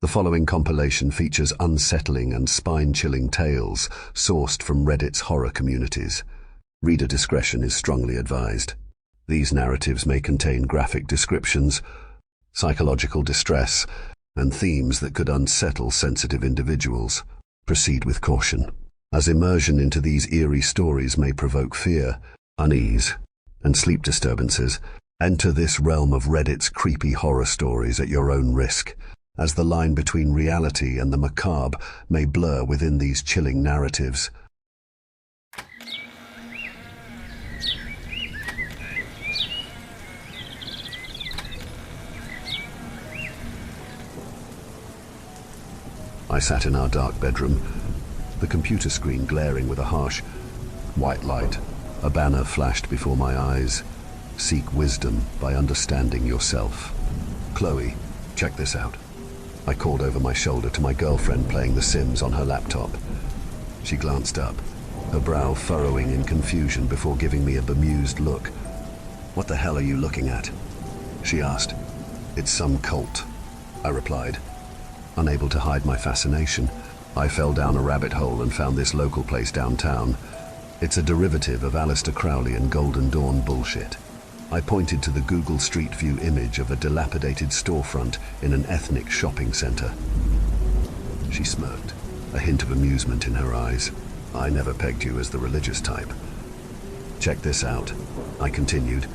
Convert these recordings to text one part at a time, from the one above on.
The following compilation features unsettling and spine-chilling tales sourced from Reddit's horror communities. Reader discretion is strongly advised. These narratives may contain graphic descriptions, psychological distress, and themes that could unsettle sensitive individuals. Proceed with caution, as immersion into these eerie stories may provoke fear, unease, and sleep disturbances. Enter this realm of Reddit's creepy horror stories at your own risk, as the line between reality and the macabre may blur within these chilling narratives. I sat in our dark bedroom, the computer screen glaring with a harsh white light. A banner flashed before my eyes. Seek wisdom by understanding yourself. Chloe, check this out. I called over my shoulder to my girlfriend playing The Sims on her laptop. She glanced up, her brow furrowing in confusion before giving me a bemused look. "What the hell are you looking at?" she asked. "It's some cult," I replied. Unable to hide my fascination, I fell down a rabbit hole and found this local place downtown. It's a derivative of Aleister Crowley and Golden Dawn bullshit. I pointed to the Google Street View image of a dilapidated storefront in an ethnic shopping center. She smirked, a hint of amusement in her eyes. "I never pegged you as the religious type." "Check this out," I continued,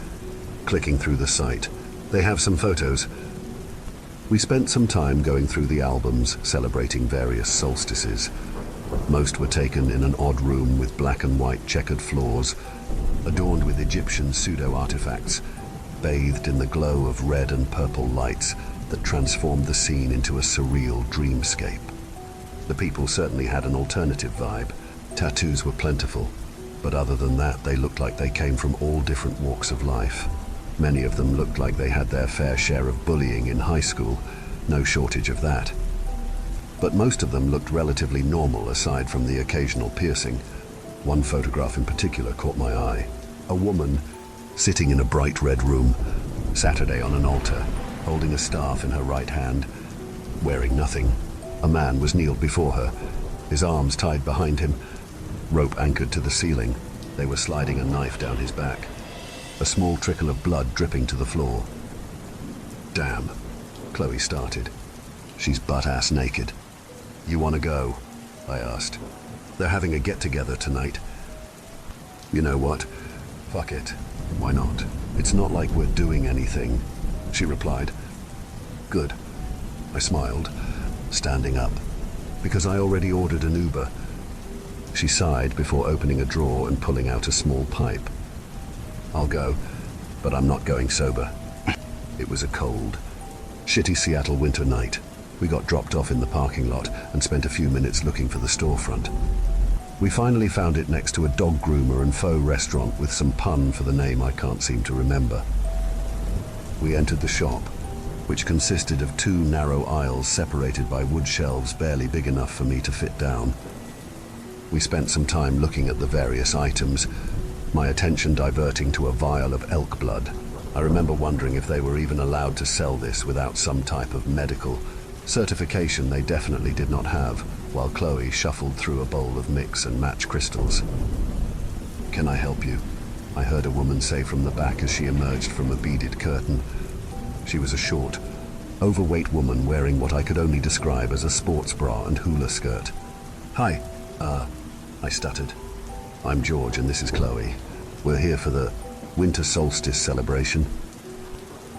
clicking through the site. "They have some photos." We spent some time going through the albums celebrating various solstices. Most were taken in an odd room with black and white checkered floors, adorned with Egyptian pseudo-artifacts, bathed in the glow of red and purple lights that transformed the scene into a surreal dreamscape. The people certainly had an alternative vibe. Tattoos were plentiful, but other than that, they looked like they came from all different walks of life. Many of them looked like they had their fair share of bullying in high school, no shortage of that. But most of them looked relatively normal aside from the occasional piercing. One photograph in particular caught my eye. A woman sitting in a bright red room, Saturday on an altar, holding a staff in her right hand, wearing nothing. A man was kneeled before her, his arms tied behind him, rope anchored to the ceiling. They were sliding a knife down his back, a small trickle of blood dripping to the floor. "Damn," Chloe started. "She's butt-ass naked." "You want to go?" I asked. "They're having a get-together tonight." "You know what? Fuck it. Why not? It's not like we're doing anything," she replied. "Good." I smiled, standing up, because I already ordered an Uber. She sighed before opening a drawer and pulling out a small pipe. "I'll go, but I'm not going sober." It was a cold, shitty Seattle winter night. We got dropped off in the parking lot and spent a few minutes looking for the storefront. We finally found it next to a dog groomer and faux restaurant with some pun for the name I can't seem to remember. We entered the shop, which consisted of two narrow aisles separated by wood shelves barely big enough for me to fit down. We spent some time looking at the various items, my attention diverting to a vial of elk blood. I remember wondering if they were even allowed to sell this without some type of medical certification. They definitely did not have, while Chloe shuffled through a bowl of mix and match crystals. "Can I help you?" I heard a woman say from the back as she emerged from a beaded curtain. She was a short, overweight woman wearing what I could only describe as a sports bra and hula skirt. "Hi, I stuttered. "I'm George and this is Chloe. We're here for the winter solstice celebration."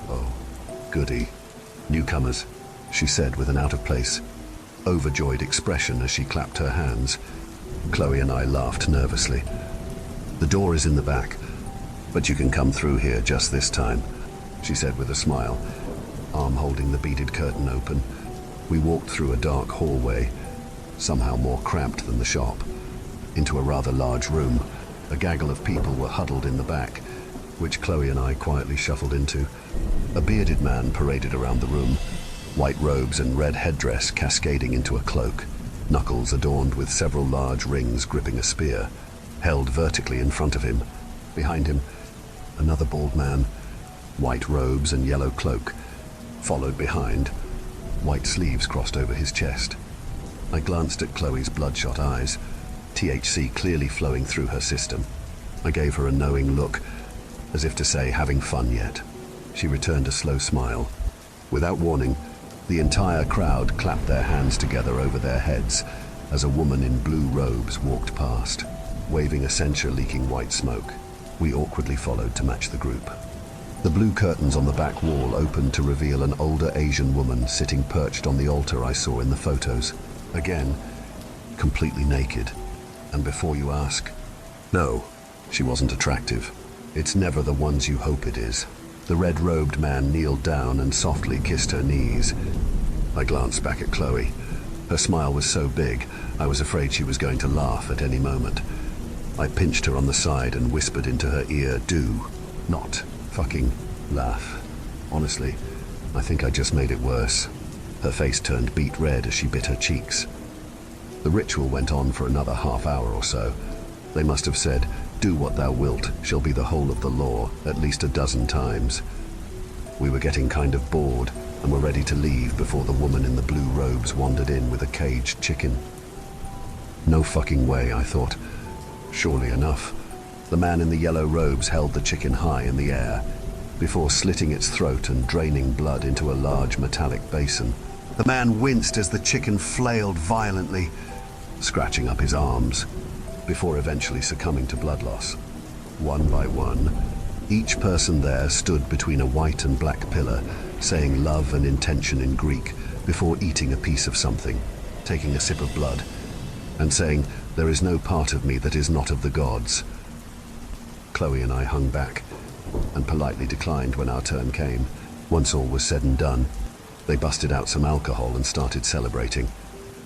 "Oh, goody. Newcomers," she said with an out-of-place, overjoyed expression as she clapped her hands. Chloe and I laughed nervously. "The door is in the back, but you can come through here just this time," she said with a smile, arm holding the beaded curtain open. We walked through a dark hallway, somehow more cramped than the shop, into a rather large room. A gaggle of people were huddled in the back, which Chloe and I quietly shuffled into. A bearded man paraded around the room, white robes and red headdress cascading into a cloak, knuckles adorned with several large rings gripping a spear, held vertically in front of him. Behind him, another bald man, white robes and yellow cloak, followed behind, white sleeves crossed over his chest. I glanced at Chloe's bloodshot eyes, THC clearly flowing through her system. I gave her a knowing look, as if to say, having fun yet? She returned a slow smile. Without warning, the entire crowd clapped their hands together over their heads as a woman in blue robes walked past, waving a censer leaking white smoke. We awkwardly followed to match the group. The blue curtains on the back wall opened to reveal an older Asian woman sitting perched on the altar I saw in the photos. Again, completely naked. And before you ask, no, she wasn't attractive. It's never the ones you hope it is. The red-robed man kneeled down and softly kissed her knees. I glanced back at Chloe. Her smile was so big, I was afraid she was going to laugh at any moment. I pinched her on the side and whispered into her ear, do not fucking laugh. Honestly, I think I just made it worse. Her face turned beet red as she bit her cheeks. The ritual went on for another half hour or so. They must have said, do what thou wilt shall be the whole of the law, at least a dozen times. We were getting kind of bored and were ready to leave before the woman in the blue robes wandered in with a caged chicken. No fucking way, I thought. Surely enough, the man in the yellow robes held the chicken high in the air, before slitting its throat and draining blood into a large metallic basin. The man winced as the chicken flailed violently, scratching up his arms, before eventually succumbing to blood loss. One by one, each person there stood between a white and black pillar, saying love and intention in Greek, before eating a piece of something, taking a sip of blood, and saying, there is no part of me that is not of the gods. Chloe and I hung back, and politely declined when our turn came. Once all was said and done, they busted out some alcohol and started celebrating.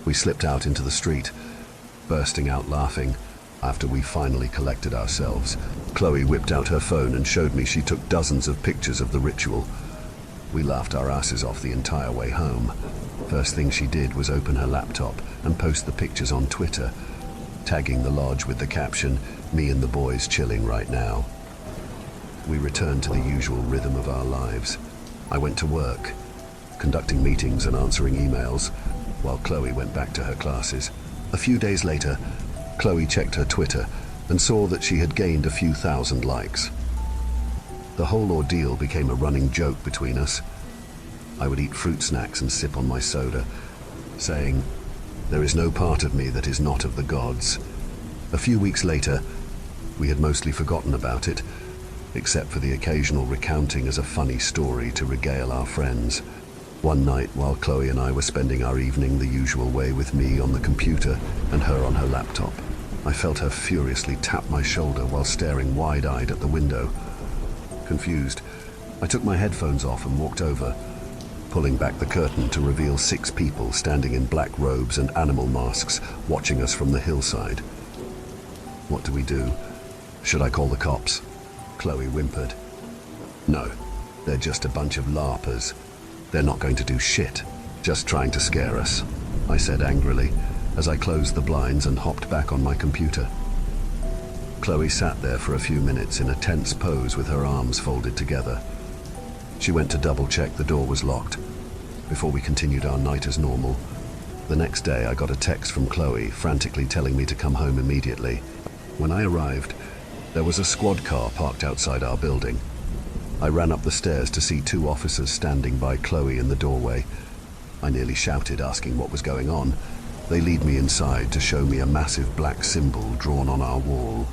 We slipped out into the street, bursting out laughing. After we finally collected ourselves, Chloe whipped out her phone and showed me she took dozens of pictures of the ritual. We laughed our asses off the entire way home. First thing she did was open her laptop and post the pictures on Twitter, tagging the lodge with the caption, "Me and the boys chilling right now." We returned to the usual rhythm of our lives. I went to work, conducting meetings and answering emails, while Chloe went back to her classes. A few days later, Chloe checked her Twitter and saw that she had gained a few thousand likes. The whole ordeal became a running joke between us. I would eat fruit snacks and sip on my soda, saying, there is no part of me that is not of the gods. A few weeks later, we had mostly forgotten about it, except for the occasional recounting as a funny story to regale our friends. One night, while Chloe and I were spending our evening the usual way with me on the computer and her on her laptop, I felt her furiously tap my shoulder while staring wide-eyed at the window. Confused, I took my headphones off and walked over, pulling back the curtain to reveal 6 people standing in black robes and animal masks watching us from the hillside. What do we do? Should I call the cops? Chloe whimpered. No, they're just a bunch of larpers. They're not going to do shit, just trying to scare us, I said angrily, as I closed the blinds and hopped back on my computer. Chloe sat there for a few minutes in a tense pose with her arms folded together. She went to double-check the door was locked, before we continued our night as normal. The next day I got a text from Chloe, frantically telling me to come home immediately. When I arrived, there was a squad car parked outside our building. I ran up the stairs to see 2 officers standing by Chloe in the doorway. I nearly shouted, asking what was going on. They lead me inside to show me a massive black symbol drawn on our wall,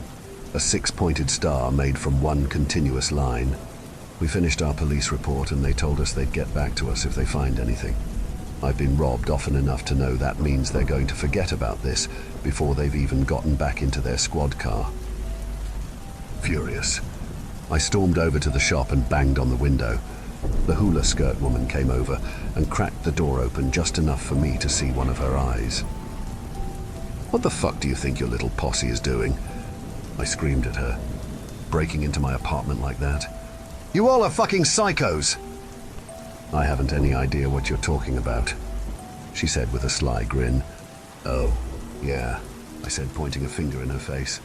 a 6-pointed star made from one continuous line. We finished our police report and they told us they'd get back to us if they find anything. I've been robbed often enough to know that means they're going to forget about this before they've even gotten back into their squad car. Furious, I stormed over to the shop and banged on the window. The hula skirt woman came over and cracked the door open just enough for me to see one of her eyes. What the fuck do you think your little posse is doing? I screamed at her. Breaking into my apartment like that? You all are fucking psychos! I haven't any idea what you're talking about, she said with a sly grin. Oh, yeah, I said, pointing a finger in her face.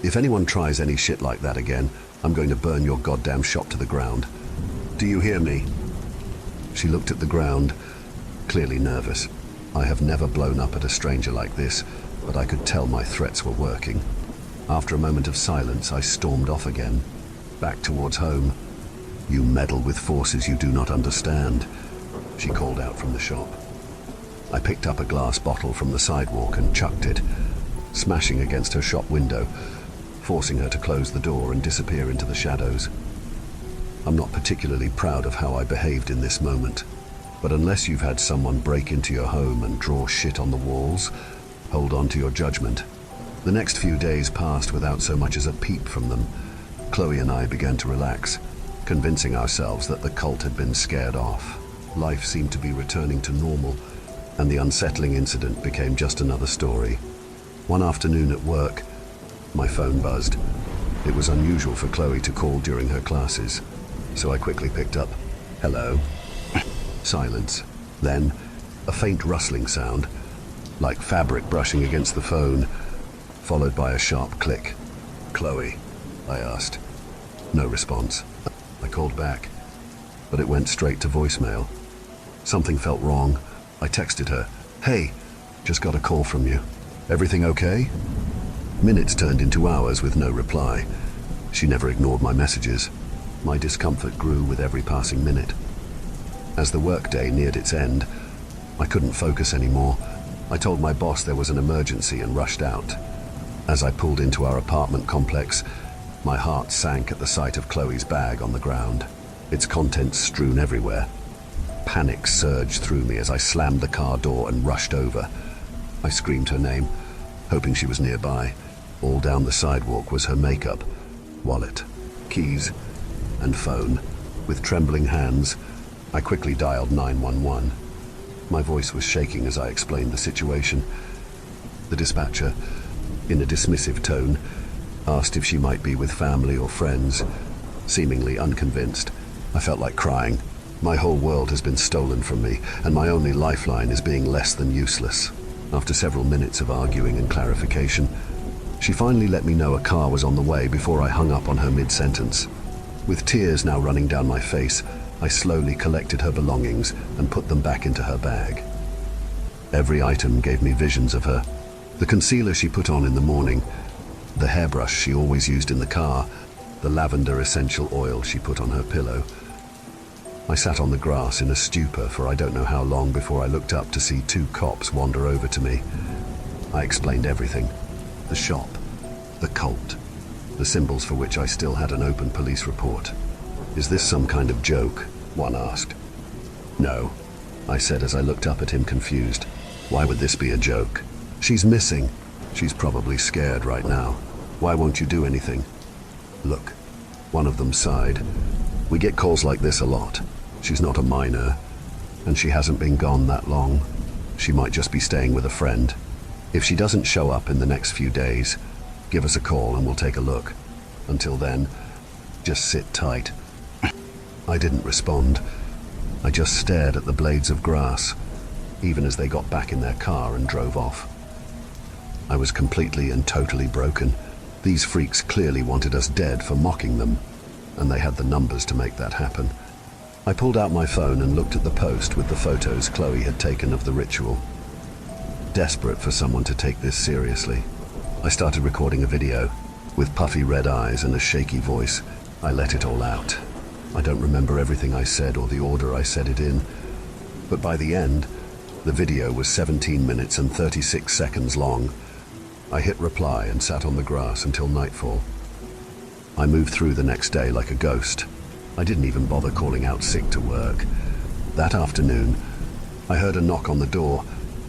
If anyone tries any shit like that again, I'm going to burn your goddamn shop to the ground. Do you hear me? She looked at the ground, clearly nervous. I have never blown up at a stranger like this, but I could tell my threats were working. After a moment of silence, I stormed off again, back towards home. "You meddle with forces you do not understand," she called out from the shop. I picked up a glass bottle from the sidewalk and chucked it, smashing against her shop window, forcing her to close the door and disappear into the shadows. I'm not particularly proud of how I behaved in this moment, but unless you've had someone break into your home and draw shit on the walls, hold on to your judgment. The next few days passed without so much as a peep from them. Chloe and I began to relax, convincing ourselves that the cult had been scared off. Life seemed to be returning to normal, and the unsettling incident became just another story. One afternoon at work, my phone buzzed. It was unusual for Chloe to call during her classes, so I quickly picked up. "Hello." Silence. Then, a faint rustling sound, like fabric brushing against the phone, followed by a sharp click. "Chloe?" I asked. No response. I called back, but it went straight to voicemail. Something felt wrong. I texted her, "Hey, just got a call from you. Everything okay?" Minutes turned into hours with no reply. She never ignored my messages. My discomfort grew with every passing minute. As the workday neared its end, I couldn't focus anymore. I told my boss there was an emergency and rushed out. As I pulled into our apartment complex, my heart sank at the sight of Chloe's bag on the ground, its contents strewn everywhere. Panic surged through me as I slammed the car door and rushed over. I screamed her name, hoping she was nearby. All down the sidewalk was her makeup, wallet, keys, and phone. With trembling hands, I quickly dialed 911. My voice was shaking as I explained the situation. The dispatcher, in a dismissive tone, asked if she might be with family or friends, seemingly unconvinced. I felt like crying. My whole world has been stolen from me, and my only lifeline is being less than useless. After several minutes of arguing and clarification, she finally let me know a car was on the way before I hung up on her mid-sentence. With tears now running down my face, I slowly collected her belongings and put them back into her bag. Every item gave me visions of her. The concealer she put on in the morning, the hairbrush she always used in the car, the lavender essential oil she put on her pillow. I sat on the grass in a stupor for I don't know how long before I looked up to see two cops wander over to me. I explained everything. The shop, the cult, the symbols for which I still had an open police report. "Is this some kind of joke?" one asked. "No," I said as I looked up at him confused. "Why would this be a joke? She's missing. She's probably scared right now. Why won't you do anything?" "Look," one of them sighed. "We get calls like this a lot. She's not a minor, and she hasn't been gone that long. She might just be staying with a friend. If she doesn't show up in the next few days, give us a call and we'll take a look. Until then, just sit tight." I didn't respond. I just stared at the blades of grass, even as they got back in their car and drove off. I was completely and totally broken. These freaks clearly wanted us dead for mocking them, and they had the numbers to make that happen. I pulled out my phone and looked at the post with the photos Chloe had taken of the ritual. Desperate for someone to take this seriously, I started recording a video. With puffy red eyes and a shaky voice, I let it all out. I don't remember everything I said or the order I said it in, but by the end, the video was 17 minutes and 36 seconds long. I hit reply and sat on the grass until nightfall. I moved through the next day like a ghost. I didn't even bother calling out sick to work. That afternoon, I heard a knock on the door,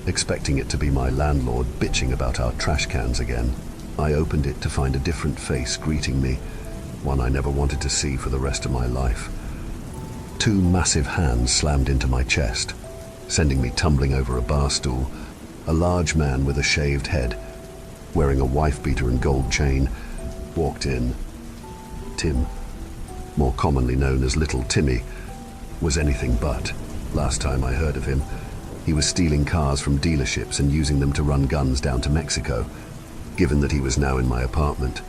expecting it to be my landlord bitching about our trash cans again. I opened it to find a different face greeting me, one I never wanted to see for the rest of my life. Two massive hands slammed into my chest, sending me tumbling over a bar stool. A large man with a shaved head, wearing a wife-beater and gold chain, walked in. Tim, more commonly known as Little Timmy, was anything but. Last time I heard of him, he was stealing cars from dealerships and using them to run guns down to Mexico. Given that he was now in my apartment,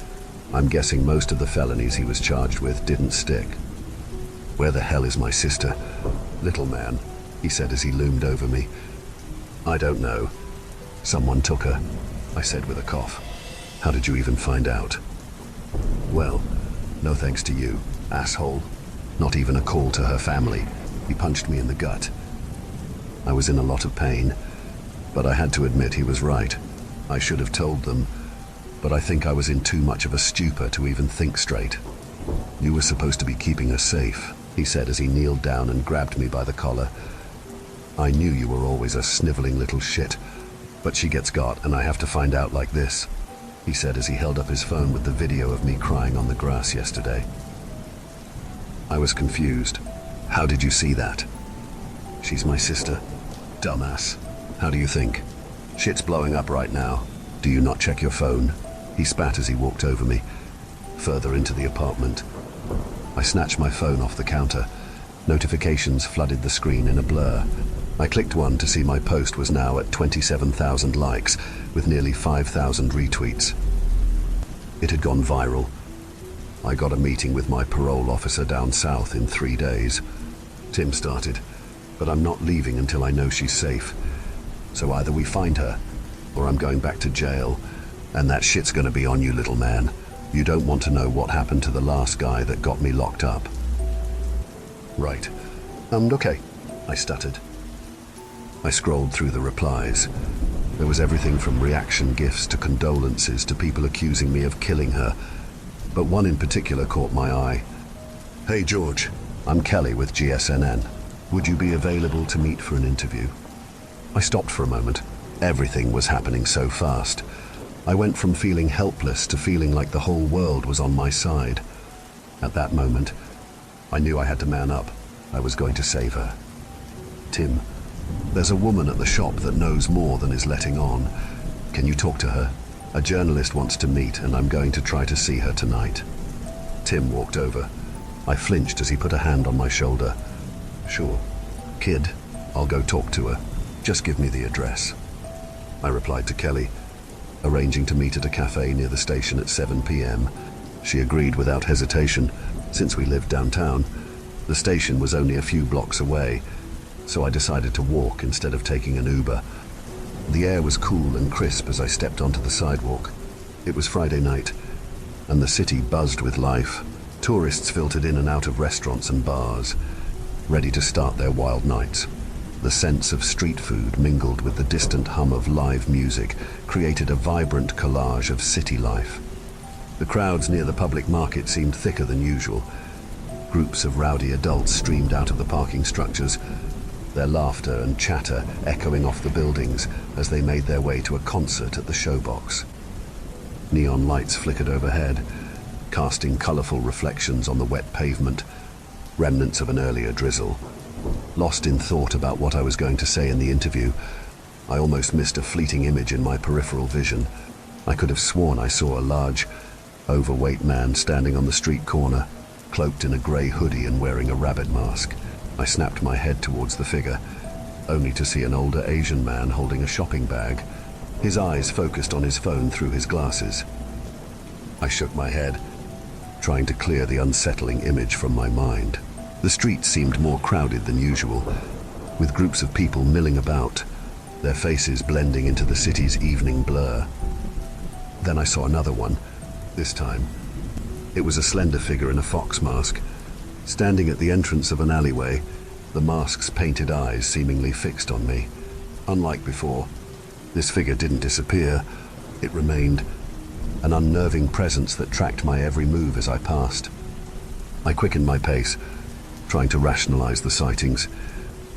I'm guessing most of the felonies he was charged with didn't stick. "Where the hell is my sister?" "Little man, he said as he loomed over me. I don't know. Someone took her, I said with a cough. How did you even find out? Well, no thanks to you, asshole. Not even a call to her family. He punched me in the gut. I was in a lot of pain, but I had to admit he was right. I should have told them, but I think I was in too much of a stupor to even think straight. You were supposed to be keeping her safe, he said as he kneeled down and grabbed me by the collar. I knew you were always a sniveling little shit, but she gets got and I have to find out like this, he said as he held up his phone with the video of me crying on the grass yesterday. I was confused. How did you see that? She's my sister. Dumbass. How do you think? Shit's blowing up right now. Do you not check your phone? He spat as he walked over me, further into the apartment. I snatched my phone off the counter. Notifications flooded the screen in a blur. I clicked one to see my post was now at 27,000 likes, with nearly 5,000 retweets. It had gone viral. I got a meeting with my parole officer down south in 3 days. Tim started, but I'm not leaving until I know she's safe. So either we find her, or I'm going back to jail, and that shit's gonna be on you, little man. You don't want to know what happened to the last guy that got me locked up. Right. Okay, I stuttered. I scrolled through the replies. There was everything from reaction gifs to condolences to people accusing me of killing her, but one in particular caught my eye. Hey George, I'm Kelly with GSNN. Would you be available to meet for an interview? I stopped for a moment. Everything was happening so fast. I went from feeling helpless to feeling like the whole world was on my side. At that moment, I knew I had to man up. I was going to save her. Tim, there's a woman at the shop that knows more than is letting on. Can you talk to her? A journalist wants to meet, and I'm going to try to see her tonight. Tim walked over. I flinched as he put a hand on my shoulder. Sure. Kid, I'll go talk to her. Just give me the address. I replied to Kelly, arranging to meet at a cafe near the station at 7 p.m. She agreed without hesitation, since we lived downtown. The station was only a few blocks away, so I decided to walk instead of taking an Uber. The air was cool and crisp as I stepped onto the sidewalk. It was Friday night, and the city buzzed with life. Tourists filtered in and out of restaurants and bars, ready to start their wild nights. The sense of street food mingled with the distant hum of live music created a vibrant collage of city life. The crowds near the public market seemed thicker than usual. Groups of rowdy adults streamed out of the parking structures, their laughter and chatter echoing off the buildings as they made their way to a concert at the showbox. Neon lights flickered overhead, casting colorful reflections on the wet pavement, remnants of an earlier drizzle. Lost in thought about what I was going to say in the interview, I almost missed a fleeting image in my peripheral vision. I could have sworn I saw a large, overweight man standing on the street corner, cloaked in a grey hoodie and wearing a rabbit mask. I snapped my head towards the figure, only to see an older Asian man holding a shopping bag, his eyes focused on his phone through his glasses. I shook my head, trying to clear the unsettling image from my mind. The street seemed more crowded than usual, with groups of people milling about, their faces blending into the city's evening blur. Then I saw another one, this time. It was a slender figure in a fox mask, standing at the entrance of an alleyway, the mask's painted eyes seemingly fixed on me. Unlike before, this figure didn't disappear. It remained, an unnerving presence that tracked my every move as I passed. I quickened my pace, trying to rationalize the sightings.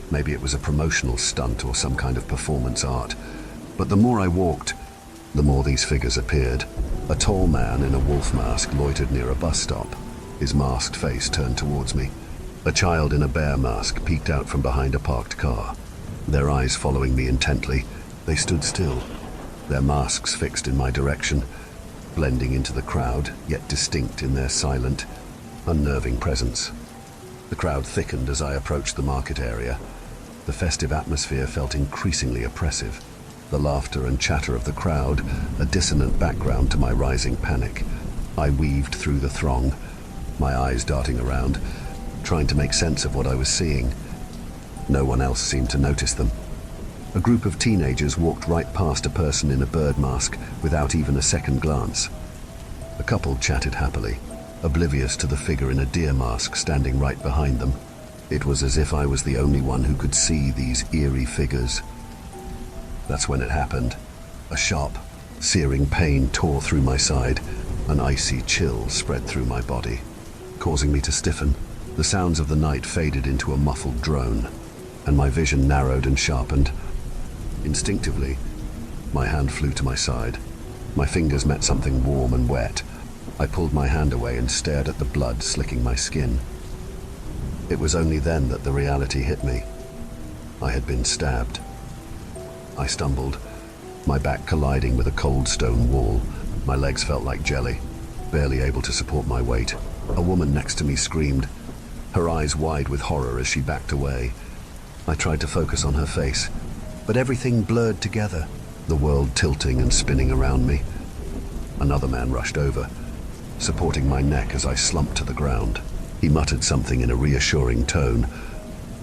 Maybe it was a promotional stunt or some kind of performance art. But the more I walked, the more these figures appeared. A tall man in a wolf mask loitered near a bus stop, his masked face turned towards me. A child in a bear mask peeked out from behind a parked car. Their eyes following me intently, they stood still, their masks fixed in my direction, blending into the crowd, yet distinct in their silent, unnerving presence. The crowd thickened as I approached the market area. The festive atmosphere felt increasingly oppressive. The laughter and chatter of the crowd, a dissonant background to my rising panic. I weaved through the throng, my eyes darting around, trying to make sense of what I was seeing. No one else seemed to notice them. A group of teenagers walked right past a person in a bird mask without even a second glance. A couple chatted happily, oblivious to the figure in a deer mask standing right behind them. It was as if I was the only one who could see these eerie figures. That's when it happened. A sharp, searing pain tore through my side. An icy chill spread through my body, causing me to stiffen. The sounds of the night faded into a muffled drone, and my vision narrowed and sharpened. Instinctively, my hand flew to my side. My fingers met something warm and wet. I pulled my hand away and stared at the blood slicking my skin. It was only then that the reality hit me. I had been stabbed. I stumbled, my back colliding with a cold stone wall. My legs felt like jelly, barely able to support my weight. A woman next to me screamed, her eyes wide with horror as she backed away. I tried to focus on her face, but everything blurred together, the world tilting and spinning around me. Another man rushed over, supporting my neck as I slumped to the ground. He muttered something in a reassuring tone,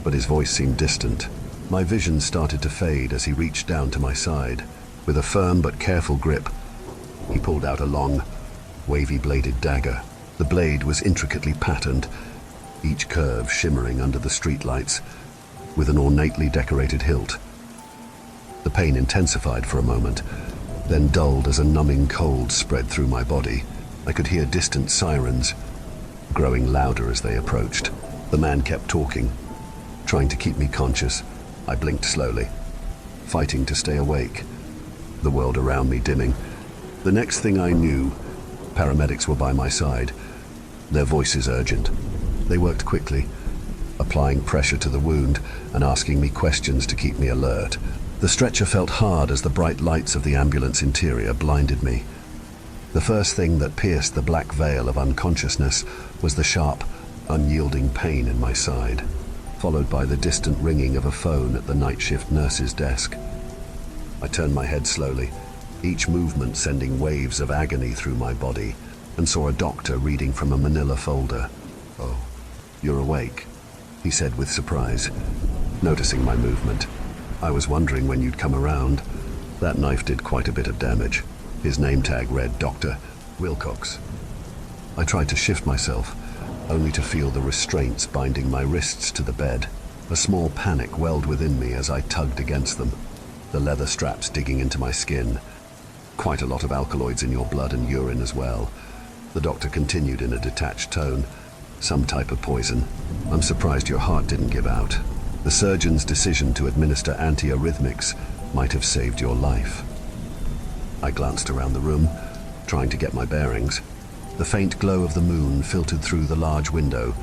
but his voice seemed distant. My vision started to fade as he reached down to my side. With a firm but careful grip, he pulled out a long, wavy-bladed dagger. The blade was intricately patterned, each curve shimmering under the streetlights, with an ornately decorated hilt. The pain intensified for a moment, then dulled as a numbing cold spread through my body. I could hear distant sirens, growing louder as they approached. The man kept talking, trying to keep me conscious. I blinked slowly, fighting to stay awake, the world around me dimming. The next thing I knew, paramedics were by my side, their voices urgent. They worked quickly, applying pressure to the wound and asking me questions to keep me alert. The stretcher felt hard as the bright lights of the ambulance interior blinded me. The first thing that pierced the black veil of unconsciousness was the sharp, unyielding pain in my side, followed by the distant ringing of a phone at the night shift nurse's desk. I turned my head slowly, each movement sending waves of agony through my body, and saw a doctor reading from a manila folder. "Oh, you're awake," he said with surprise, noticing my movement. "I was wondering when you'd come around. That knife did quite a bit of damage." His name tag read Dr. Wilcox. I tried to shift myself, only to feel the restraints binding my wrists to the bed. A small panic welled within me as I tugged against them, the leather straps digging into my skin. "Quite a lot of alkaloids in your blood and urine as well," the doctor continued in a detached tone. "Some type of poison. I'm surprised your heart didn't give out. The surgeon's decision to administer antiarrhythmics might have saved your life." I glanced around the room, trying to get my bearings. The faint glow of the moon filtered through the large window,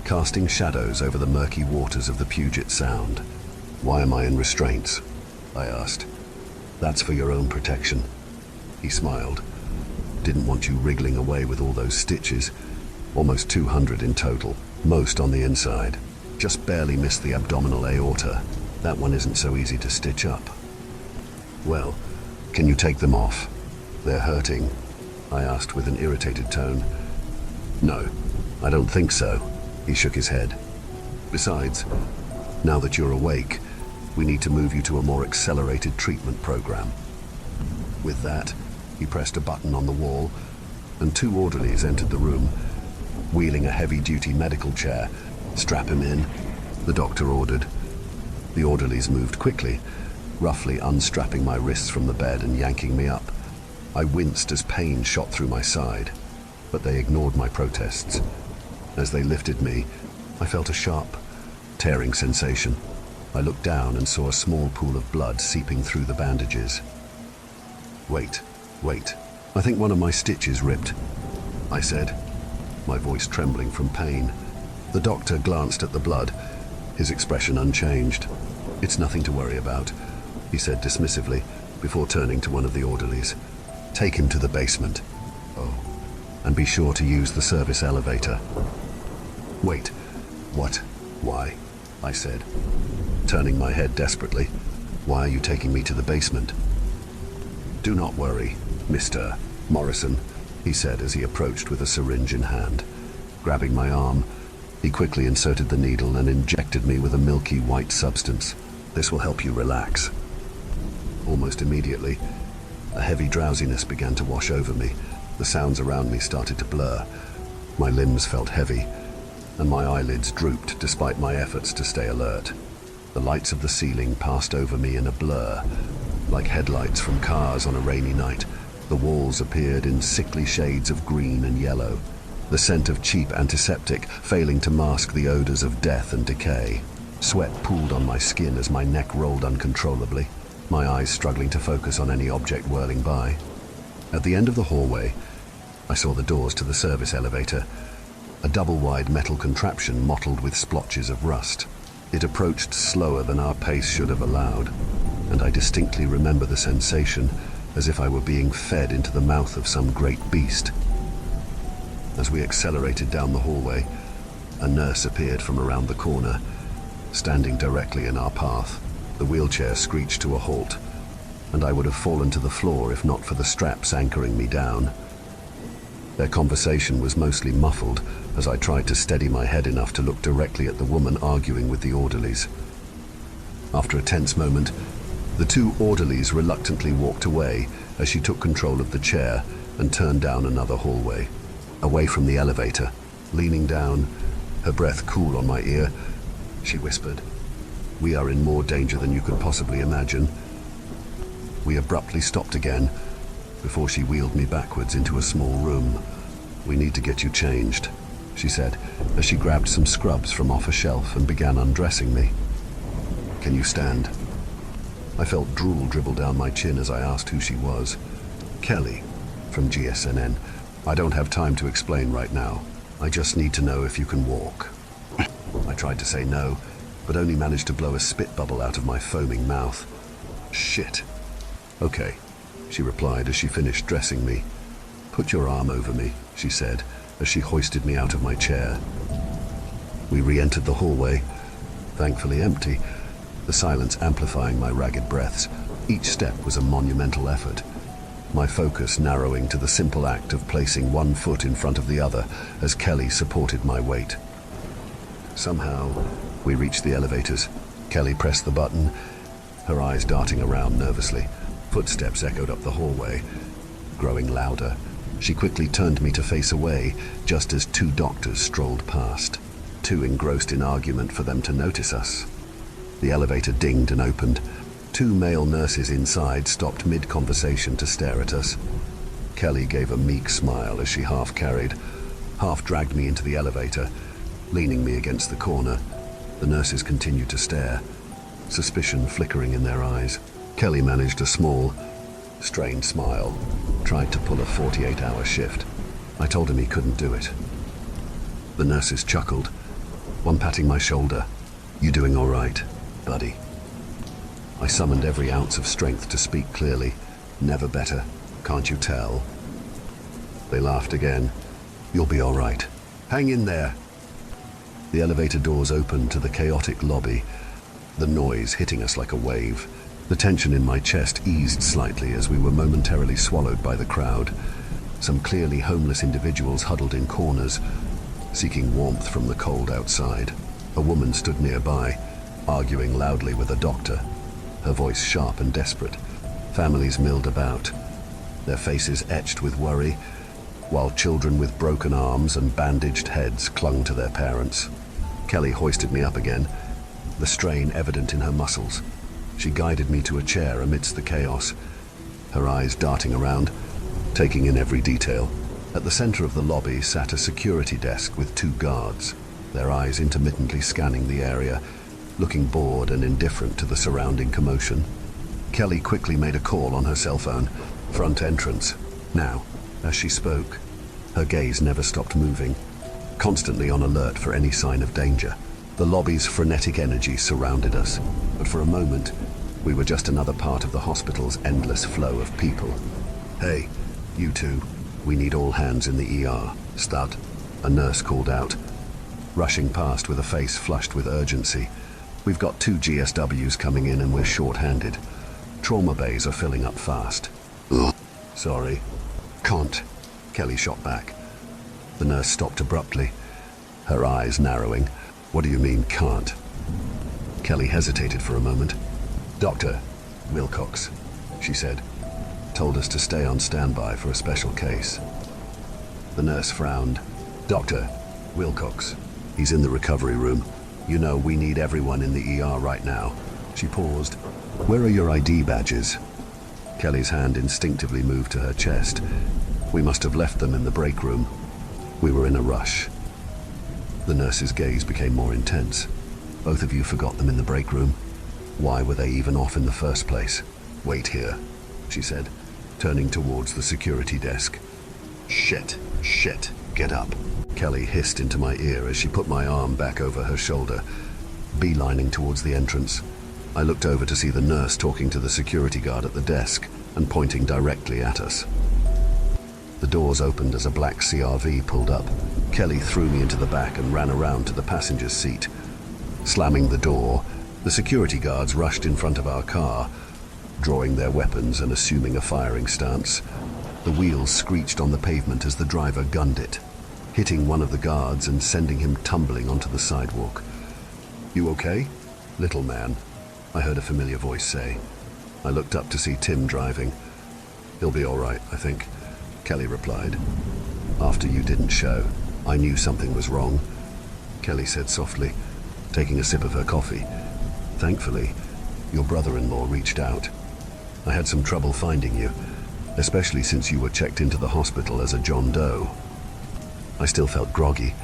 casting shadows over the murky waters of the Puget Sound. "Why am I in restraints?" I asked. "That's for your own protection." He smiled. "Didn't want you wriggling away with all those stitches. Almost 200 in total, most on the inside. Just barely missed the abdominal aorta. That one isn't so easy to stitch up." "Well, can you take them off? They're hurting," I asked with an irritated tone. "No, I don't think so." He shook his head. "Besides, now that you're awake, we need to move you to a more accelerated treatment program." With that, he pressed a button on the wall, and 2 orderlies entered the room, wheeling a heavy-duty medical chair. "Strap him in," the doctor ordered. The orderlies moved quickly, roughly unstrapping my wrists from the bed and yanking me up. I winced as pain shot through my side, but they ignored my protests. As they lifted me, I felt a sharp, tearing sensation. I looked down and saw a small pool of blood seeping through the bandages. Wait, I think one of my stitches ripped," I said, my voice trembling from pain. The doctor glanced at the blood, his expression unchanged. "It's nothing to worry about," he said dismissively, before turning to one of the orderlies. "Take him to the basement. Oh, and be sure to use the service elevator." "Wait, what? Why?" I said, turning my head desperately. "Why are you taking me to the basement?" "Do not worry, Mr. Morrison," he said as he approached with a syringe in hand. Grabbing my arm, He quickly inserted the needle and injected me with a milky white substance. "This will help you relax." Almost immediately, a heavy drowsiness began to wash over me. The sounds around me started to blur. My limbs felt heavy, and my eyelids drooped despite my efforts to stay alert. The lights of the ceiling passed over me in a blur, like headlights from cars on a rainy night. The walls appeared in sickly shades of green and yellow, the scent of cheap antiseptic failing to mask the odors of death and decay. Sweat pooled on my skin as my neck rolled uncontrollably, my eyes struggling to focus on any object whirling by. At the end of the hallway, I saw the doors to the service elevator, a double-wide metal contraption mottled with splotches of rust. It approached slower than our pace should have allowed, and I distinctly remember the sensation as if I were being fed into the mouth of some great beast. As we accelerated down the hallway, a nurse appeared from around the corner, standing directly in our path. The wheelchair screeched to a halt, and I would have fallen to the floor if not for the straps anchoring me down. Their conversation was mostly muffled as I tried to steady my head enough to look directly at the woman arguing with the orderlies. After a tense moment, the two orderlies reluctantly walked away as she took control of the chair and turned down another hallway. Away from the elevator, leaning down, her breath cool on my ear, she whispered, "We are in more danger than you could possibly imagine." We abruptly stopped again before she wheeled me backwards into a small room. "We need to get you changed," she said, as she grabbed some scrubs from off a shelf and began undressing me. "Can you stand?" I felt drool dribble down my chin as I asked who she was. "Kelly, from GSNN. I don't have time to explain right now. I just need to know if you can walk." I tried to say no, but only managed to blow a spit bubble out of my foaming mouth. "Shit." "Okay," she replied as she finished dressing me. "Put your arm over me," she said, as she hoisted me out of my chair. We re-entered the hallway, thankfully empty, the silence amplifying my ragged breaths. Each step was a monumental effort, my focus narrowing to the simple act of placing one foot in front of the other as Kelly supported my weight. Somehow, we reached the elevators. Kelly pressed the button, her eyes darting around nervously. Footsteps echoed up the hallway, growing louder. She quickly turned me to face away, just as two doctors strolled past, too engrossed in argument for them to notice us. The elevator dinged and opened. Two male nurses inside stopped mid-conversation to stare at us. Kelly gave a meek smile as she half-carried, half-dragged me into the elevator, leaning me against the corner. The nurses continued to stare, suspicion flickering in their eyes. Kelly managed a small, strained smile, tried to pull a 48-hour shift. I told him he couldn't do it. The nurses chuckled, one patting my shoulder. "You doing all right, buddy?" I summoned every ounce of strength to speak clearly. "Never better, can't you tell?" They laughed again. "You'll be all right. Hang in there." The elevator doors opened to the chaotic lobby, the noise hitting us like a wave. The tension in my chest eased slightly as we were momentarily swallowed by the crowd. Some clearly homeless individuals huddled in corners, seeking warmth from the cold outside. A woman stood nearby, arguing loudly with a doctor, her voice sharp and desperate. Families milled about, their faces etched with worry, while children with broken arms and bandaged heads clung to their parents. Kelly hoisted me up again, the strain evident in her muscles. She guided me to a chair amidst the chaos, her eyes darting around, taking in every detail. At the center of the lobby sat a security desk with two guards, their eyes intermittently scanning the area, looking bored and indifferent to the surrounding commotion. Kelly quickly made a call on her cell phone. "Front entrance, now." As she spoke, her gaze never stopped moving, constantly on alert for any sign of danger. The lobby's frenetic energy surrounded us, but for a moment, we were just another part of the hospital's endless flow of people. "Hey, you two, we need all hands in the ER. Stud," a nurse called out, rushing past with a face flushed with urgency. "We've got 2 GSWs coming in and we're short-handed. Trauma bays are filling up fast." "Ugh." "Sorry, can't," Kelly shot back. The nurse stopped abruptly, her eyes narrowing. What do you mean, can't? Kelly hesitated for a moment. Dr. Wilcox, she said, told us to stay on standby for a special case. The nurse frowned. Dr. Wilcox, he's in the recovery room. You know, we need everyone in the ER right now. She paused. Where are your ID badges? Kelly's hand instinctively moved to her chest. We must have left them in the break room. We were in a rush. The nurse's gaze became more intense. Both of you forgot them in the break room. Why were they even off in the first place? Wait here, she said, turning towards the security desk. Shit, get up. Kelly hissed into my ear as she put my arm back over her shoulder, beelining towards the entrance. I looked over to see the nurse talking to the security guard at the desk and pointing directly at us. The doors opened as a black CRV pulled up. Kelly threw me into the back and ran around to the passenger's seat. Slamming the door, the security guards rushed in front of our car, drawing their weapons and assuming a firing stance. The wheels screeched on the pavement as the driver gunned it, hitting one of the guards and sending him tumbling onto the sidewalk. You okay, little man? I heard a familiar voice say. I looked up to see Tim driving. He'll be all right, I think, Kelly replied. After you didn't show, I knew something was wrong, Kelly said softly, taking a sip of her coffee. Thankfully, your brother-in-law reached out. I had some trouble finding you, especially since you were checked into the hospital as a John Doe. I still felt groggy,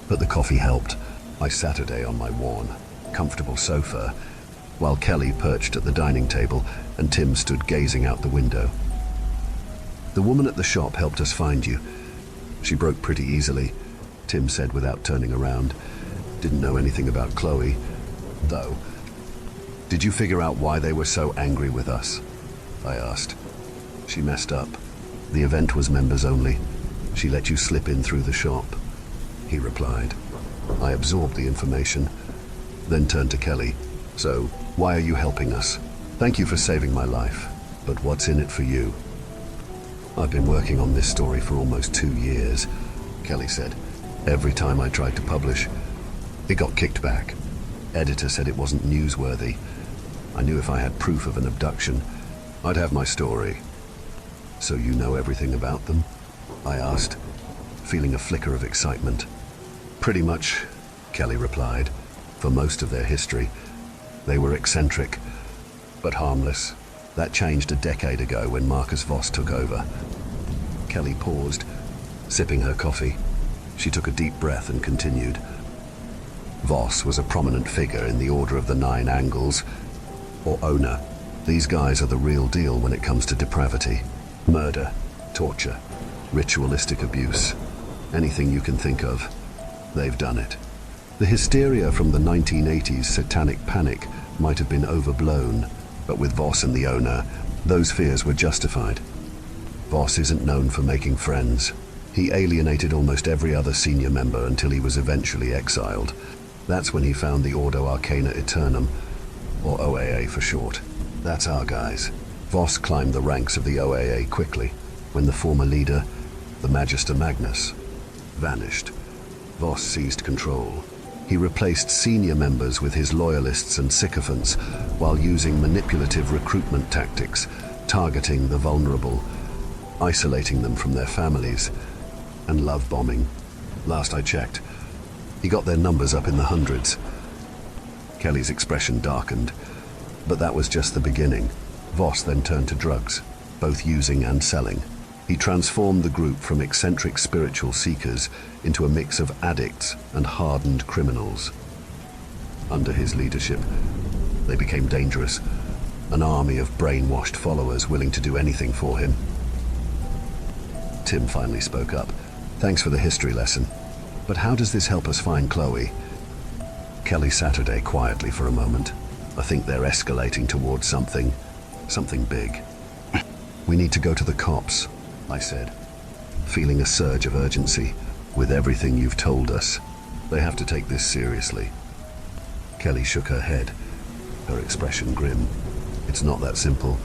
but the coffee helped. I Saturday on my worn, comfortable sofa, while Kelly perched at the dining table and Tim stood gazing out the window. The woman at the shop helped us find you. She broke pretty easily, Tim said without turning around. Didn't know anything about Chloe, though. Did you figure out why they were so angry with us? I asked. She messed up. The event was members only. She let you slip in through the shop, he replied. I absorbed the information, then turned to Kelly. So, why are you helping us? Thank you for saving my life, but what's in it for you? I've been working on this story for almost 2 years, Kelly said. Every time I tried to publish, it got kicked back. Editor said it wasn't newsworthy. I knew if I had proof of an abduction, I'd have my story. So you know everything about them? I asked, feeling a flicker of excitement. Pretty much, Kelly replied. For most of their history, they were eccentric, but harmless. That changed a decade ago when Marcus Voss took over. Kelly paused, sipping her coffee. She took a deep breath and continued. Voss was a prominent figure in the Order of the Nine Angles, or Owner. These guys are the real deal when it comes to depravity. Murder, torture, ritualistic abuse. Anything you can think of, they've done it. The hysteria from the 1980s satanic panic might have been overblown, but with Voss and the Owner, those fears were justified. Voss isn't known for making friends. He alienated almost every other senior member until he was eventually exiled. That's when he found the Ordo Arcana Eternum, or OAA for short. That's our guys. Voss climbed the ranks of the OAA quickly. When the former leader, the Magister Magnus, vanished, Voss seized control. He replaced senior members with his loyalists and sycophants while using manipulative recruitment tactics, targeting the vulnerable, isolating them from their families, and love bombing. Last I checked, he got their numbers up in the hundreds. Kelly's expression darkened, but that was just the beginning. Voss then turned to drugs, both using and selling. He transformed the group from eccentric spiritual seekers into a mix of addicts and hardened criminals. Under his leadership, they became dangerous, an army of brainwashed followers willing to do anything for him. Tim finally spoke up. Thanks for the history lesson. But how does this help us find Chloe? Kelly Saturday quietly for a moment. I think they're escalating towards something big. We need to go to the cops, I said, feeling a surge of urgency. With everything you've told us, they have to take this seriously. Kelly shook her head, her expression grim. It's not that simple.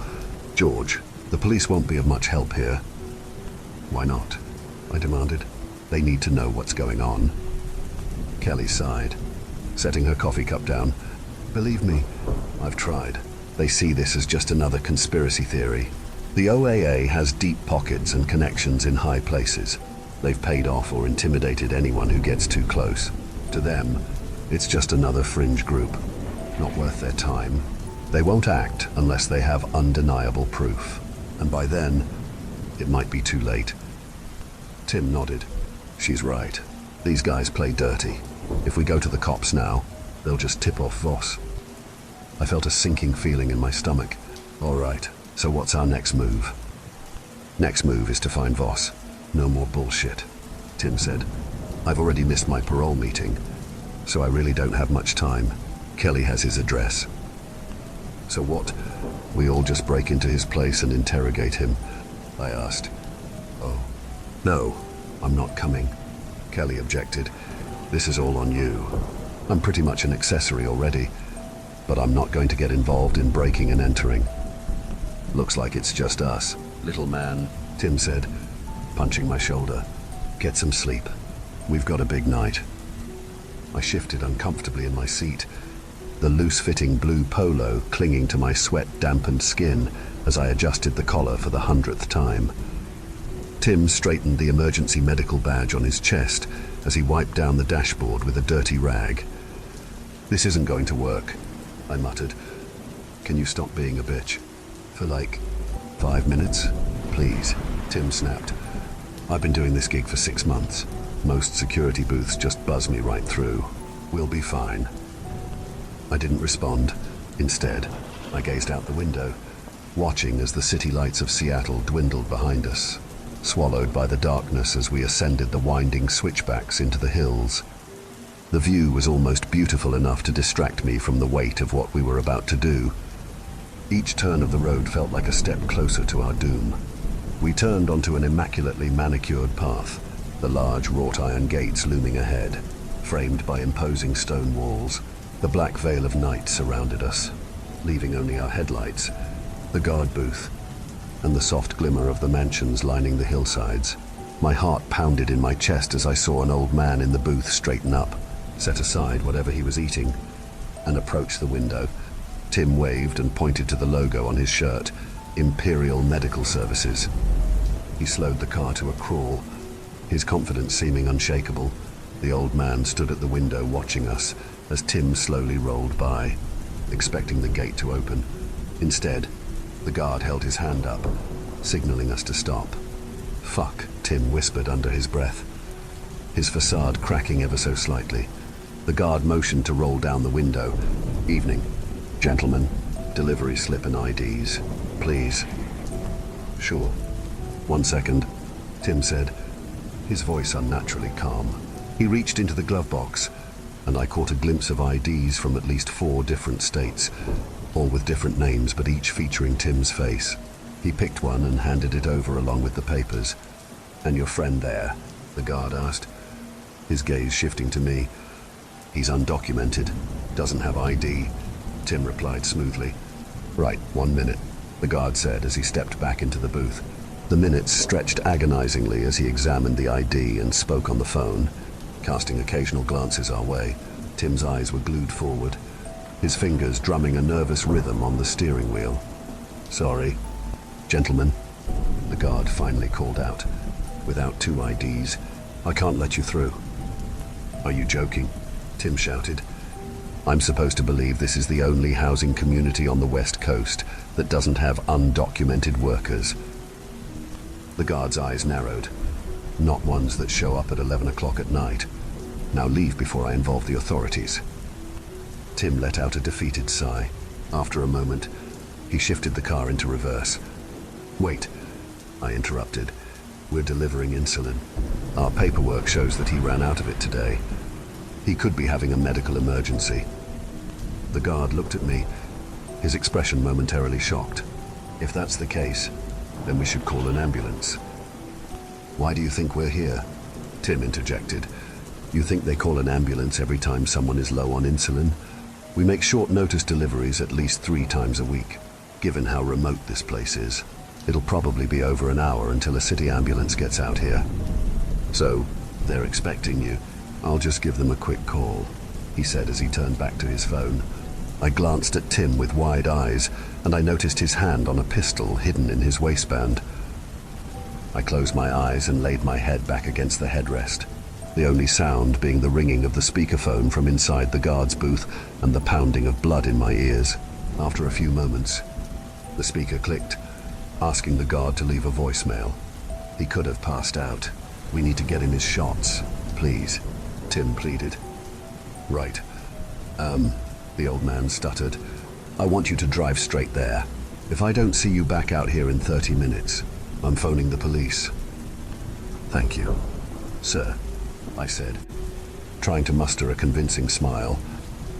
George, the police won't be of much help here. Why not? I demanded. They need to know what's going on. Kelly sighed, setting her coffee cup down. Believe me, I've tried. They see this as just another conspiracy theory. The OAA has deep pockets and connections in high places. They've paid off or intimidated anyone who gets too close. To them, it's just another fringe group. Not worth their time. They won't act unless they have undeniable proof. And by then, it might be too late. Tim nodded. She's right. These guys play dirty. If we go to the cops now, they'll just tip off Voss. I felt a sinking feeling in my stomach. All right, so what's our next move? Next move is to find Voss. No more bullshit, Tim said. I've already missed my parole meeting, so I really don't have much time. Kelly has his address. So what? We all just break into his place and interrogate him? I asked. Oh. No, I'm not coming. Kelly objected. This is all on you. I'm pretty much an accessory already, but I'm not going to get involved in breaking and entering. Looks like it's just us. Little man, Tim said, punching my shoulder. Get some sleep. We've got a big night. I shifted uncomfortably in my seat, the loose-fitting blue polo clinging to my sweat-dampened skin as I adjusted the collar for the 100th time. Tim straightened the emergency medical badge on his chest as he wiped down the dashboard with a dirty rag. This isn't going to work, I muttered. Can you stop being a bitch? For like 5 minutes? Please, Tim snapped. I've been doing this gig for 6 months. Most security booths just buzz me right through. We'll be fine. I didn't respond. Instead, I gazed out the window, watching as the city lights of Seattle dwindled behind us, swallowed by the darkness as we ascended the winding switchbacks into the hills. The view was almost beautiful enough to distract me from the weight of what we were about to do. Each turn of the road felt like a step closer to our doom. We turned onto an immaculately manicured path, the large wrought iron gates looming ahead, framed by imposing stone walls. The black veil of night surrounded us, leaving only our headlights, the guard booth, and the soft glimmer of the mansions lining the hillsides. My heart pounded in my chest as I saw an old man in the booth straighten up, set aside whatever he was eating, and approach the window. Tim waved and pointed to the logo on his shirt, Imperial Medical Services. He slowed the car to a crawl, his confidence seeming unshakable. The old man stood at the window watching us as Tim slowly rolled by, expecting the gate to open. Instead, the guard held his hand up, signaling us to stop. Fuck, Tim whispered under his breath, his facade cracking ever so slightly. The guard motioned to roll down the window. Evening. Gentlemen, delivery slip and IDs, please. Sure. 1 second, Tim said, his voice unnaturally calm. He reached into the glove box, and I caught a glimpse of IDs from at least 4 different states, all with different names but each featuring Tim's face. He picked one and handed it over along with the papers. And your friend there? The guard asked, his gaze shifting to me. He's undocumented, doesn't have ID, Tim replied smoothly. Right, 1 minute, the guard said as he stepped back into the booth. The minutes stretched agonizingly as he examined the ID and spoke on the phone, casting occasional glances our way. Tim's eyes were glued forward, his fingers drumming a nervous rhythm on the steering wheel. Sorry, gentlemen, the guard finally called out. Without 2 IDs, I can't let you through. Are you joking? Tim shouted. I'm supposed to believe this is the only housing community on the West Coast that doesn't have undocumented workers. The guard's eyes narrowed. Not ones that show up at 11 o'clock at night. Now leave before I involve the authorities. Tim let out a defeated sigh. After a moment, he shifted the car into reverse. Wait, I interrupted. We're delivering insulin. Our paperwork shows that he ran out of it today. He could be having a medical emergency. The guard looked at me, his expression momentarily shocked. If that's the case, then we should call an ambulance. Why do you think we're here? Tim interjected. You think they call an ambulance every time someone is low on insulin? We make short notice deliveries at least 3 times a week. Given how remote this place is, it'll probably be over an hour until a city ambulance gets out here. So, they're expecting you. I'll just give them a quick call, he said as he turned back to his phone. I glanced at Tim with wide eyes, and I noticed his hand on a pistol hidden in his waistband. I closed my eyes and laid my head back against the headrest, the only sound being the ringing of the speakerphone from inside the guard's booth and the pounding of blood in my ears. After a few moments, the speaker clicked, asking the guard to leave a voicemail. He could have passed out. We need to get him his shots, please, Tim pleaded. Right. The old man stuttered. I want you to drive straight there. If I don't see you back out here in 30 minutes, I'm phoning the police. Thank you, sir, I said, trying to muster a convincing smile.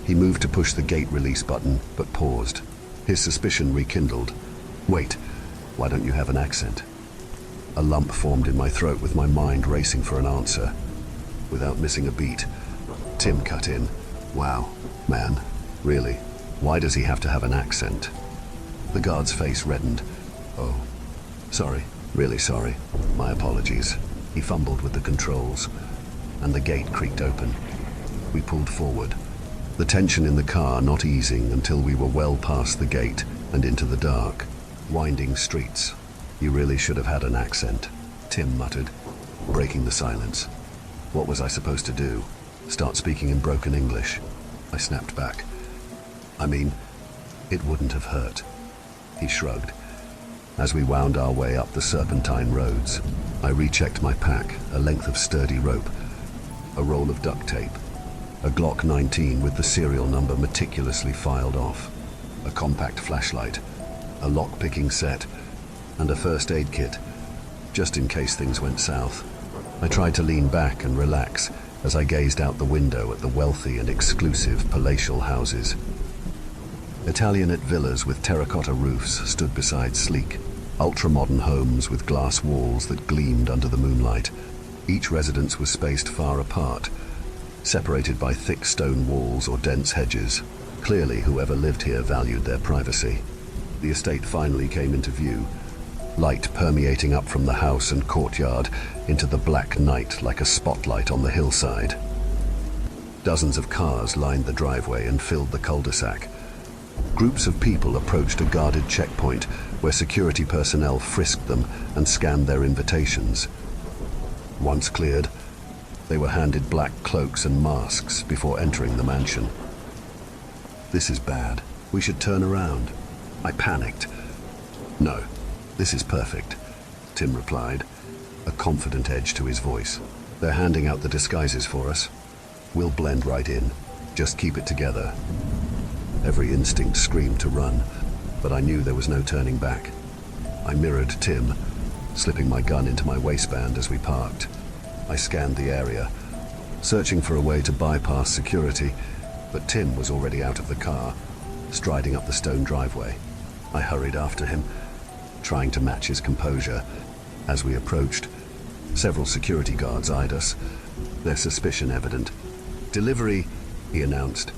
He moved to push the gate release button, but paused. His suspicion rekindled. Wait, why don't you have an accent? A lump formed in my throat with my mind racing for an answer. Without missing a beat, Tim cut in. Wow, man, really? Why does he have to have an accent? The guard's face reddened. Oh, sorry, really sorry. My apologies. He fumbled with the controls, and the gate creaked open. We pulled forward, the tension in the car not easing until we were well past the gate and into the dark, winding streets. You really should have had an accent, Tim muttered, breaking the silence. What was I supposed to do? Start speaking in broken English? I snapped back. I mean, it wouldn't have hurt. He shrugged. As we wound our way up the serpentine roads, I rechecked my pack, a length of sturdy rope, a roll of duct tape, a Glock 19 with the serial number meticulously filed off, a compact flashlight, a lock-picking set, and a first aid kit, just in case things went south. I tried to lean back and relax as I gazed out the window at the wealthy and exclusive palatial houses. Italianate villas with terracotta roofs stood beside sleek, ultra-modern homes with glass walls that gleamed under the moonlight. Each residence was spaced far apart, separated by thick stone walls or dense hedges. Clearly, whoever lived here valued their privacy. The estate finally came into view, light permeating up from the house and courtyard into the black night like a spotlight on the hillside. Dozens of cars lined the driveway and filled the cul-de-sac. Groups of people approached a guarded checkpoint where security personnel frisked them and scanned their invitations. Once cleared, they were handed black cloaks and masks before entering the mansion. This is bad. We should turn around. I panicked. No, this is perfect, Tim replied, a confident edge to his voice. They're handing out the disguises for us. We'll blend right in. Just keep it together. Every instinct screamed to run, but I knew there was no turning back. I mirrored Tim, slipping my gun into my waistband as we parked. I scanned the area, searching for a way to bypass security, but Tim was already out of the car, striding up the stone driveway. I hurried after him, trying to match his composure. As we approached, several security guards eyed us, their suspicion evident. Delivery, he announced,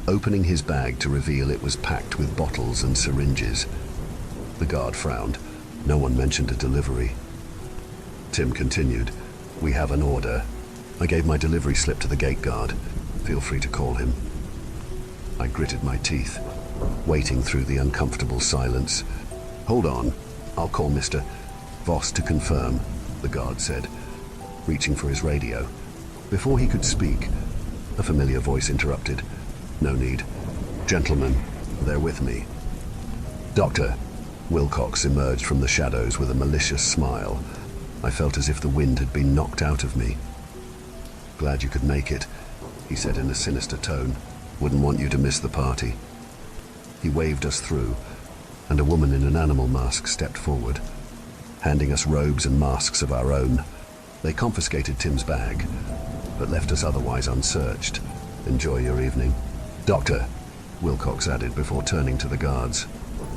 opening his bag to reveal it was packed with bottles and syringes. The guard frowned. No one mentioned a delivery. Tim continued, "We have an order." I gave my delivery slip to the gate guard. "Feel free to call him." I gritted my teeth, waiting through the uncomfortable silence. "Hold on, I'll call Mr. Voss to confirm," the guard said, reaching for his radio. Before he could speak, a familiar voice interrupted. "No need. Gentlemen, they're with me." Dr. Wilcox emerged from the shadows with a malicious smile. I felt as if the wind had been knocked out of me. "Glad you could make it," he said in a sinister tone. "Wouldn't want you to miss the party." He waved us through, and a woman in an animal mask stepped forward, handing us robes and masks of our own. They confiscated Tim's bag, but left us otherwise unsearched. "Enjoy your evening." "Doctor," Wilcox added before turning to the guards,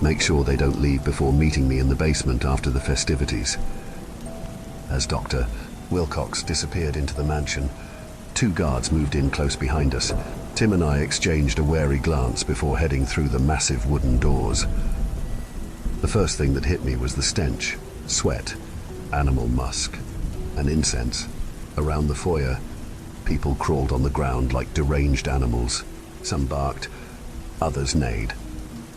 "make sure they don't leave before meeting me in the basement after the festivities." As Dr. Wilcox disappeared into the mansion, two guards moved in close behind us. Tim and I exchanged a wary glance before heading through the massive wooden doors. The first thing that hit me was the stench, sweat, animal musk, and incense. Around the foyer, People crawled on the ground like deranged animals. Some barked, others neighed,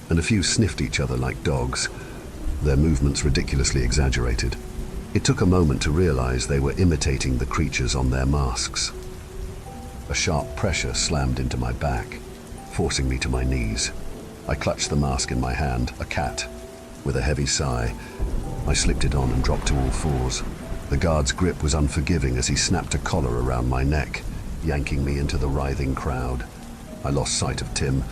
and a few sniffed each other like dogs, their movements ridiculously exaggerated. It took a moment to realize they were imitating the creatures on their masks. A sharp pressure slammed into my back, forcing me to my knees. I clutched the mask in my hand, a cat. With a heavy sigh, I slipped it on and dropped to all fours. The guard's grip was unforgiving as he snapped a collar around my neck, yanking me into the writhing crowd. I lost sight of Tim,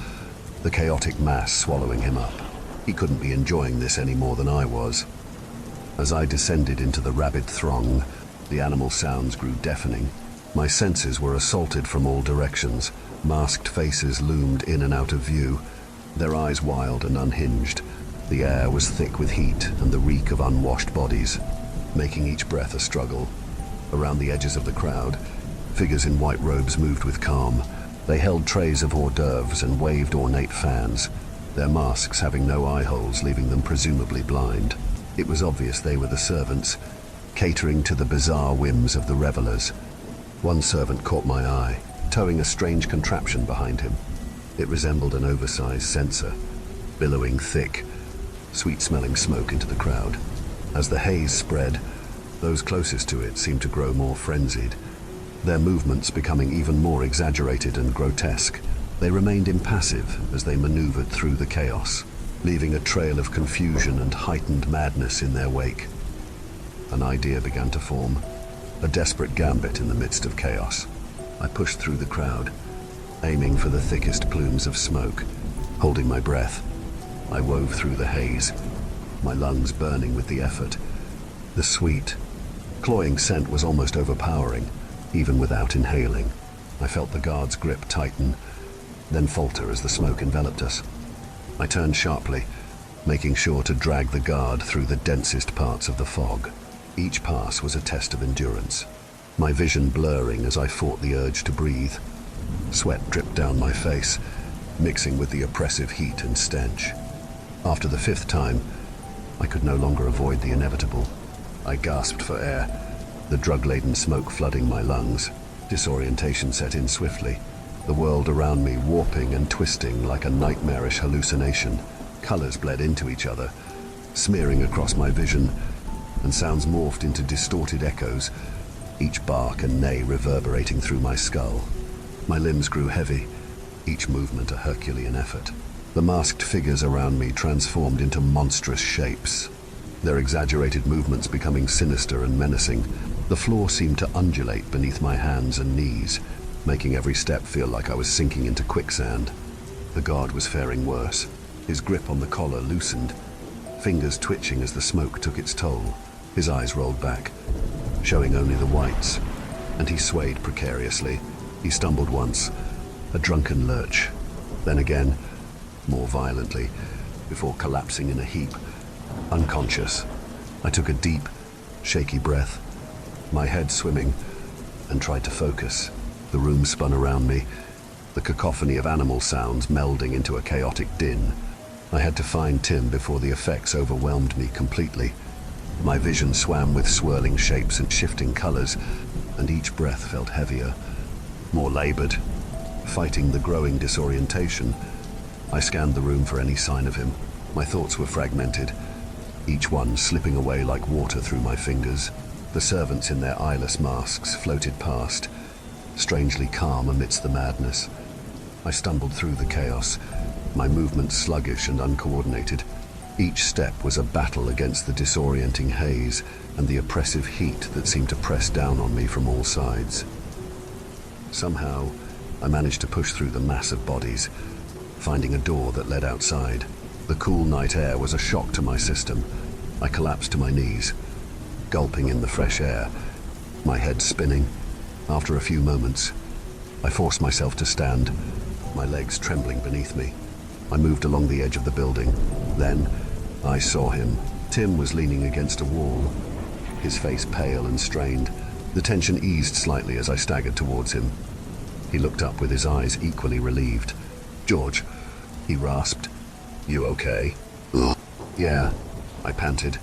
the chaotic mass swallowing him up. He couldn't be enjoying this any more than I was. As I descended into the rabid throng, the animal sounds grew deafening. My senses were assaulted from all directions. Masked faces loomed in and out of view, their eyes wild and unhinged. The air was thick with heat and the reek of unwashed bodies, making each breath a struggle. Around the edges of the crowd, figures in white robes moved with calm. They held trays of hors d'oeuvres and waved ornate fans, their masks having no eye holes, leaving them presumably blind. It was obvious they were the servants, catering to the bizarre whims of the revelers. One servant caught my eye, towing a strange contraption behind him. It resembled an oversized censer, billowing thick, sweet-smelling smoke into the crowd. As the haze spread, those closest to it seemed to grow more frenzied, their movements becoming even more exaggerated and grotesque. They remained impassive as they maneuvered through the chaos, leaving a trail of confusion and heightened madness in their wake. An idea began to form, a desperate gambit in the midst of chaos. I pushed through the crowd, aiming for the thickest plumes of smoke. Holding my breath, I wove through the haze, my lungs burning with the effort. The sweet, cloying scent was almost overpowering, even without inhaling. I felt the guard's grip tighten, then falter as the smoke enveloped us. I turned sharply, making sure to drag the guard through the densest parts of the fog. Each pass was a test of endurance, my vision blurring as I fought the urge to breathe. Sweat dripped down my face, mixing with the oppressive heat and stench. After the fifth time, I could no longer avoid the inevitable. I gasped for air, the drug-laden smoke flooding my lungs. Disorientation set in swiftly, the world around me warping and twisting like a nightmarish hallucination. Colors bled into each other, smearing across my vision, and sounds morphed into distorted echoes, each bark and neigh reverberating through my skull. My limbs grew heavy, each movement a Herculean effort. The masked figures around me transformed into monstrous shapes, their exaggerated movements becoming sinister and menacing. The floor seemed to undulate beneath my hands and knees, making every step feel like I was sinking into quicksand. The guard was faring worse. His grip on the collar loosened, fingers twitching as the smoke took its toll. His eyes rolled back, showing only the whites, and he swayed precariously. He stumbled once, a drunken lurch, then again, more violently, before collapsing in a heap, unconscious. I took a deep, shaky breath, my head swimming, and tried to focus. The room spun around me, the cacophony of animal sounds melding into a chaotic din. I had to find Tim before the effects overwhelmed me completely. My vision swam with swirling shapes and shifting colors, and each breath felt heavier, more labored. Fighting the growing disorientation, I scanned the room for any sign of him. My thoughts were fragmented, each one slipping away like water through my fingers. The servants in their eyeless masks floated past, strangely calm amidst the madness. I stumbled through the chaos, my movements sluggish and uncoordinated. Each step was a battle against the disorienting haze and the oppressive heat that seemed to press down on me from all sides. Somehow, I managed to push through the mass of bodies, finding a door that led outside. The cool night air was a shock to my system. I collapsed to my knees, gulping in the fresh air, my head spinning. After a few moments, I forced myself to stand, my legs trembling beneath me. I moved along the edge of the building. Then, I saw him. Tim was leaning against a wall, his face pale and strained. The tension eased slightly as I staggered towards him. He looked up with his eyes equally relieved. "George," he rasped. "You okay?" "Ugh." "Yeah," I panted,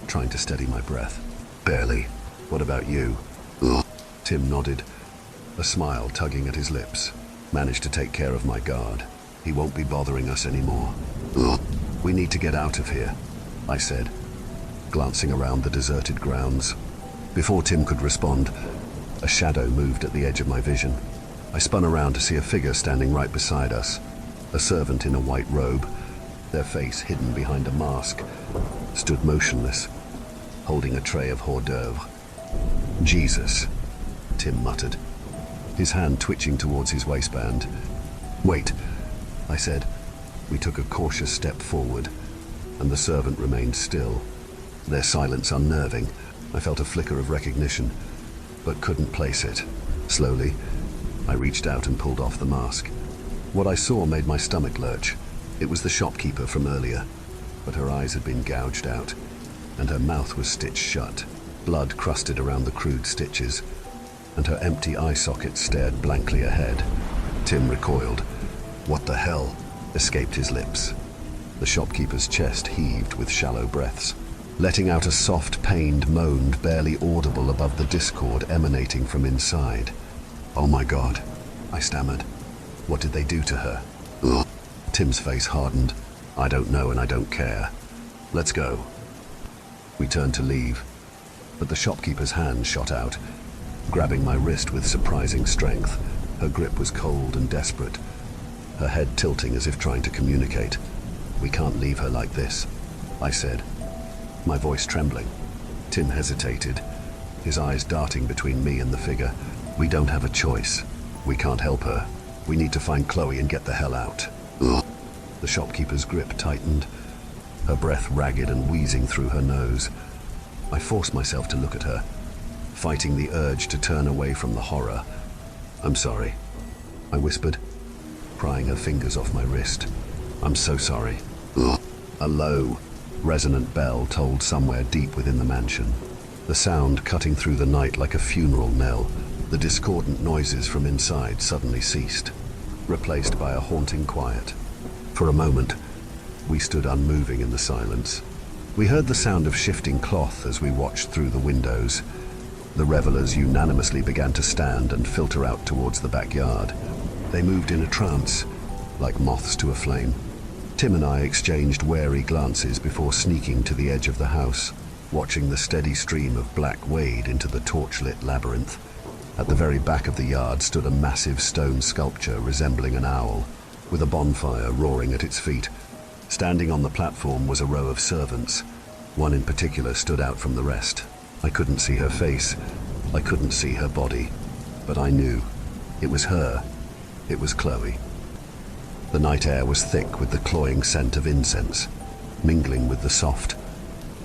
trying to steady my breath. "Barely. What about you?" "Ugh." Tim nodded, a smile tugging at his lips. Managed to take care of my guard. He won't be bothering us anymore. Ugh. We need to get out of here, I said, glancing around the deserted grounds. Before Tim could respond, a shadow moved at the edge of my vision. I spun around to see a figure standing right beside us, a servant in a white robe, their face hidden behind a mask, stood motionless, holding a tray of hors d'oeuvre. Jesus, Tim muttered, his hand twitching towards his waistband. Wait, I said. We took a cautious step forward, and the servant remained still, their silence unnerving. I felt a flicker of recognition, but couldn't place it. Slowly, I reached out and pulled off the mask. What I saw made my stomach lurch. It was the shopkeeper from earlier, but her eyes had been gouged out, and her mouth was stitched shut. Blood crusted around the crude stitches, and her empty eye socket stared blankly ahead. Tim recoiled. What the hell? Escaped his lips. The shopkeeper's chest heaved with shallow breaths, letting out a soft, pained moan barely audible above the discord emanating from inside. Oh my God, I stammered. What did they do to her? Ugh. Tim's face hardened. I don't know and I don't care. Let's go. We turned to leave, but the shopkeeper's hand shot out, grabbing my wrist with surprising strength. Her grip was cold and desperate, her head tilting as if trying to communicate. We can't leave her like this, I said, my voice trembling. Tim hesitated, his eyes darting between me and the figure. We don't have a choice. We can't help her. We need to find Chloe and get the hell out. Ugh. The shopkeeper's grip tightened, her breath ragged and wheezing through her nose. I forced myself to look at her, fighting the urge to turn away from the horror. I'm sorry, I whispered, prying her fingers off my wrist. I'm so sorry. Ugh. A low, resonant bell tolled somewhere deep within the mansion, the sound cutting through the night like a funeral knell. The discordant noises from inside suddenly ceased, replaced by a haunting quiet. For a moment, we stood unmoving in the silence. We heard the sound of shifting cloth as we watched through the windows. The revelers unanimously began to stand and filter out towards the backyard. They moved in a trance, like moths to a flame. Tim and I exchanged wary glances before sneaking to the edge of the house, watching the steady stream of black wade into the torchlit labyrinth. At the very back of the yard stood a massive stone sculpture resembling an owl, with a bonfire roaring at its feet. Standing on the platform was a row of servants. One in particular stood out from the rest. I couldn't see her face, I couldn't see her body, but I knew. It was her. It was Chloe. The night air was thick with the cloying scent of incense, mingling with the soft,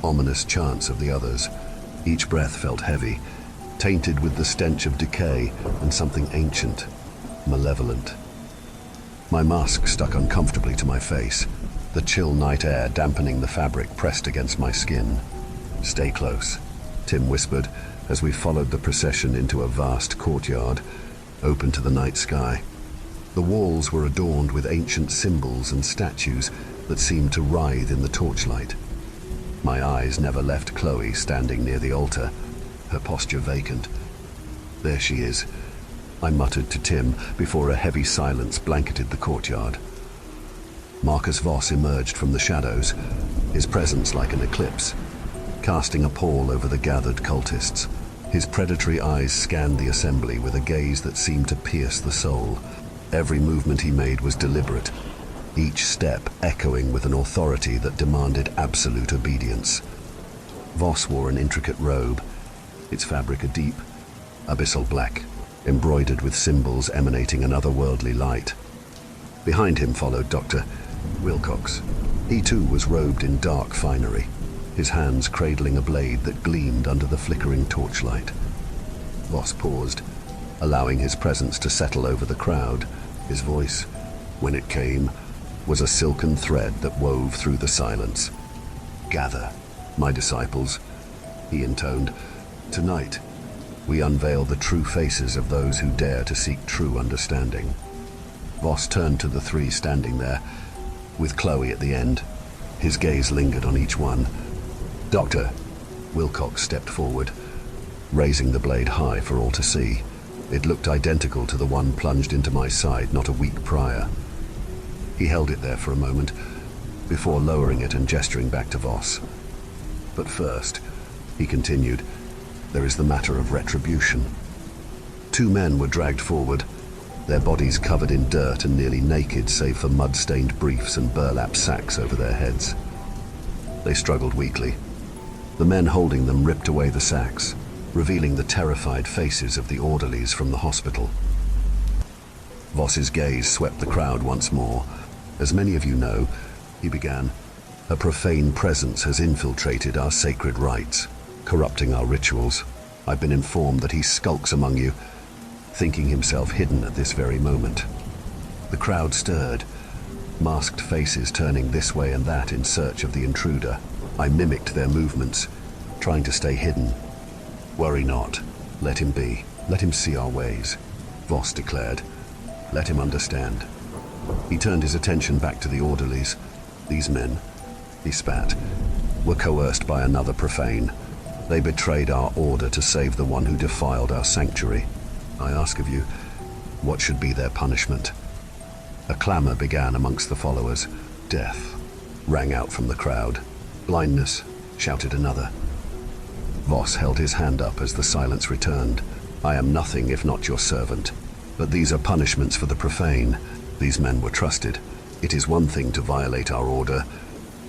ominous chants of the others. Each breath felt heavy, tainted with the stench of decay and something ancient, malevolent. My mask stuck uncomfortably to my face, the chill night air dampening the fabric pressed against my skin. Stay close, Tim whispered as we followed the procession into a vast courtyard, open to the night sky. The walls were adorned with ancient symbols and statues that seemed to writhe in the torchlight. My eyes never left Chloe standing near the altar, her posture vacant. There she is, I muttered to Tim before a heavy silence blanketed the courtyard. Marcus Voss emerged from the shadows, his presence like an eclipse, casting a pall over the gathered cultists. His predatory eyes scanned the assembly with a gaze that seemed to pierce the soul. Every movement he made was deliberate, each step echoing with an authority that demanded absolute obedience. Voss wore an intricate robe, its fabric a deep, abyssal black, embroidered with symbols emanating an otherworldly light. Behind him followed Dr. Wilcox. He too was robed in dark finery, his hands cradling a blade that gleamed under the flickering torchlight. Voss paused, allowing his presence to settle over the crowd. His voice, when it came, was a silken thread that wove through the silence. "Gather, my disciples," he intoned. "Tonight, we unveil the true faces of those who dare to seek true understanding." Voss turned to the three standing there, with Chloe at the end. His gaze lingered on each one. "Doctor," Wilcox stepped forward, raising the blade high for all to see. It looked identical to the one plunged into my side not a week prior. He held it there for a moment, before lowering it and gesturing back to Voss. But first, he continued, there is the matter of retribution. 2 men were dragged forward, their bodies covered in dirt and nearly naked save for mud-stained briefs and burlap sacks over their heads. They struggled weakly. The men holding them ripped away the sacks, revealing the terrified faces of the orderlies from the hospital. Voss's gaze swept the crowd once more. As many of you know, he began, a profane presence has infiltrated our sacred rites, corrupting our rituals. I've been informed that he skulks among you, thinking himself hidden at this very moment. The crowd stirred, masked faces turning this way and that in search of the intruder. I mimicked their movements, trying to stay hidden. Worry not. Let him be. Let him see our ways, Voss declared. Let him understand. He turned his attention back to the orderlies. These men, he spat, were coerced by another profane. They betrayed our order to save the one who defiled our sanctuary. I ask of you, what should be their punishment? A clamor began amongst the followers. Death rang out from the crowd. Blindness, shouted another. Voss held his hand up as the silence returned. I am nothing if not your servant. But these are punishments for the profane. These men were trusted. It is one thing to violate our order,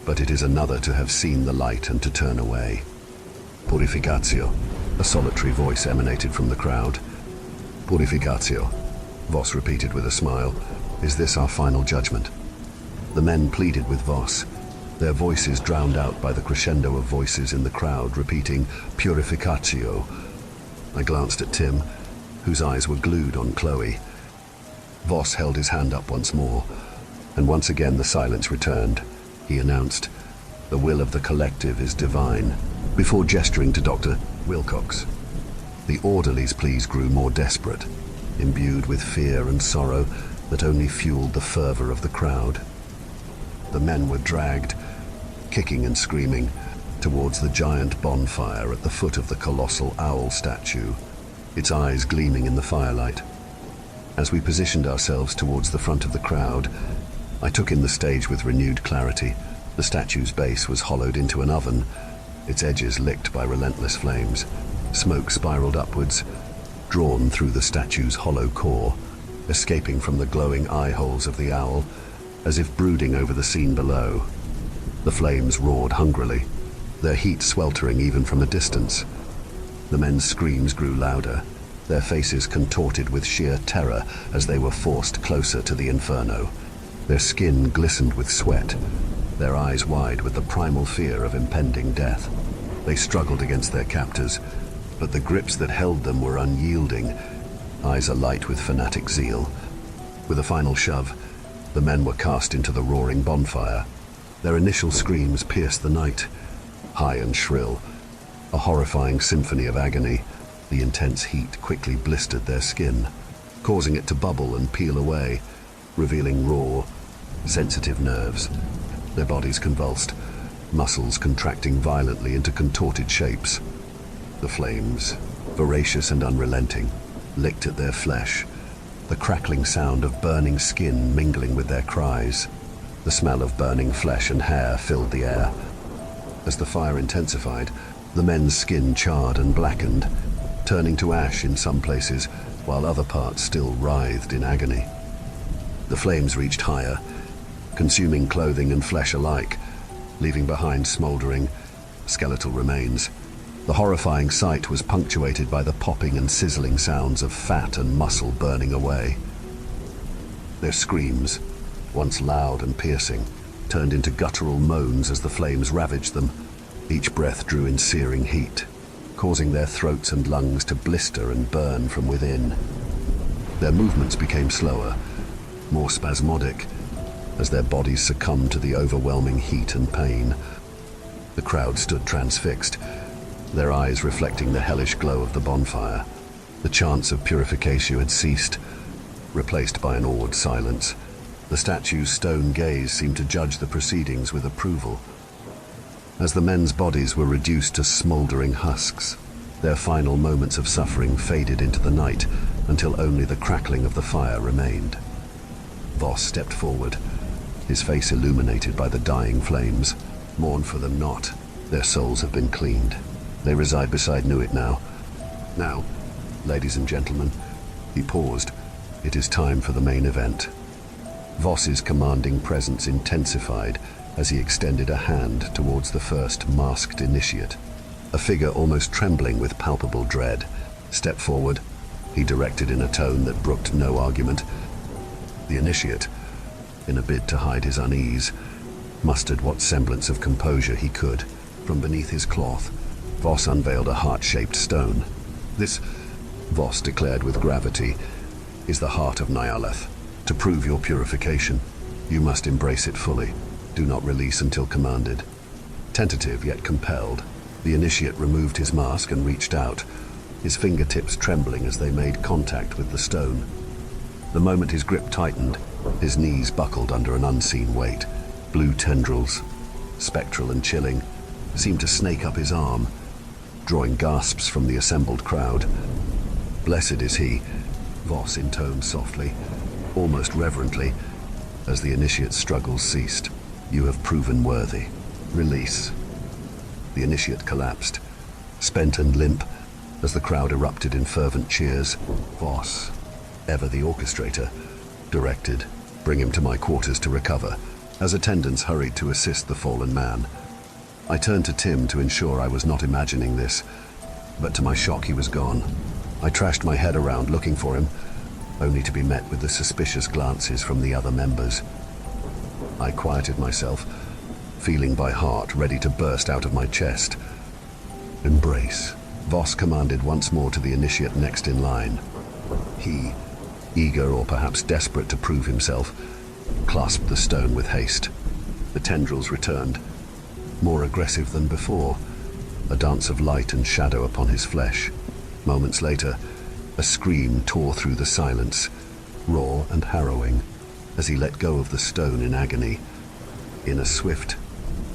but it is another to have seen the light and to turn away. Purificatio, a solitary voice emanated from the crowd. Purificatio, Voss repeated with a smile. Is this our final judgment? The men pleaded with Voss, their voices drowned out by the crescendo of voices in the crowd repeating Purificatio. I glanced at Tim, whose eyes were glued on Chloe. Voss held his hand up once more, and once again the silence returned. He announced, the will of the collective is divine, before gesturing to Dr. Wilcox. The orderlies' pleas grew more desperate, imbued with fear and sorrow that only fueled the fervor of the crowd. The men were dragged, kicking and screaming, towards the giant bonfire at the foot of the colossal owl statue, its eyes gleaming in the firelight. As we positioned ourselves towards the front of the crowd, I took in the stage with renewed clarity. The statue's base was hollowed into an oven, its edges licked by relentless flames. Smoke spiraled upwards, drawn through the statue's hollow core, escaping from the glowing eye holes of the owl, as if brooding over the scene below. The flames roared hungrily, their heat sweltering even from a distance. The men's screams grew louder, their faces contorted with sheer terror as they were forced closer to the inferno. Their skin glistened with sweat, their eyes wide with the primal fear of impending death. They struggled against their captors, but the grips that held them were unyielding, eyes alight with fanatic zeal. With a final shove, the men were cast into the roaring bonfire. Their initial screams pierced the night, high and shrill, a horrifying symphony of agony. The intense heat quickly blistered their skin, causing it to bubble and peel away, revealing raw, sensitive nerves. Their bodies convulsed, muscles contracting violently into contorted shapes. The flames, voracious and unrelenting, licked at their flesh, the crackling sound of burning skin mingling with their cries. The smell of burning flesh and hair filled the air. As the fire intensified, the men's skin charred and blackened, turning to ash in some places, while other parts still writhed in agony. The flames reached higher, consuming clothing and flesh alike, leaving behind smoldering, skeletal remains. The horrifying sight was punctuated by the popping and sizzling sounds of fat and muscle burning away. Their screams, once loud and piercing, turned into guttural moans as the flames ravaged them. Each breath drew in searing heat, causing their throats and lungs to blister and burn from within. Their movements became slower, more spasmodic, as their bodies succumbed to the overwhelming heat and pain. The crowd stood transfixed, their eyes reflecting the hellish glow of the bonfire. The chants of purification had ceased, replaced by an awed silence. The statue's stone gaze seemed to judge the proceedings with approval. As the men's bodies were reduced to smoldering husks, their final moments of suffering faded into the night, until only the crackling of the fire remained. Voss stepped forward, his face illuminated by the dying flames. Mourn for them not. Their souls have been cleaned. They reside beside Nuit now. Now, ladies and gentlemen, he paused. It is time for the main event. Voss's commanding presence intensified as he extended a hand towards the first masked initiate. A figure almost trembling with palpable dread. Step forward, he directed in a tone that brooked no argument. The initiate, in a bid to hide his unease, mustered what semblance of composure he could. From beneath his cloth, Voss unveiled a heart-shaped stone. This, Voss declared with gravity, is the heart of Nyarlathotep. To prove your purification, you must embrace it fully. Do not release until commanded. Tentative yet compelled, the initiate removed his mask and reached out, his fingertips trembling as they made contact with the stone. The moment his grip tightened, his knees buckled under an unseen weight. Blue tendrils, spectral and chilling, seemed to snake up his arm, drawing gasps from the assembled crowd. Blessed is he, Voss intoned softly, almost reverently, as the initiate's struggles ceased. You have proven worthy. Release. The initiate collapsed, spent and limp, as the crowd erupted in fervent cheers. Voss, ever the orchestrator, directed, bring him to my quarters to recover, as attendants hurried to assist the fallen man. I turned to Tim to ensure I was not imagining this, but to my shock he was gone. I trashed my head around looking for him, only to be met with the suspicious glances from the other members. I quieted myself, feeling by heart ready to burst out of my chest. Embrace, Voss commanded once more to the initiate next in line. He, eager or perhaps desperate to prove himself, clasped the stone with haste. The tendrils returned, more aggressive than before, a dance of light and shadow upon his flesh. Moments later, a scream tore through the silence, raw and harrowing, as he let go of the stone in agony. In a swift,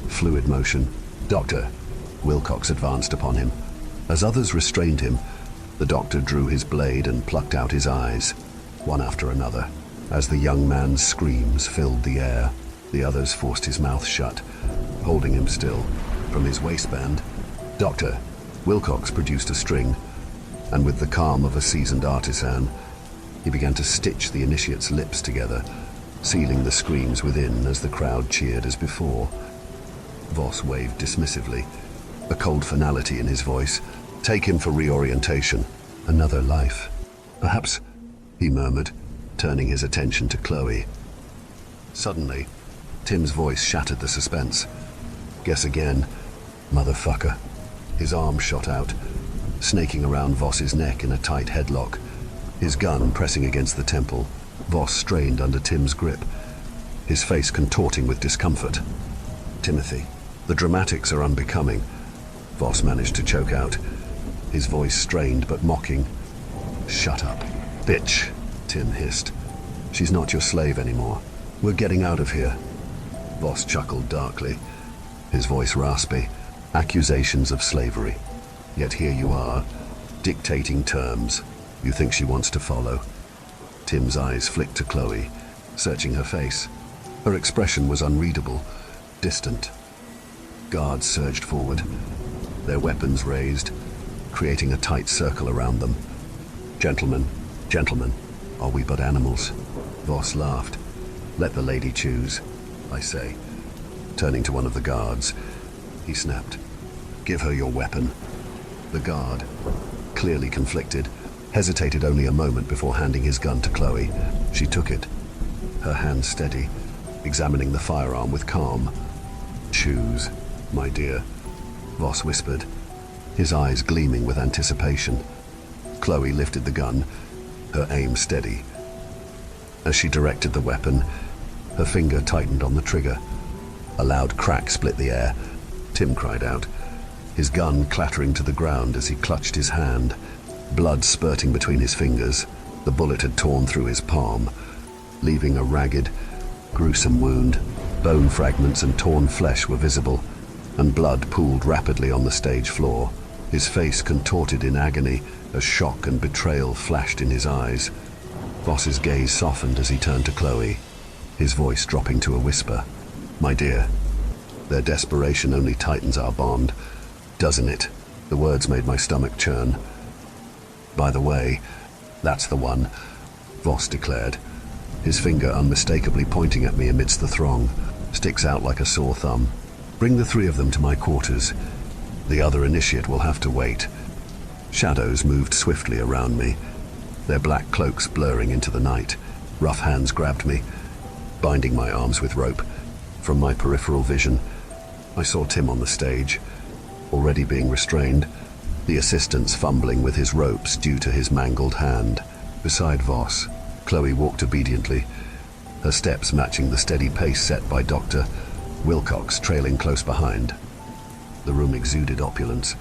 fluid motion, Doctor, Wilcox advanced upon him. As others restrained him, the doctor drew his blade and plucked out his eyes, one after another. As the young man's screams filled the air, the others forced his mouth shut, holding him still. From his waistband, Doctor, Wilcox produced a string, and with the calm of a seasoned artisan, he began to stitch the initiate's lips together, sealing the screams within as the crowd cheered as before. Voss waved dismissively, a cold finality in his voice. Take him for reorientation. Another life. Perhaps, he murmured, turning his attention to Chloe. Suddenly, Tim's voice shattered the suspense. Guess again, motherfucker. His arm shot out, snaking around Voss's neck in a tight headlock, his gun pressing against the temple. Voss strained under Tim's grip, his face contorting with discomfort. Timothy, the dramatics are unbecoming, Voss managed to choke out, his voice strained but mocking. Shut up, bitch, Tim hissed. She's not your slave anymore. We're getting out of here. Voss chuckled darkly, his voice raspy. Accusations of slavery. Yet here you are, dictating terms you think she wants to follow. Tim's eyes flicked to Chloe, searching her face. Her expression was unreadable, distant. Guards surged forward, their weapons raised, creating a tight circle around them. Gentlemen, gentlemen, are we but animals? Voss laughed. Let the lady choose, I say. Turning to one of the guards, he snapped. Give her your weapon. The guard, clearly conflicted, hesitated only a moment before handing his gun to Chloe. She took it, her hand steady, examining the firearm with calm. Choose, my dear, Voss whispered, his eyes gleaming with anticipation. Chloe lifted the gun, her aim steady. As she directed the weapon, her finger tightened on the trigger. A loud crack split the air. Tim cried out, his gun clattering to the ground as he clutched his hand, blood spurting between his fingers. The bullet had torn through his palm, leaving a ragged, gruesome wound. Bone fragments and torn flesh were visible, and blood pooled rapidly on the stage floor. His face contorted in agony as shock and betrayal flashed in his eyes. Voss's gaze softened as he turned to Chloe, his voice dropping to a whisper. "My dear, their desperation only tightens our bond, doesn't it?" The words made my stomach churn. "By the way, that's the one," Voss declared, his finger unmistakably pointing at me amidst the throng, sticks out like a sore thumb. "Bring the three of them to my quarters. The other initiate will have to wait." Shadows moved swiftly around me, their black cloaks blurring into the night. Rough hands grabbed me, binding my arms with rope. From my peripheral vision, I saw Tim on the stage, already being restrained, the assistants fumbling with his ropes due to his mangled hand. Beside Voss, Chloe walked obediently, her steps matching the steady pace set by Dr. Wilcox trailing close behind. The room exuded opulence.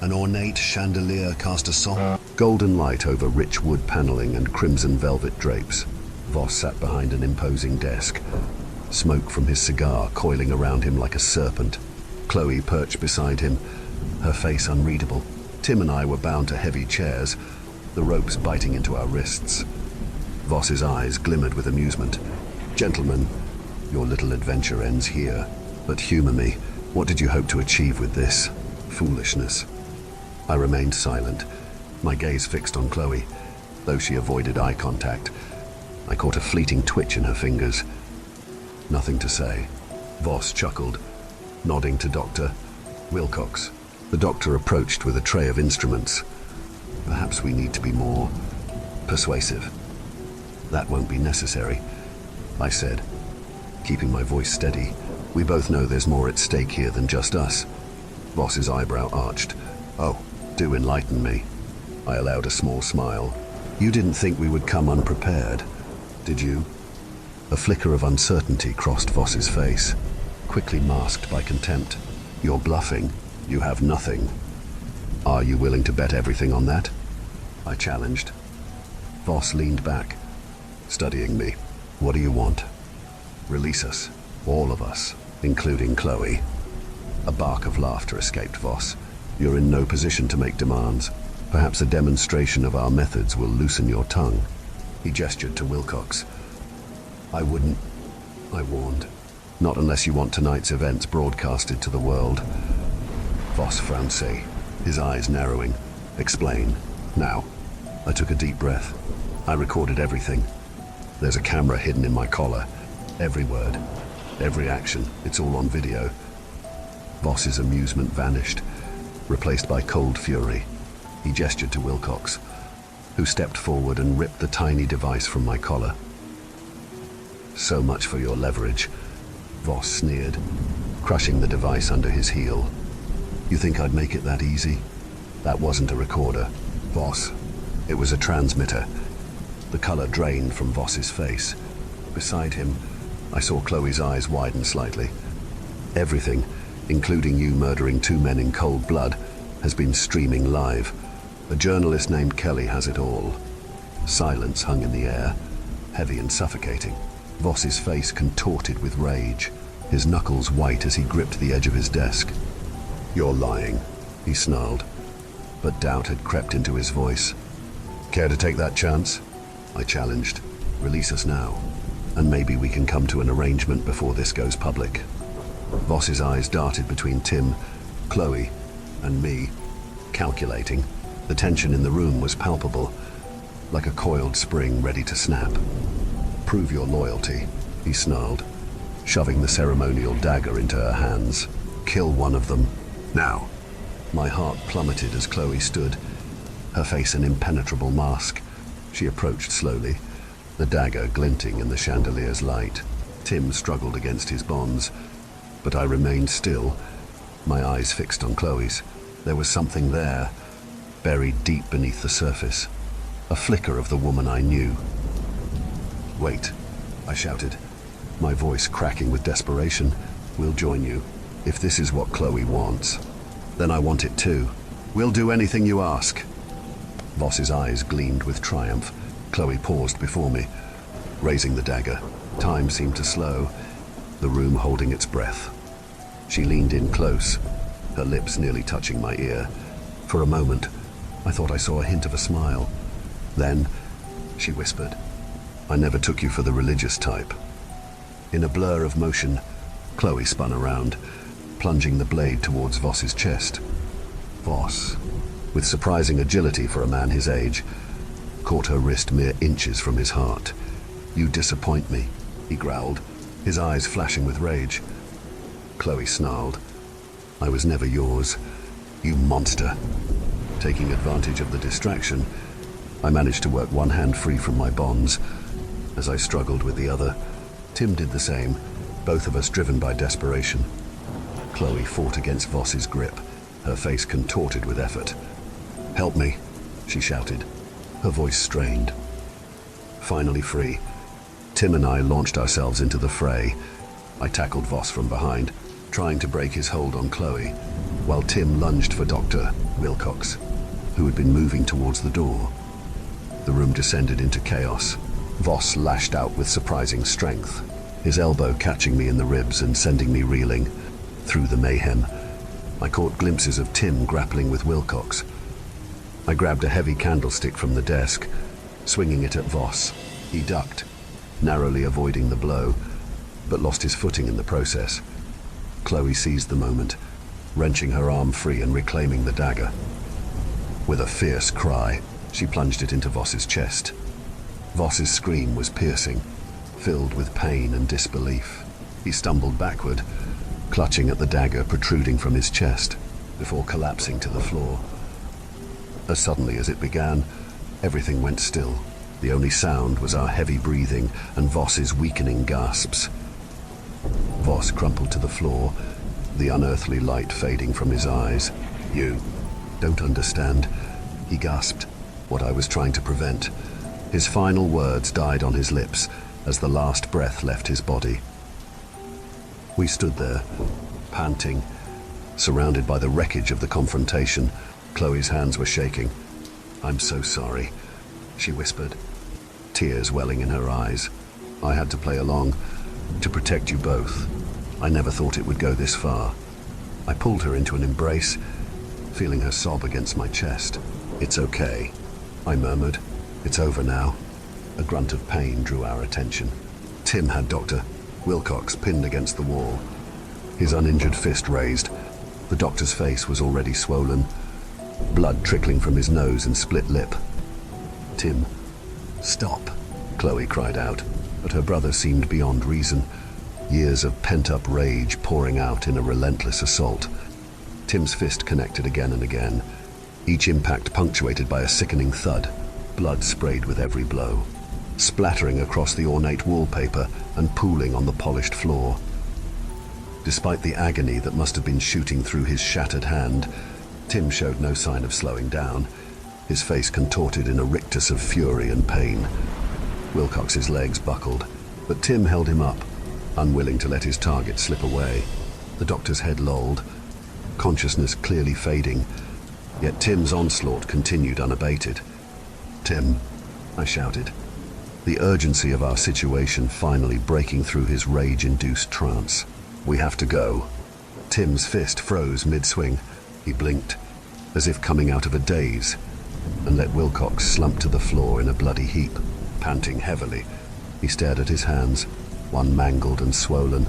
An ornate chandelier cast a soft, golden light over rich wood paneling and crimson velvet drapes. Voss sat behind an imposing desk, smoke from his cigar coiling around him like a serpent. Chloe perched beside him, her face unreadable. Tim and I were bound to heavy chairs, the ropes biting into our wrists. Voss's eyes glimmered with amusement. "Gentlemen, your little adventure ends here. But humor me, what did you hope to achieve with this foolishness?" I remained silent, my gaze fixed on Chloe, though she avoided eye contact. I caught a fleeting twitch in her fingers. Nothing to say. Voss chuckled, nodding to Dr. Wilcox. The doctor approached with a tray of instruments. "Perhaps we need to be more persuasive." "That won't be necessary," I said, keeping my voice steady. "We both know there's more at stake here than just us." Voss's eyebrow arched. "Oh, do enlighten me." I allowed a small smile. "You didn't think we would come unprepared, did you?" A flicker of uncertainty crossed Voss's face, quickly masked by contempt. "You're bluffing. You have nothing. Are you willing to bet everything on that?" I challenged. Voss leaned back, studying me. "What do you want?" "Release us. All of us, including Chloe." A bark of laughter escaped Voss. "You're in no position to make demands. Perhaps a demonstration of our methods will loosen your tongue." He gestured to Wilcox. "I wouldn't," I warned. "Not unless you want tonight's events broadcasted to the world." Voss frowned, his eyes narrowing. "Explain, now." I took a deep breath. "I recorded everything. There's a camera hidden in my collar. Every word, every action, it's all on video." Voss's amusement vanished, replaced by cold fury. He gestured to Wilcox, who stepped forward and ripped the tiny device from my collar. "So much for your leverage," Voss sneered, crushing the device under his heel. "You think I'd make it that easy? That wasn't a recorder, Voss. It was a transmitter." The color drained from Voss's face. Beside him, I saw Chloe's eyes widen slightly. "Everything, including you murdering two men in cold blood, has been streaming live. A journalist named Kelly has it all." Silence hung in the air, heavy and suffocating. Voss's face contorted with rage, his knuckles white as he gripped the edge of his desk. "You're lying," he snarled, but doubt had crept into his voice. "Care to take that chance?" I challenged. "Release us now, and maybe we can come to an arrangement before this goes public." Voss's eyes darted between Tim, Chloe, and me, calculating. The tension in the room was palpable, like a coiled spring ready to snap. "Prove your loyalty," he snarled, shoving the ceremonial dagger into her hands. "Kill one of them, now." My heart plummeted as Chloe stood, her face an impenetrable mask. She approached slowly, the dagger glinting in the chandelier's light. Tim struggled against his bonds, but I remained still, my eyes fixed on Chloe's. There was something there, buried deep beneath the surface, a flicker of the woman I knew. "Wait," I shouted, my voice cracking with desperation. "We'll join you, if this is what Chloe wants. Then I want it too. We'll do anything you ask." Voss's eyes gleamed with triumph. Chloe paused before me, raising the dagger. Time seemed to slow, the room holding its breath. She leaned in close, her lips nearly touching my ear. For a moment, I thought I saw a hint of a smile. Then, she whispered, "I never took you for the religious type." In a blur of motion, Chloe spun around, plunging the blade towards Voss's chest. Voss, with surprising agility for a man his age, caught her wrist mere inches from his heart. "You disappoint me," he growled, his eyes flashing with rage. Chloe snarled, "I was never yours, you monster." Taking advantage of the distraction, I managed to work one hand free from my bonds. As I struggled with the other, Tim did the same, both of us driven by desperation. Chloe fought against Voss's grip, her face contorted with effort. "Help me," she shouted, her voice strained. Finally free, Tim and I launched ourselves into the fray. I tackled Voss from behind, trying to break his hold on Chloe, while Tim lunged for Dr. Wilcox, who had been moving towards the door. The room descended into chaos. Voss lashed out with surprising strength, his elbow catching me in the ribs and sending me reeling. Through the mayhem, I caught glimpses of Tim grappling with Wilcox. I grabbed a heavy candlestick from the desk, swinging it at Voss. He ducked, narrowly avoiding the blow, but lost his footing in the process. Chloe seized the moment, wrenching her arm free and reclaiming the dagger. With a fierce cry, she plunged it into Voss's chest. Voss's scream was piercing, filled with pain and disbelief. He stumbled backward, clutching at the dagger protruding from his chest, before collapsing to the floor. As suddenly as it began, everything went still. The only sound was our heavy breathing and Voss's weakening gasps. Voss crumpled to the floor, the unearthly light fading from his eyes. "You don't understand," he gasped, what I was trying to prevent. His final words died on his lips as the last breath left his body. We stood there, panting, surrounded by the wreckage of the confrontation. Chloe's hands were shaking. "I'm so sorry," she whispered, tears welling in her eyes. "I had to play along, to protect you both. I never thought it would go this far." I pulled her into an embrace, feeling her sob against my chest. "It's okay," I murmured. "It's over now." A grunt of pain drew our attention. Tim had Dr. Wilcox pinned against the wall, his uninjured fist raised. The doctor's face was already swollen, blood trickling from his nose and split lip. "Tim, stop," Chloe cried out, but her brother seemed beyond reason, years of pent-up rage pouring out in a relentless assault. Tim's fist connected again and again, each impact punctuated by a sickening thud. Blood sprayed with every blow, splattering across the ornate wallpaper and pooling on the polished floor. Despite the agony that must have been shooting through his shattered hand, Tim showed no sign of slowing down, his face contorted in a rictus of fury and pain. Wilcox's legs buckled, but Tim held him up, unwilling to let his target slip away. The doctor's head lolled, consciousness clearly fading, yet Tim's onslaught continued unabated. "Tim," I shouted, the urgency of our situation finally breaking through his rage-induced trance. "We have to go." Tim's fist froze mid-swing. He blinked, as if coming out of a daze, and let Wilcox slump to the floor in a bloody heap. Panting heavily, he stared at his hands, one mangled and swollen,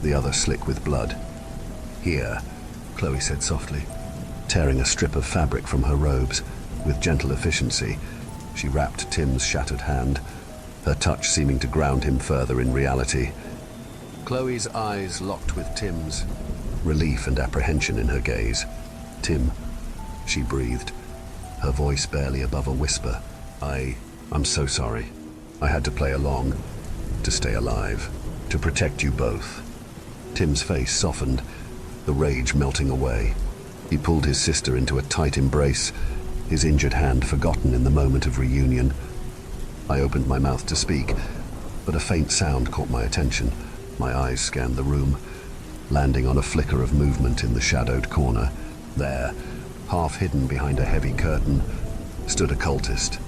the other slick with blood. "Here," Chloe said softly, tearing a strip of fabric from her robes. With gentle efficiency, she wrapped Tim's shattered hand, her touch seeming to ground him further in reality. Chloe's eyes locked with Tim's, relief and apprehension in her gaze. "Tim," she breathed, her voice barely above a whisper. I'm so sorry. I had to play along, to stay alive, to protect you both." Tim's face softened, the rage melting away. He pulled his sister into a tight embrace, his injured hand forgotten in the moment of reunion. I opened my mouth to speak, but a faint sound caught my attention. My eyes scanned the room, landing on a flicker of movement in the shadowed corner. There, half hidden behind a heavy curtain, stood a cultist.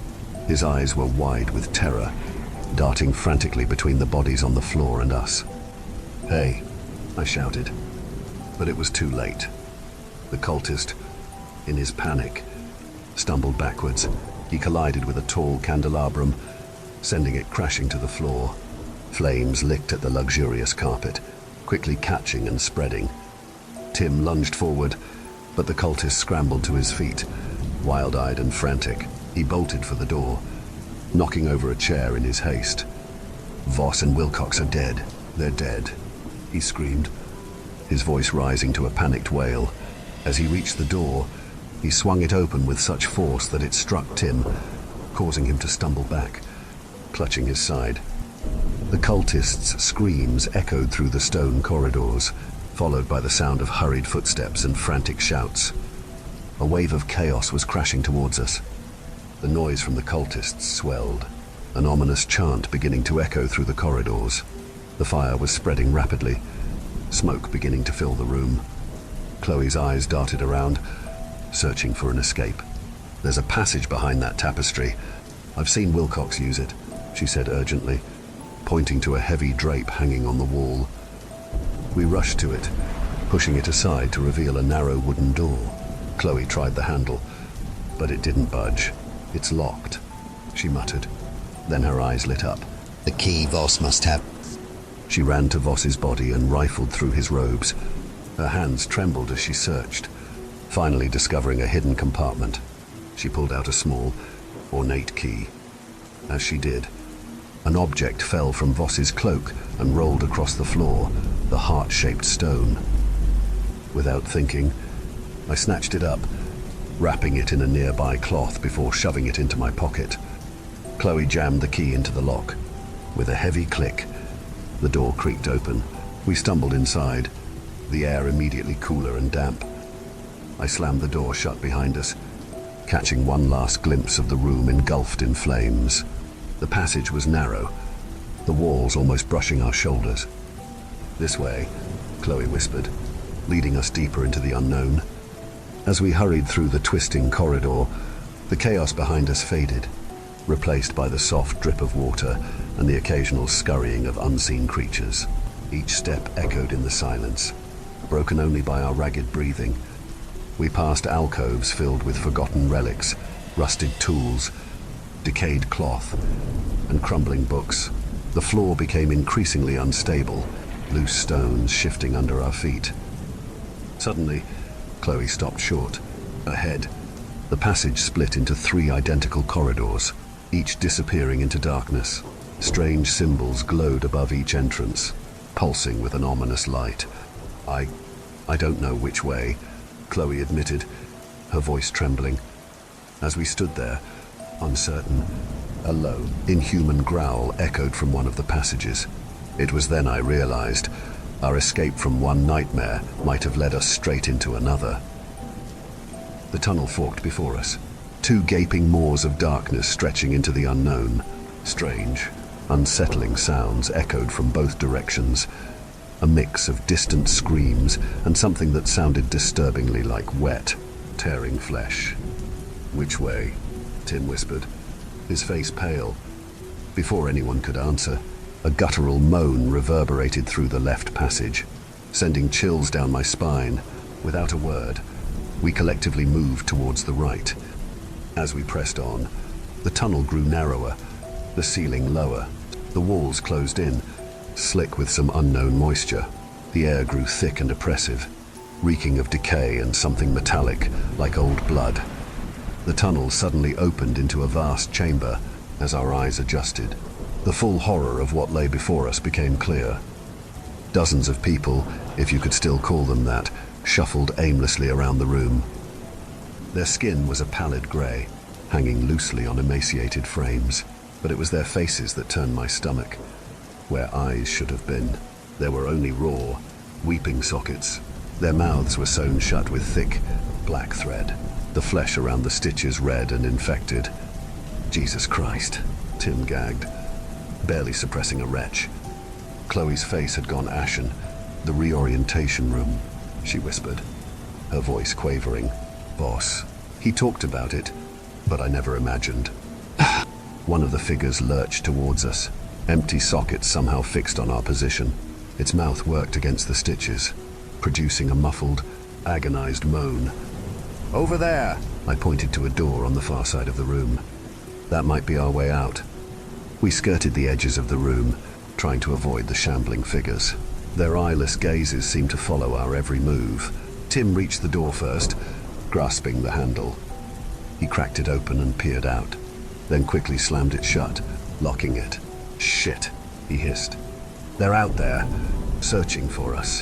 His eyes were wide with terror, darting frantically between the bodies on the floor and us. "Hey," I shouted, but it was too late. The cultist, In his panic, stumbled backwards. He collided with a tall candelabrum, sending it crashing to the floor. Flames licked at the luxurious carpet, quickly catching and spreading. Tim lunged forward, but the cultist scrambled to his feet. Wild-eyed and frantic, he bolted for the door, knocking over a chair in his haste. "Voss and Wilcox are dead. They're dead," he screamed, his voice rising to a panicked wail. As he reached the door, he swung it open with such force that it struck Tim, causing him to stumble back, clutching his side. The cultists' screams echoed through the stone corridors, followed by the sound of hurried footsteps and frantic shouts. A wave of chaos was crashing towards us. The noise from the cultists swelled, an ominous chant beginning to echo through the corridors. The fire was spreading rapidly, smoke beginning to fill the room. Chloe's eyes darted around, searching for an escape. "There's a passage behind that tapestry. I've seen Wilcox use it," she said urgently, pointing to a heavy drape hanging on the wall. We rushed to it, pushing it aside to reveal a narrow wooden door. Chloe tried the handle, but it didn't budge. "It's locked," she muttered. Then her eyes lit up. "The key Voss must have." She ran to Voss's body and rifled through his robes. Her hands trembled as she searched, finally discovering a hidden compartment. She pulled out a small, ornate key. As she did, an object fell from Voss's cloak and rolled across the floor, the heart-shaped stone. Without thinking, I snatched it up, wrapping it in a nearby cloth before shoving it into my pocket. Chloe jammed the key into the lock. With a heavy click, the door creaked open. We stumbled inside, the air immediately cooler and damp. I slammed the door shut behind us, catching one last glimpse of the room engulfed in flames. The passage was narrow, the walls almost brushing our shoulders. "This way," Chloe whispered, leading us deeper into the unknown. As we hurried through the twisting corridor, the chaos behind us faded, replaced by the soft drip of water and the occasional scurrying of unseen creatures. Each step echoed in the silence, broken only by our ragged breathing. We passed alcoves filled with forgotten relics, rusted tools, decayed cloth, and crumbling books. The floor became increasingly unstable, loose stones shifting under our feet. Suddenly, Chloe stopped short. Ahead, the passage split into 3 identical corridors, each disappearing into darkness. Strange symbols glowed above each entrance, pulsing with an ominous light. I don't know which way," Chloe admitted, her voice trembling. As we stood there, uncertain, a low, inhuman growl echoed from one of the passages. It was then I realized our escape from one nightmare might have led us straight into another. The tunnel forked before us, 2 gaping maws of darkness stretching into the unknown. Strange, unsettling sounds echoed from both directions, a mix of distant screams and something that sounded disturbingly like wet, tearing flesh. "Which way?" Tim whispered, his face pale. Before anyone could answer, a guttural moan reverberated through the left passage, sending chills down my spine. Without a word, we collectively moved towards the right. As we pressed on, the tunnel grew narrower, the ceiling lower. The walls closed in, slick with some unknown moisture. The air grew thick and oppressive, reeking of decay and something metallic, like old blood. The tunnel suddenly opened into a vast chamber as our eyes adjusted. The full horror of what lay before us became clear. Dozens of people, if you could still call them that, shuffled aimlessly around the room. Their skin was a pallid grey, hanging loosely on emaciated frames, but it was their faces that turned my stomach. Where eyes should have been, there were only raw, weeping sockets. Their mouths were sewn shut with thick, black thread, the flesh around the stitches red and infected. "Jesus Christ," Tim gagged, barely suppressing a retch. Chloe's face had gone ashen. "The reorientation room," she whispered, her voice quavering. "Boss. He talked about it, but I never imagined." One of the figures lurched towards us, empty sockets somehow fixed on our position. Its mouth worked against the stitches, producing a muffled, agonized moan. Over there! I pointed to a door on the far side of the room. That might be our way out. We skirted the edges of the room, trying to avoid the shambling figures. Their eyeless gazes seemed to follow our every move. Tim reached the door first, grasping the handle. He cracked it open and peered out, then quickly slammed it shut, locking it. Shit, he hissed. They're out there, searching for us.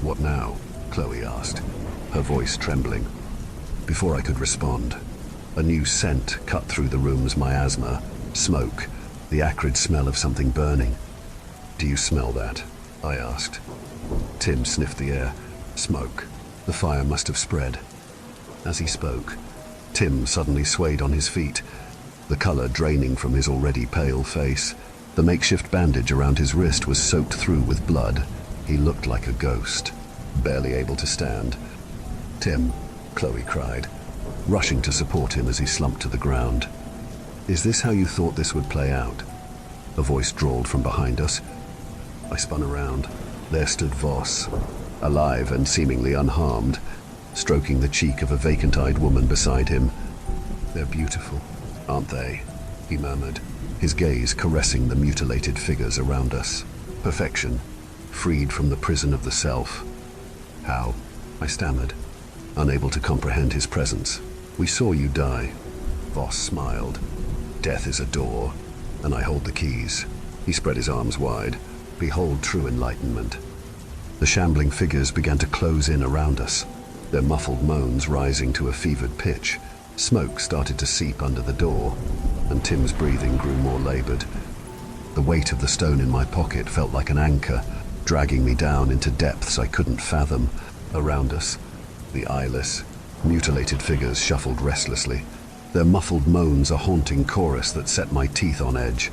What now? Chloe asked, her voice trembling. Before I could respond, a new scent cut through the room's miasma. Smoke, the acrid smell of something burning. Do you smell that? I asked. Tim sniffed the air. Smoke. The fire must have spread. As he spoke, Tim suddenly swayed on his feet, the color draining from his already pale face. The makeshift bandage around his wrist was soaked through with blood. He looked like a ghost, barely able to stand. Tim, Chloe cried, rushing to support him as he slumped to the ground. Is this how you thought this would play out? A voice drawled from behind us. I spun around. There stood Voss, alive and seemingly unharmed, stroking the cheek of a vacant-eyed woman beside him. They're beautiful, aren't they? He murmured, his gaze caressing the mutilated figures around us. Perfection, freed from the prison of the self. How? I stammered, unable to comprehend his presence. We saw you die. Voss smiled. Death is a door, and I hold the keys. He spread his arms wide. Behold true enlightenment. The shambling figures began to close in around us, their muffled moans rising to a fevered pitch. Smoke started to seep under the door, and Tim's breathing grew more labored. The weight of the stone in my pocket felt like an anchor, dragging me down into depths I couldn't fathom. Around us, the eyeless, mutilated figures shuffled restlessly, their muffled moans a haunting chorus that set my teeth on edge.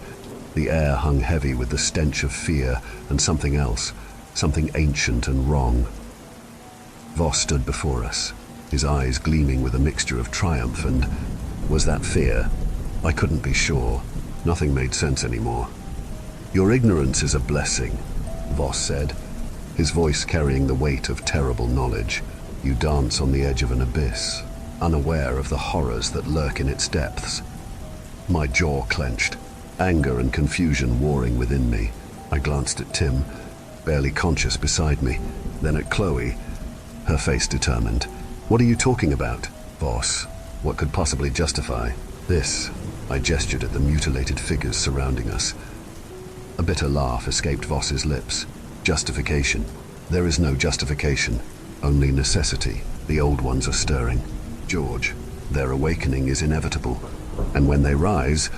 The air hung heavy with the stench of fear and something else, something ancient and wrong. Voss stood before us, his eyes gleaming with a mixture of triumph and... was that fear? I couldn't be sure. Nothing made sense anymore. Your ignorance is a blessing, Voss said, his voice carrying the weight of terrible knowledge. You dance on the edge of an abyss, unaware of the horrors that lurk in its depths. My jaw clenched, anger and confusion warring within me. I glanced at Tim, barely conscious beside me, then at Chloe, her face determined. What are you talking about, Voss? What could possibly justify this? I gestured at the mutilated figures surrounding us. A bitter laugh escaped Voss's lips. Justification. There is no justification, only necessity. The old ones are stirring. George, their awakening is inevitable, and when they rise,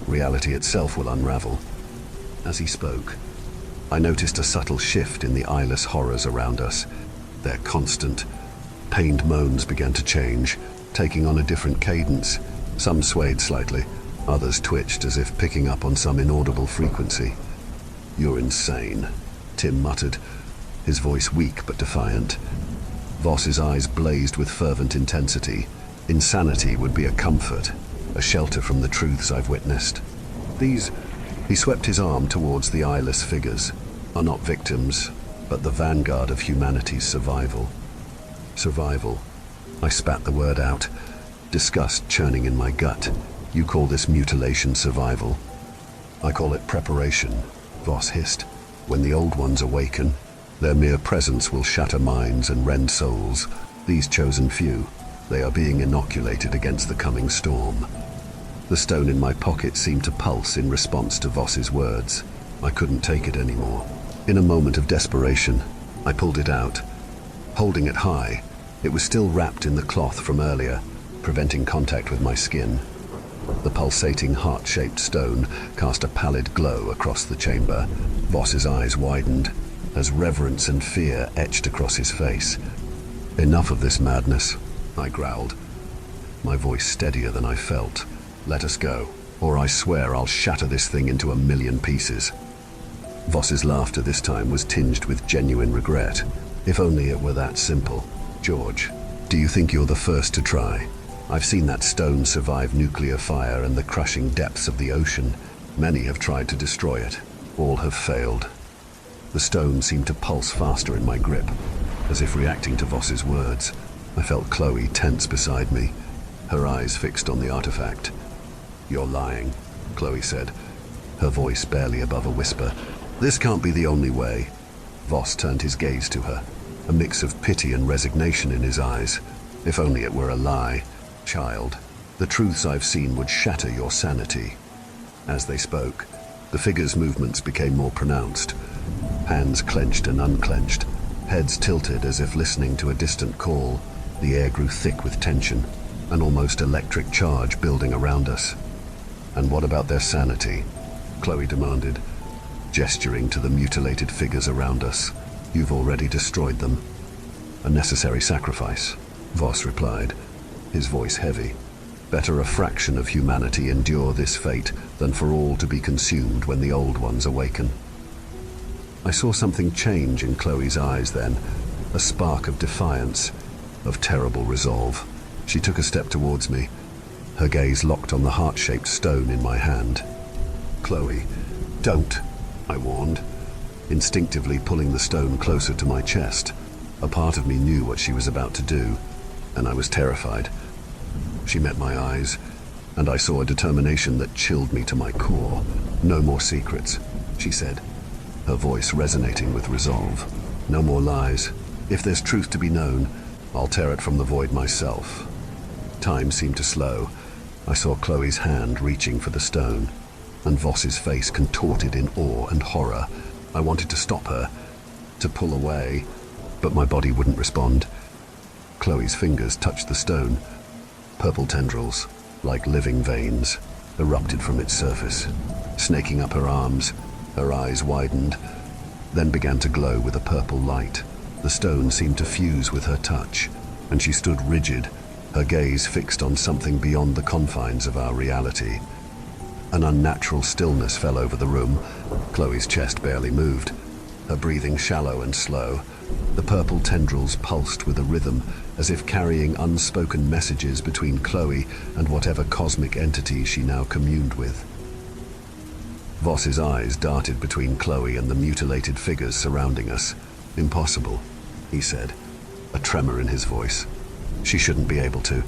reality itself will unravel. As he spoke, I noticed a subtle shift in the eyeless horrors around us. Their constant, pained moans began to change, taking on a different cadence. Some swayed slightly, others twitched as if picking up on some inaudible frequency. You're insane, Tim muttered, his voice weak but defiant. Voss's eyes blazed with fervent intensity. Insanity would be a comfort, a shelter from the truths I've witnessed. These, he swept his arm towards the eyeless figures, are not victims, but the vanguard of humanity's survival. Survival. I spat the word out, disgust churning in my gut. You call this mutilation survival? I call it preparation, Voss hissed. When the old ones awaken, their mere presence will shatter minds and rend souls. These chosen few, they are being inoculated against the coming storm. The stone in my pocket seemed to pulse in response to Voss's words. I couldn't take it anymore. In a moment of desperation, I pulled it out. Holding it high, it was still wrapped in the cloth from earlier, preventing contact with my skin. The pulsating heart-shaped stone cast a pallid glow across the chamber. Voss's eyes widened, as reverence and fear etched across his face. Enough of this madness, I growled, my voice steadier than I felt. Let us go, or I swear I'll shatter this thing into a million pieces. Voss's laughter this time was tinged with genuine regret. If only it were that simple. George, do you think you're the first to try? I've seen that stone survive nuclear fire and the crushing depths of the ocean. Many have tried to destroy it. All have failed. The stone seemed to pulse faster in my grip, as if reacting to Voss's words. I felt Chloe tense beside me, her eyes fixed on the artifact. "You're lying," Chloe said, her voice barely above a whisper. "This can't be the only way." Voss turned his gaze to her, a mix of pity and resignation in his eyes. "If only it were a lie, child. The truths I've seen would shatter your sanity." As they spoke, the figure's movements became more pronounced. Hands clenched and unclenched, heads tilted as if listening to a distant call. The air grew thick with tension, an almost electric charge building around us. "And what about their sanity?" Chloe demanded, gesturing to the mutilated figures around us. "You've already destroyed them." "A necessary sacrifice," Voss replied, his voice heavy. "Better a fraction of humanity endure this fate than for all to be consumed when the old ones awaken." I saw something change in Chloe's eyes then, a spark of defiance, of terrible resolve. She took a step towards me, her gaze locked on the heart-shaped stone in my hand. "Chloe, don't," I warned, instinctively pulling the stone closer to my chest. A part of me knew what she was about to do, and I was terrified. She met my eyes, and I saw a determination that chilled me to my core. "No more secrets," she said, her voice resonating with resolve. "No more lies. If there's truth to be known, I'll tear it from the void myself." Time seemed to slow. I saw Chloe's hand reaching for the stone, and Voss's face contorted in awe and horror. I wanted to stop her, to pull away, but my body wouldn't respond. Chloe's fingers touched the stone. Purple tendrils, like living veins, erupted from its surface, snaking up her arms. Her eyes widened, then began to glow with a purple light. The stone seemed to fuse with her touch, and she stood rigid, her gaze fixed on something beyond the confines of our reality. An unnatural stillness fell over the room. Chloe's chest barely moved, her breathing shallow and slow. The purple tendrils pulsed with a rhythm, as if carrying unspoken messages between Chloe and whatever cosmic entity she now communed with. Voss's eyes darted between Chloe and the mutilated figures surrounding us. "Impossible," he said, a tremor in his voice. "She shouldn't be able to."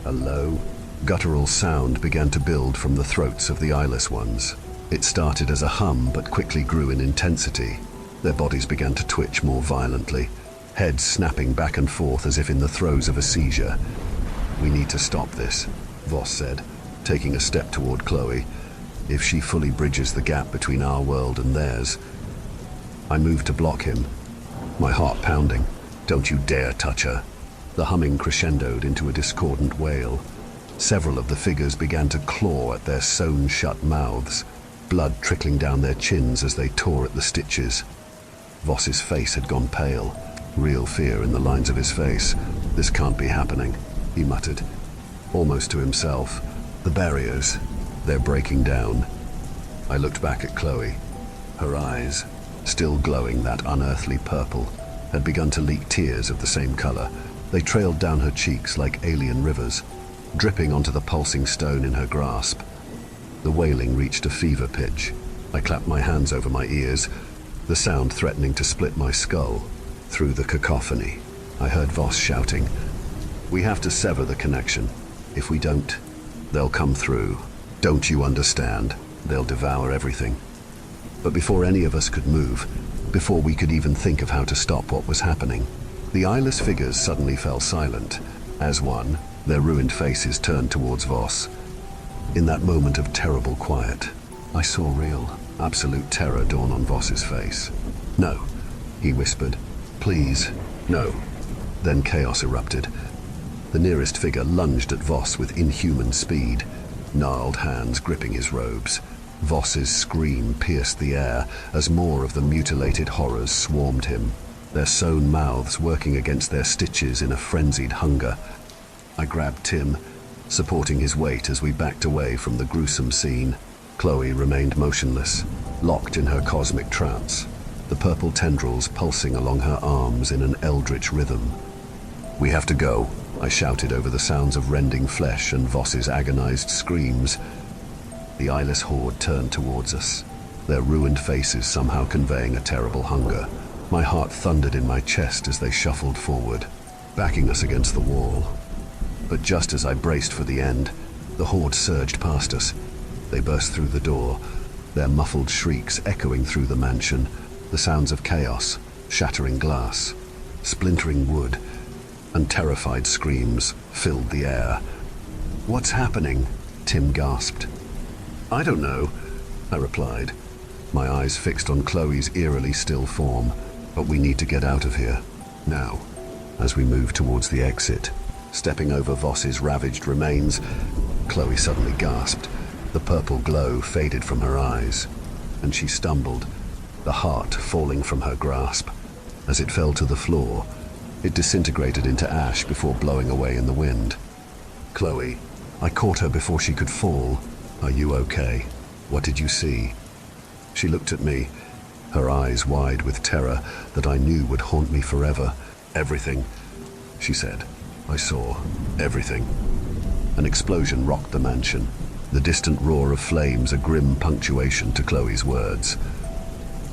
A low, guttural sound began to build from the throats of the eyeless ones. It started as a hum but quickly grew in intensity. Their bodies began to twitch more violently, heads snapping back and forth as if in the throes of a seizure. "We need to stop this," Voss said, taking a step toward Chloe. "If she fully bridges the gap between our world and theirs." I moved to block him, my heart pounding. "Don't you dare touch her." The humming crescendoed into a discordant wail. Several of the figures began to claw at their sewn-shut mouths, blood trickling down their chins as they tore at the stitches. Voss's face had gone pale, real fear in the lines of his face. "This can't be happening," he muttered, almost to himself. "The barriers, they're breaking down." I looked back at Chloe. Her eyes, still glowing that unearthly purple, had begun to leak tears of the same color. They trailed down her cheeks like alien rivers, dripping onto the pulsing stone in her grasp. The wailing reached a fever pitch. I clapped my hands over my ears, the sound threatening to split my skull. Through the cacophony, I heard Voss shouting, "We have to sever the connection. If we don't, they'll come through. Don't you understand? They'll devour everything." But before any of us could move, before we could even think of how to stop what was happening, the eyeless figures suddenly fell silent. As one, their ruined faces turned towards Voss. In that moment of terrible quiet, I saw real, absolute terror dawn on Voss's face. "No," he whispered. "Please, no." Then chaos erupted. The nearest figure lunged at Voss with inhuman speed, gnarled hands gripping his robes. Voss's scream pierced the air as more of the mutilated horrors swarmed him, their sewn mouths working against their stitches in a frenzied hunger. I grabbed Tim, supporting his weight as we backed away from the gruesome scene. Chloe remained motionless, locked in her cosmic trance, the purple tendrils pulsing along her arms in an eldritch rhythm. "We have to go," I shouted over the sounds of rending flesh and Voss's agonized screams. The eyeless horde turned towards us, their ruined faces somehow conveying a terrible hunger. My heart thundered in my chest as they shuffled forward. backing us against the wall. But just as I braced for the end, the horde surged past us. They burst through the door, their muffled shrieks echoing through the mansion, the sounds of chaos, shattering glass, splintering wood, and terrified screams filled the air. "What's happening?" Tim gasped. "I don't know," I replied, my eyes fixed on Chloe's eerily still form. "But we need to get out of here, now." As we moved towards the exit, stepping over Voss's ravaged remains, Chloe suddenly gasped. The purple glow faded from her eyes, and she stumbled, the heart falling from her grasp. As it fell to the floor, it disintegrated into ash before blowing away in the wind. "Chloe," I caught her before she could fall. "Are you okay? What did you see?" She looked at me, her eyes wide with terror that I knew would haunt me forever. "Everything," she said. "I saw everything." An explosion rocked the mansion, the distant roar of flames a grim punctuation to Chloe's words.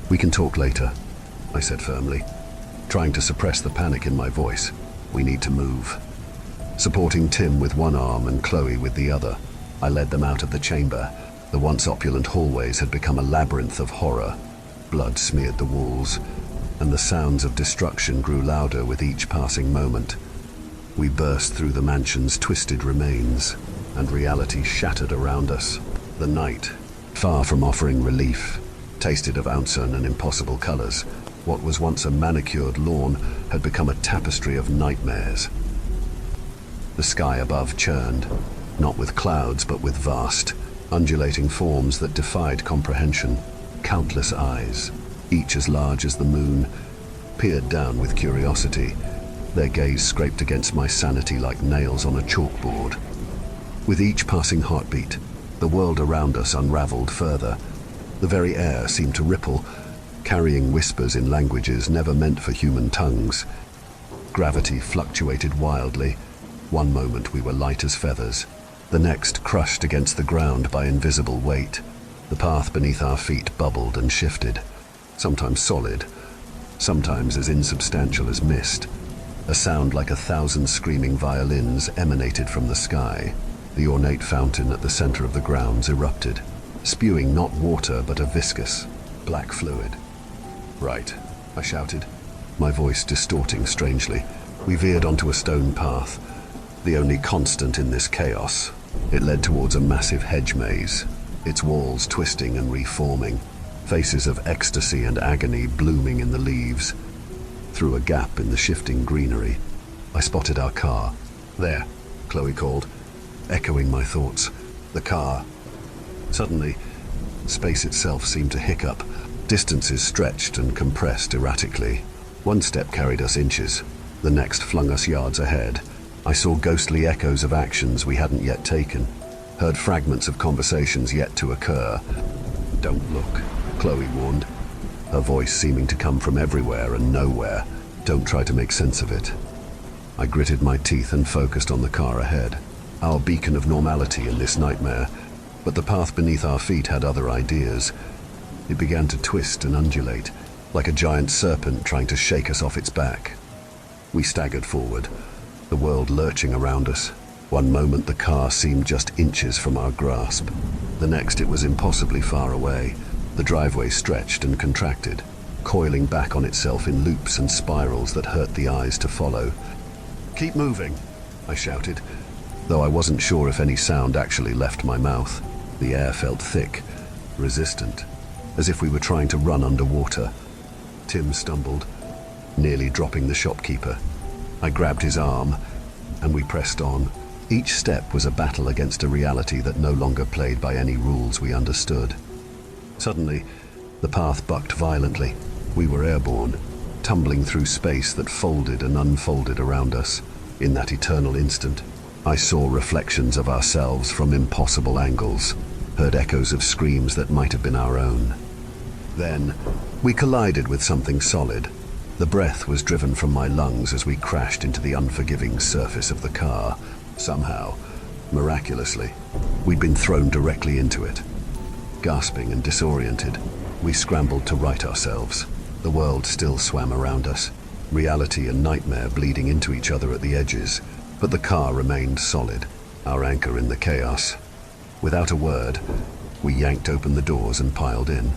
"We can talk later," I said firmly, trying to suppress the panic in my voice. "We need to move." Supporting Tim with one arm and Chloe with the other, I led them out of the chamber. The once opulent hallways had become a labyrinth of horror. Blood smeared the walls, and the sounds of destruction grew louder with each passing moment. We burst through the mansion's twisted remains, and reality shattered around us. The night, far from offering relief, tasted of ozone and impossible colors. What was once a manicured lawn had become a tapestry of nightmares. The sky above churned, not with clouds but with vast, undulating forms that defied comprehension. Countless eyes, each as large as the moon, peered down with curiosity. Their gaze scraped against my sanity like nails on a chalkboard. With each passing heartbeat, the world around us unraveled further. The very air seemed to ripple, carrying whispers in languages never meant for human tongues. Gravity fluctuated wildly. One moment we were light as feathers, the next crushed against the ground by invisible weight. The path beneath our feet bubbled and shifted, sometimes solid, sometimes as insubstantial as mist. A sound like 1,000 screaming violins emanated from the sky. The ornate fountain at the center of the grounds erupted, spewing not water but a viscous, black fluid. "Right," I shouted, my voice distorting strangely. We veered onto a stone path, the only constant in this chaos. It led towards a massive hedge maze, its walls twisting and reforming, faces of ecstasy and agony blooming in the leaves. Through a gap in the shifting greenery, I spotted our car. "There," Chloe called, echoing my thoughts. "The car." Suddenly, space itself seemed to hiccup. Distances stretched and compressed erratically. One step carried us inches, the next flung us yards ahead. I saw ghostly echoes of actions we hadn't yet taken, heard fragments of conversations yet to occur. "Don't look," Chloe warned, her voice seeming to come from everywhere and nowhere. "Don't try to make sense of it." I gritted my teeth and focused on the car ahead, our beacon of normality in this nightmare. But the path beneath our feet had other ideas. It began to twist and undulate, like a giant serpent trying to shake us off its back. We staggered forward, the world lurching around us. One moment the car seemed just inches from our grasp. The next it was impossibly far away. The driveway stretched and contracted, coiling back on itself in loops and spirals that hurt the eyes to follow. "Keep moving," I shouted, though I wasn't sure if any sound actually left my mouth. The air felt thick, resistant, as if we were trying to run underwater. Tim stumbled, nearly dropping the shopkeeper. I grabbed his arm, and we pressed on. Each step was a battle against a reality that no longer played by any rules we understood. Suddenly, the path bucked violently. We were airborne, tumbling through space that folded and unfolded around us. In that eternal instant, I saw reflections of ourselves from impossible angles, heard echoes of screams that might have been our own. Then, we collided with something solid. The breath was driven from my lungs as we crashed into the unforgiving surface of the car. Somehow, miraculously, we'd been thrown directly into it. Gasping and disoriented, we scrambled to right ourselves. The world still swam around us, reality and nightmare bleeding into each other at the edges, but the car remained solid, our anchor in the chaos. Without a word, we yanked open the doors and piled in,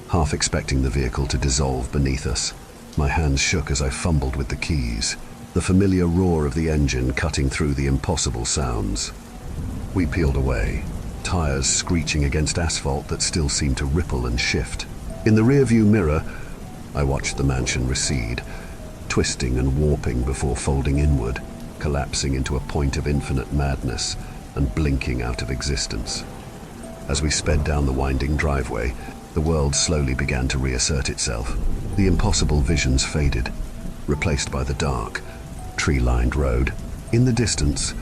half expecting the vehicle to dissolve beneath us. My hands shook as I fumbled with the keys, the familiar roar of the engine cutting through the impossible sounds. We peeled away, tires screeching against asphalt that still seemed to ripple and shift. In the rearview mirror, I watched the mansion recede, twisting and warping before folding inward, collapsing into a point of infinite madness and blinking out of existence. As we sped down the winding driveway, the world slowly began to reassert itself. The impossible visions faded, replaced by the dark, tree-lined road. In the distance,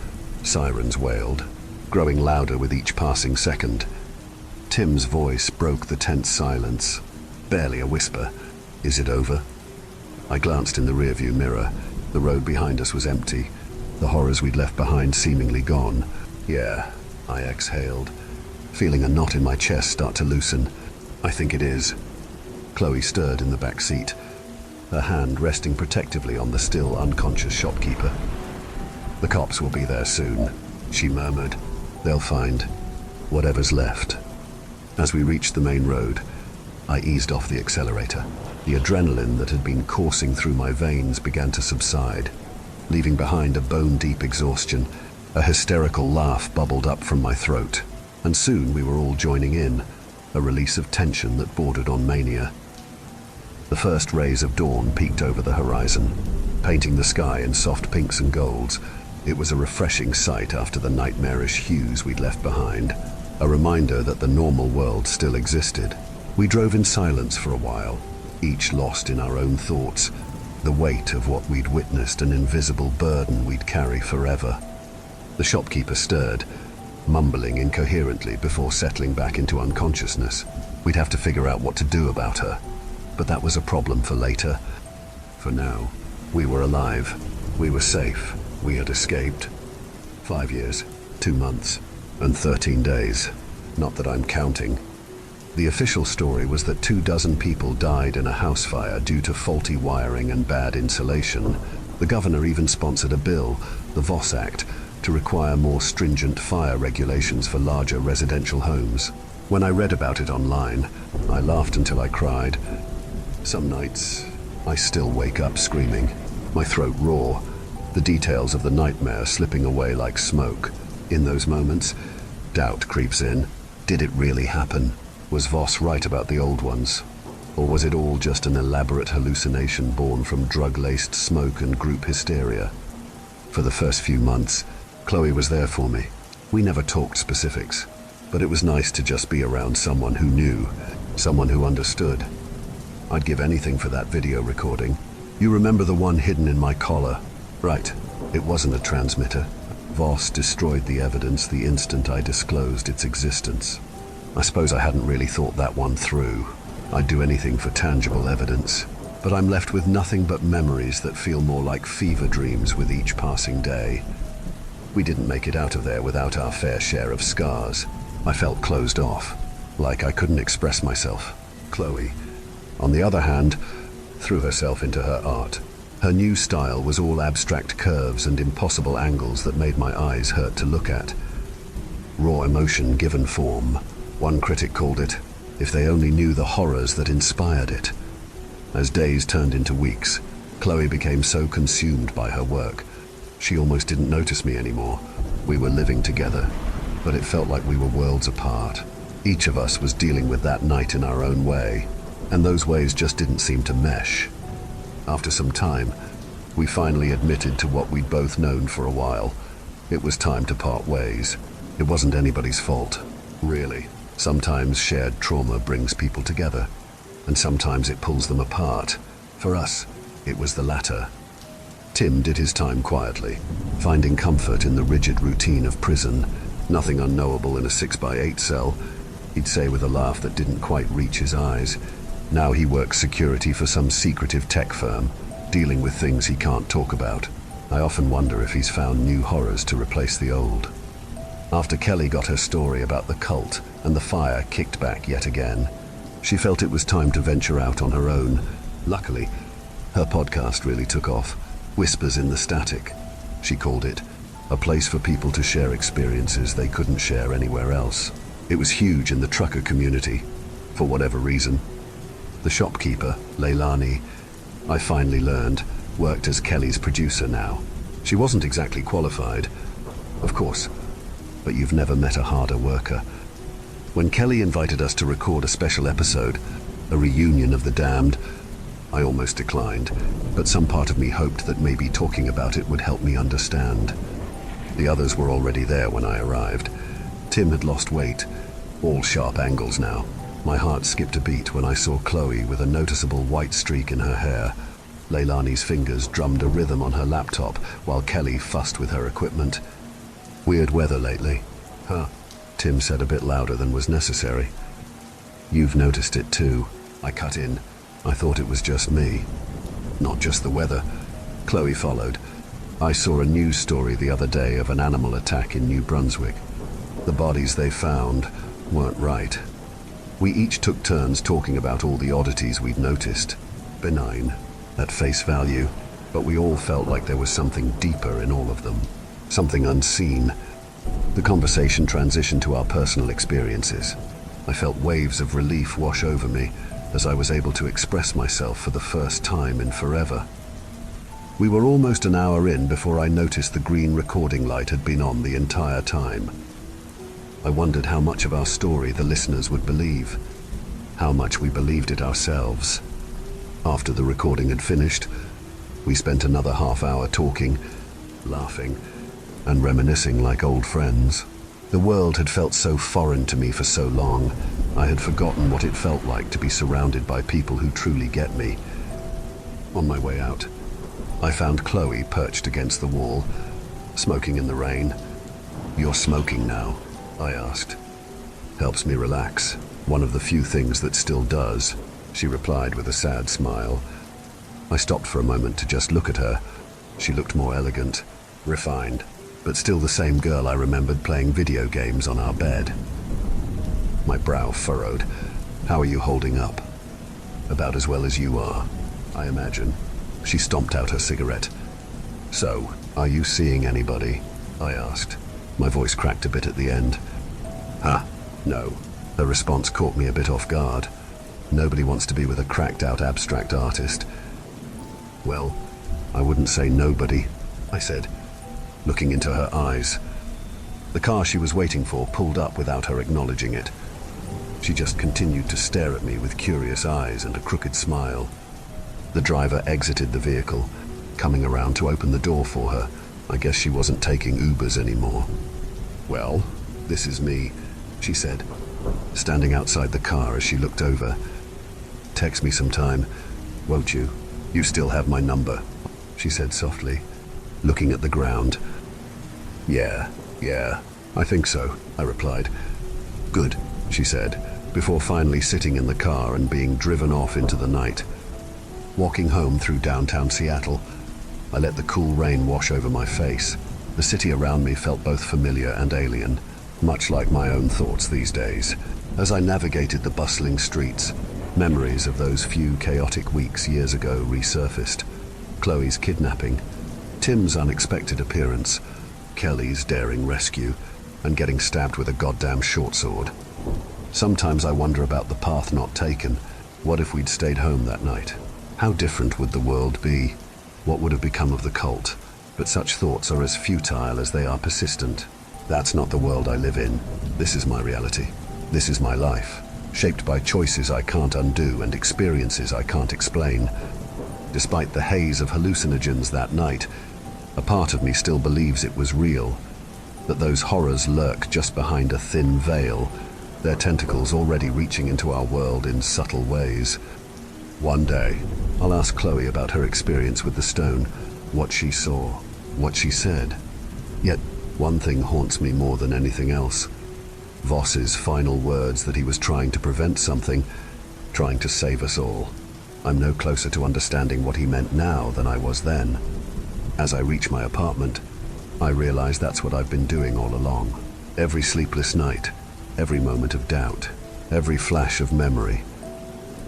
sirens wailed, growing louder with each passing second. Tim's voice broke the tense silence, barely a whisper. "Is it over?" I glanced in the rearview mirror. The road behind us was empty, the horrors we'd left behind seemingly gone. "Yeah," I exhaled, feeling a knot in my chest start to loosen. "I think it is." Chloe stirred in the back seat, her hand resting protectively on the still unconscious shopkeeper. "The cops will be there soon," she murmured. "They'll find whatever's left." As we reached the main road, I eased off the accelerator. The adrenaline that had been coursing through my veins began to subside, leaving behind a bone-deep exhaustion. A hysterical laugh bubbled up from my throat, and soon we were all joining in, a release of tension that bordered on mania. The first rays of dawn peeked over the horizon, painting the sky in soft pinks and golds. It was a refreshing sight after the nightmarish hues we'd left behind, a reminder that the normal world still existed. We drove in silence for a while, each lost in our own thoughts, the weight of what we'd witnessed an invisible burden we'd carry forever. The shopkeeper stirred, mumbling incoherently before settling back into unconsciousness. We'd have to figure out what to do about her, but that was a problem for later. For now, we were alive, we were safe, we had escaped. 5 years, 2 months, and 13 days. Not that I'm counting. The official story was that 24 people died in a house fire due to faulty wiring and bad insulation. The governor even sponsored a bill, the Voss Act, to require more stringent fire regulations for larger residential homes. When I read about it online, I laughed until I cried. Some nights, I still wake up screaming, my throat raw, the details of the nightmare slipping away like smoke. In those moments, doubt creeps in. Did it really happen? Was Voss right about the old ones? Or was it all just an elaborate hallucination born from drug-laced smoke and group hysteria? For the first few months, Chloe was there for me. We never talked specifics, but it was nice to just be around someone who knew, someone who understood. I'd give anything for that video recording. You remember the one hidden in my collar? Right, it wasn't a transmitter. Voss destroyed the evidence the instant I disclosed its existence. I suppose I hadn't really thought that one through. I'd do anything for tangible evidence, but I'm left with nothing but memories that feel more like fever dreams with each passing day. We didn't make it out of there without our fair share of scars. I felt closed off, like I couldn't express myself. Chloe, on the other hand, threw herself into her art. Her new style was all abstract curves and impossible angles that made my eyes hurt to look at. Raw emotion given form. One critic called it, if they only knew the horrors that inspired it. As days turned into weeks, Chloe became so consumed by her work. She almost didn't notice me anymore. We were living together, but it felt like we were worlds apart. Each of us was dealing with that night in our own way, and those ways just didn't seem to mesh. After some time, we finally admitted to what we'd both known for a while. It was time to part ways. It wasn't anybody's fault, really. Sometimes shared trauma brings people together, and sometimes it pulls them apart. For us, it was the latter. Tim did his time quietly, finding comfort in the rigid routine of prison. Nothing unknowable in a 6x8 cell, he'd say with a laugh that didn't quite reach his eyes. Now he works security for some secretive tech firm, dealing with things he can't talk about. I often wonder if he's found new horrors to replace the old. After Kelly got her story about the cult and the fire kicked back yet again, she felt it was time to venture out on her own. Luckily, Her podcast really took off. Whispers in the Static, she called it. A place for people to share experiences they couldn't share anywhere else. It was huge in the trucker community, for whatever reason. The shopkeeper, Leilani, I finally learned, worked as Kelly's producer now. She wasn't exactly qualified, of course, but you've never met a harder worker. When Kelly invited us to record a special episode, a reunion of the damned, I almost declined, but some part of me hoped that maybe talking about it would help me understand. The others were already there when I arrived. Tim had lost weight, all sharp angles now. My heart skipped a beat when I saw Chloe with a noticeable white streak in her hair. Leilani's fingers drummed a rhythm on her laptop while Kelly fussed with her equipment. Weird weather lately. Huh, Tim said a bit louder than was necessary. You've noticed it too, I cut in. I thought it was just me. Not just the weather. Chloe followed. I saw a news story the other day of an animal attack in New Brunswick. The bodies they found weren't right. We each took turns talking about all the oddities we'd noticed. Benign, at face value, but we all felt like there was something deeper in all of them. Something unseen. The conversation transitioned to our personal experiences. I felt waves of relief wash over me as I was able to express myself for the first time in forever. We were almost an hour in before I noticed the green recording light had been on the entire time. I wondered how much of our story the listeners would believe, how much we believed it ourselves. After the recording had finished, we spent another half hour talking, laughing, and reminiscing like old friends. The world had felt so foreign to me for so long, I had forgotten what it felt like to be surrounded by people who truly get me. On my way out, I found Chloe perched against the wall, smoking in the rain. "You're smoking now?" I asked. "Helps me relax. One of the few things that still does," she replied with a sad smile. I stopped for a moment to just look at her. She looked more elegant, refined, but still the same girl I remembered playing video games on our bed. My brow furrowed. "How are you holding up?" "About as well as you are, I imagine." She stomped out her cigarette. "So, are you seeing anybody?" I asked. My voice cracked a bit at the end. No." Her response caught me a bit off guard. Nobody wants to be with a cracked-out abstract artist. "Well, I wouldn't say nobody," I said, looking into her eyes. The car she was waiting for pulled up without her acknowledging it. She just continued to stare at me with curious eyes and a crooked smile. The driver exited the vehicle, coming around to open the door for her. I guess she wasn't taking Ubers anymore. "Well, this is me," she said, standing outside the car as she looked over. "Text me sometime, won't you? You still have my number," she said softly, looking at the ground. Yeah, I think so," I replied. "Good," she said, before finally sitting in the car and being driven off into the night. Walking home through downtown Seattle, I let the cool rain wash over my face. The city around me felt both familiar and alien, much like my own thoughts these days. As I navigated the bustling streets, memories of those few chaotic weeks years ago resurfaced. Chloe's kidnapping, Tim's unexpected appearance, Kelly's daring rescue, and getting stabbed with a goddamn short sword. Sometimes I wonder about the path not taken. What if we'd stayed home that night? How different would the world be? What would have become of the cult? But such thoughts are as futile as they are persistent. That's not the world I live in. This is my reality. This is my life, shaped by choices I can't undo and experiences I can't explain. Despite the haze of hallucinogens that night, a part of me still believes it was real, that those horrors lurk just behind a thin veil, their tentacles already reaching into our world in subtle ways. One day, I'll ask Chloe about her experience with the stone, what she saw, what she said. Yet, one thing haunts me more than anything else. Voss's final words that he was trying to prevent something, trying to save us all. I'm no closer to understanding what he meant now than I was then. As I reach my apartment, I realize that's what I've been doing all along. Every sleepless night, every moment of doubt, every flash of memory.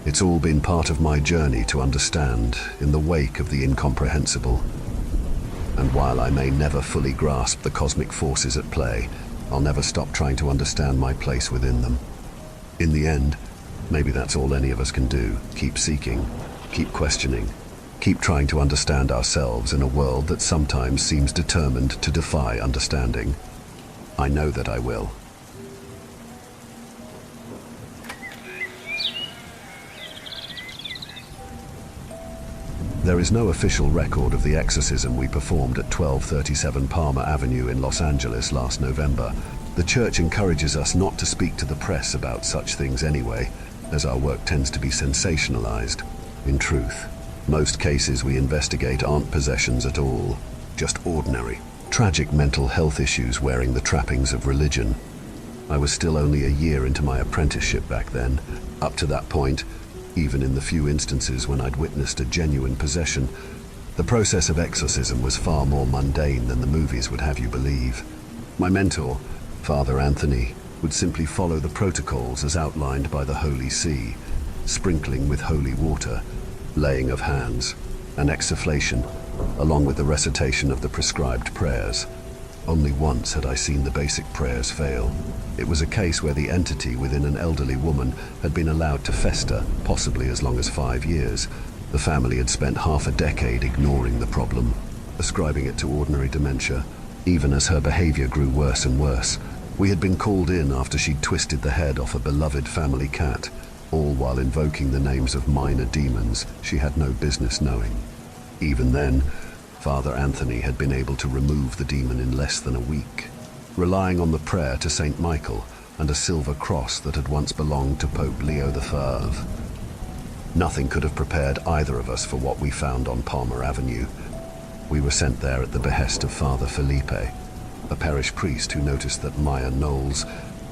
It's all been part of my journey to understand in the wake of the incomprehensible. And while I may never fully grasp the cosmic forces at play, I'll never stop trying to understand my place within them. In the end, maybe that's all any of us can do. Keep seeking, keep questioning, keep trying to understand ourselves in a world that sometimes seems determined to defy understanding. I know that I will. There is no official record of the exorcism we performed at 1237 Palmer Avenue in Los Angeles last November. The church encourages us not to speak to the press about such things anyway, as our work tends to be sensationalized. In truth, most cases we investigate aren't possessions at all, just ordinary, tragic mental health issues wearing the trappings of religion. I was still only a year into my apprenticeship back then. Up to that point, even in the few instances when I'd witnessed a genuine possession, the process of exorcism was far more mundane than the movies would have you believe. My mentor, Father Anthony, would simply follow the protocols as outlined by the Holy See, sprinkling with holy water, laying of hands, and exfoliation, along with the recitation of the prescribed prayers. Only once had I seen the basic prayers fail. It was a case where the entity within an elderly woman had been allowed to fester, possibly as long as 5 years. The family had spent half a decade ignoring the problem, ascribing it to ordinary dementia, even as her behavior grew worse and worse. We had been called in after she'd twisted the head off a beloved family cat, all while invoking the names of minor demons she had no business knowing. Even then, Father Anthony had been able to remove the demon in less than a week, relying on the prayer to Saint Michael and a silver cross that had once belonged to Pope Leo XIII. Nothing could have prepared either of us for what we found on Palmer Avenue. We were sent there at the behest of Father Felipe, a parish priest who noticed that Maya Knowles,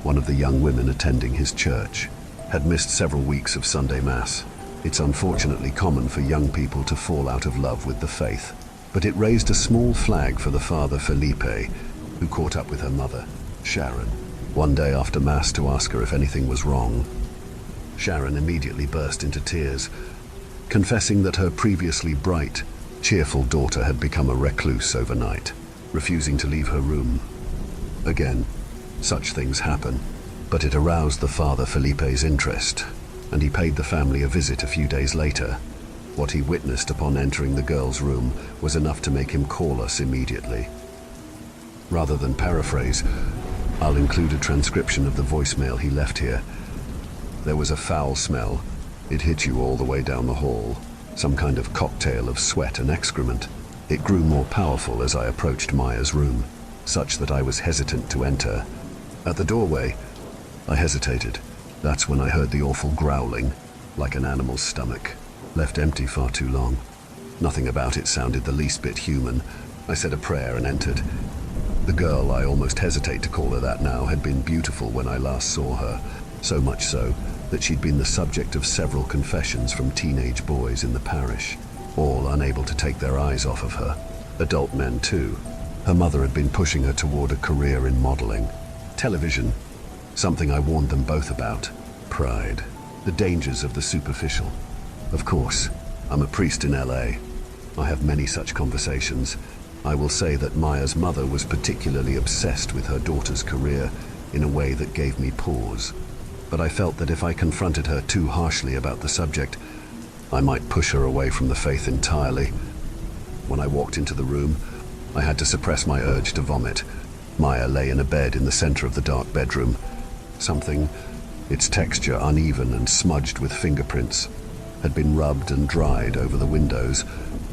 one of the young women attending his church, had missed several weeks of Sunday Mass. It's unfortunately common for young people to fall out of love with the faith, but it raised a small flag for the Father Felipe, who caught up with her mother, Sharon, one day after Mass to ask her if anything was wrong. Sharon immediately burst into tears, confessing that her previously bright, cheerful daughter had become a recluse overnight, refusing to leave her room. Again, such things happen, but it aroused the Father Felipe's interest, and he paid the family a visit a few days later. What he witnessed upon entering the girl's room was enough to make him call us immediately. Rather than paraphrase, I'll include a transcription of the voicemail he left here. There was a foul smell. It hit you all the way down the hall, some kind of cocktail of sweat and excrement. It grew more powerful as I approached Maya's room, such that I was hesitant to enter. At the doorway, I hesitated. That's when I heard the awful growling, like an animal's stomach, left empty far too long. Nothing about it sounded the least bit human. I said a prayer and entered. The girl, I almost hesitate to call her that now, had been beautiful when I last saw her, so much so that she'd been the subject of several confessions from teenage boys in the parish, all unable to take their eyes off of her. Adult men too. Her mother had been pushing her toward a career in modeling. Television, something I warned them both about. Pride, the dangers of the superficial. Of course, I'm a priest in LA. I have many such conversations. I will say that Maya's mother was particularly obsessed with her daughter's career in a way that gave me pause. But I felt that if I confronted her too harshly about the subject, I might push her away from the faith entirely. When I walked into the room, I had to suppress my urge to vomit. Maya lay in a bed in the center of the dark bedroom. Something, its texture uneven and smudged with fingerprints, had been rubbed and dried over the windows,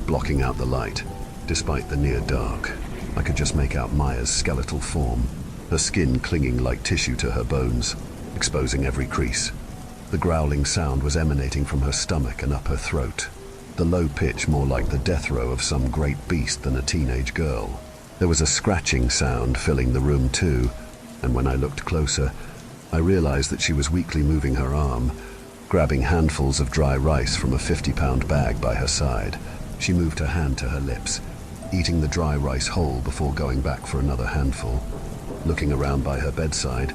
blocking out the light. Despite the near dark, I could just make out Maya's skeletal form, her skin clinging like tissue to her bones, exposing every crease. The growling sound was emanating from her stomach and up her throat, the low pitch more like the death row of some great beast than a teenage girl. There was a scratching sound filling the room too, and when I looked closer, I realized that she was weakly moving her arm, grabbing handfuls of dry rice from a 50-pound bag by her side. She moved her hand to her lips, eating the dry rice whole before going back for another handful. Looking around by her bedside,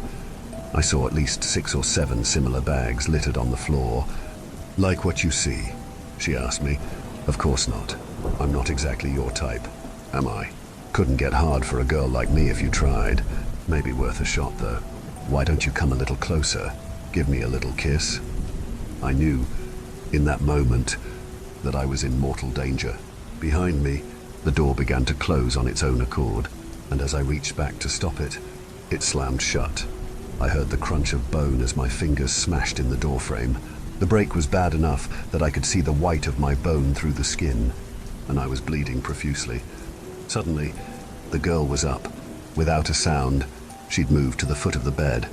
I saw at least 6 or 7 similar bags littered on the floor, Like what you see? She asked me. Of course not. I'm not exactly your type, am I? Couldn't get hard for a girl like me if you tried. Maybe worth a shot, though. Why don't you come a little closer? Give me a little kiss? I knew, in that moment, that I was in mortal danger. Behind me, the door began to close on its own accord, and as I reached back to stop it, it slammed shut. I heard the crunch of bone as my fingers smashed in the doorframe. The break was bad enough that I could see the white of my bone through the skin, and I was bleeding profusely. Suddenly, the girl was up. Without a sound, she'd moved to the foot of the bed,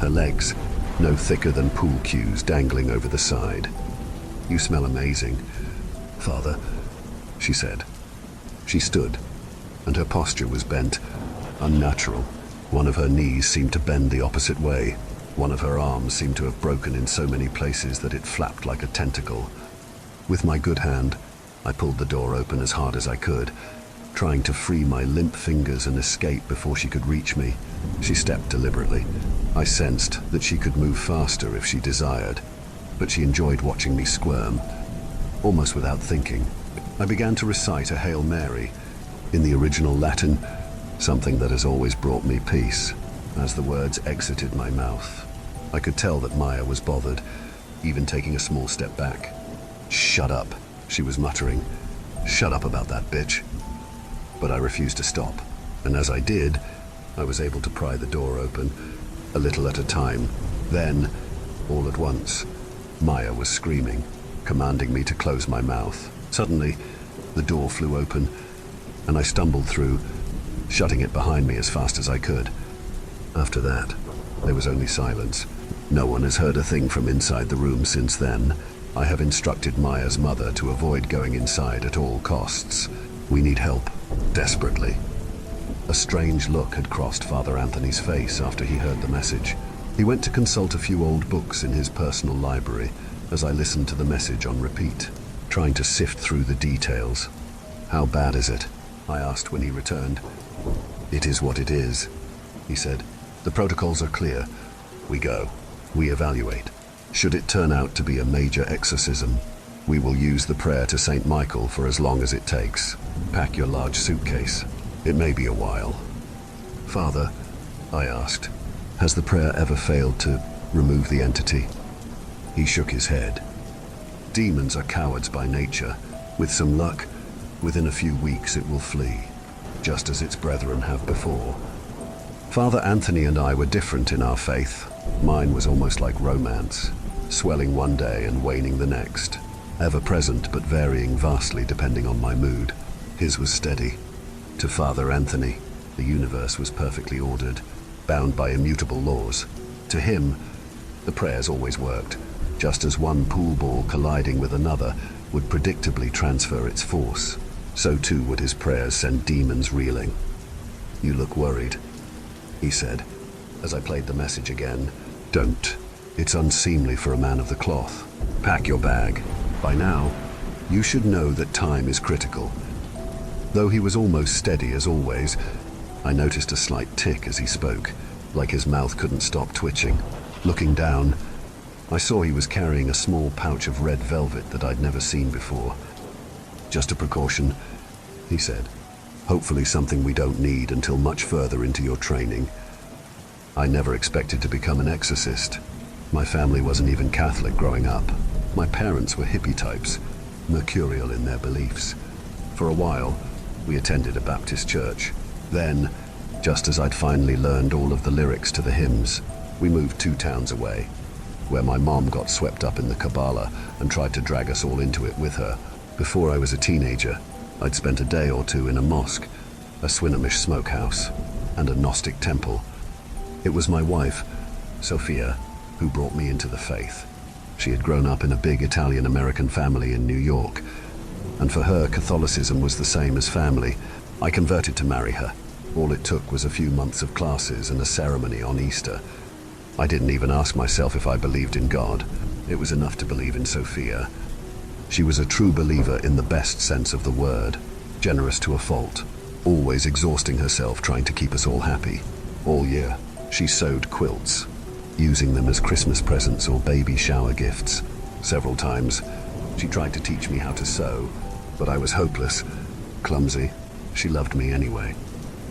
her legs, no thicker than pool cues, dangling over the side. "You smell amazing, Father," she said. She stood, and her posture was bent, unnatural. One of her knees seemed to bend the opposite way. One of her arms seemed to have broken in so many places that it flapped like a tentacle. With my good hand, I pulled the door open as hard as I could, trying to free my limp fingers and escape before she could reach me. She stepped deliberately. I sensed that she could move faster if she desired, but she enjoyed watching me squirm. Almost without thinking, I began to recite a Hail Mary, in the original Latin, something that has always brought me peace. As the words exited my mouth, I could tell that Maya was bothered, even taking a small step back. "Shut up," she was muttering. "Shut up about that bitch." But I refused to stop, and as I did, I was able to pry the door open, a little at a time. Then, all at once, Maya was screaming, commanding me to close my mouth. Suddenly, the door flew open, and I stumbled through, shutting it behind me as fast as I could. After that, there was only silence. No one has heard a thing from inside the room since then. I have instructed Maya's mother to avoid going inside at all costs. We need help, desperately. A strange look had crossed Father Anthony's face after he heard the message. He went to consult a few old books in his personal library as I listened to the message on repeat, trying to sift through the details. "How bad is it?" I asked when he returned. "It is what it is," he said. "The protocols are clear. We go. We evaluate. Should it turn out to be a major exorcism, we will use the prayer to St. Michael for as long as it takes. Pack your large suitcase. It may be a while." "Father," I asked, "has the prayer ever failed to remove the entity?" He shook his head. "Demons are cowards by nature. With some luck, within a few weeks it will flee, just as its brethren have before." Father Anthony and I were different in our faith. Mine was almost like romance, swelling one day and waning the next, ever present but varying vastly depending on my mood. His was steady. To Father Anthony, the universe was perfectly ordered, bound by immutable laws. To him, the prayers always worked, just as one pool ball colliding with another would predictably transfer its force. So too would his prayers send demons reeling. "You look worried," he said, as I played the message again. "Don't. It's unseemly for a man of the cloth. Pack your bag. By now, you should know that time is critical." Though he was almost steady as always, I noticed a slight tick as he spoke, like his mouth couldn't stop twitching. Looking down, I saw he was carrying a small pouch of red velvet that I'd never seen before. "Just a precaution," he said. "Hopefully something we don't need until much further into your training." I never expected to become an exorcist. My family wasn't even Catholic growing up. My parents were hippie types, mercurial in their beliefs. For a while, we attended a Baptist church. Then, just as I'd finally learned all of the lyrics to the hymns, we moved 2 towns away, where my mom got swept up in the Kabbalah and tried to drag us all into it with her. Before I was a teenager, I'd spent a day or two in a mosque, a Swinomish smokehouse, and a Gnostic temple. It was my wife, Sophia, who brought me into the faith. She had grown up in a big Italian-American family in New York, and for her, Catholicism was the same as family. I converted to marry her. All it took was a few months of classes and a ceremony on Easter. I didn't even ask myself if I believed in God. It was enough to believe in Sophia. She was a true believer in the best sense of the word, generous to a fault, always exhausting herself trying to keep us all happy. All year, she sewed quilts, using them as Christmas presents or baby shower gifts. Several times, she tried to teach me how to sew, but I was hopeless, clumsy. She loved me anyway.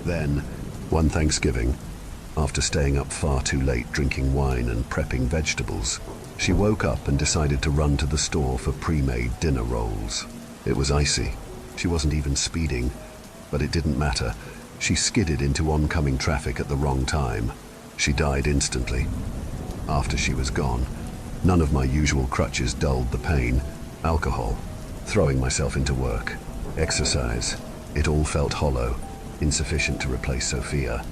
Then, one Thanksgiving, after staying up far too late drinking wine and prepping vegetables, she woke up and decided to run to the store for pre-made dinner rolls. It was icy. She wasn't even speeding, but it didn't matter. She skidded into oncoming traffic at the wrong time. She died instantly. After she was gone, none of my usual crutches dulled the pain. Alcohol, throwing myself into work, exercise, it all felt hollow, insufficient to replace Sophia.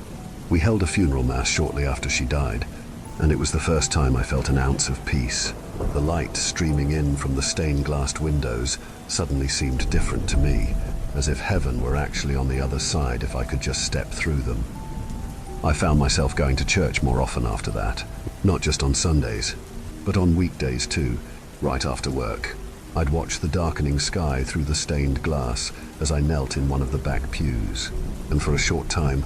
We held a funeral mass shortly after she died, and it was the first time I felt an ounce of peace. The light streaming in from the stained-glass windows suddenly seemed different to me, as if heaven were actually on the other side if I could just step through them. I found myself going to church more often after that, not just on Sundays, but on weekdays too, right after work. I'd watch the darkening sky through the stained glass as I knelt in one of the back pews, and for a short time,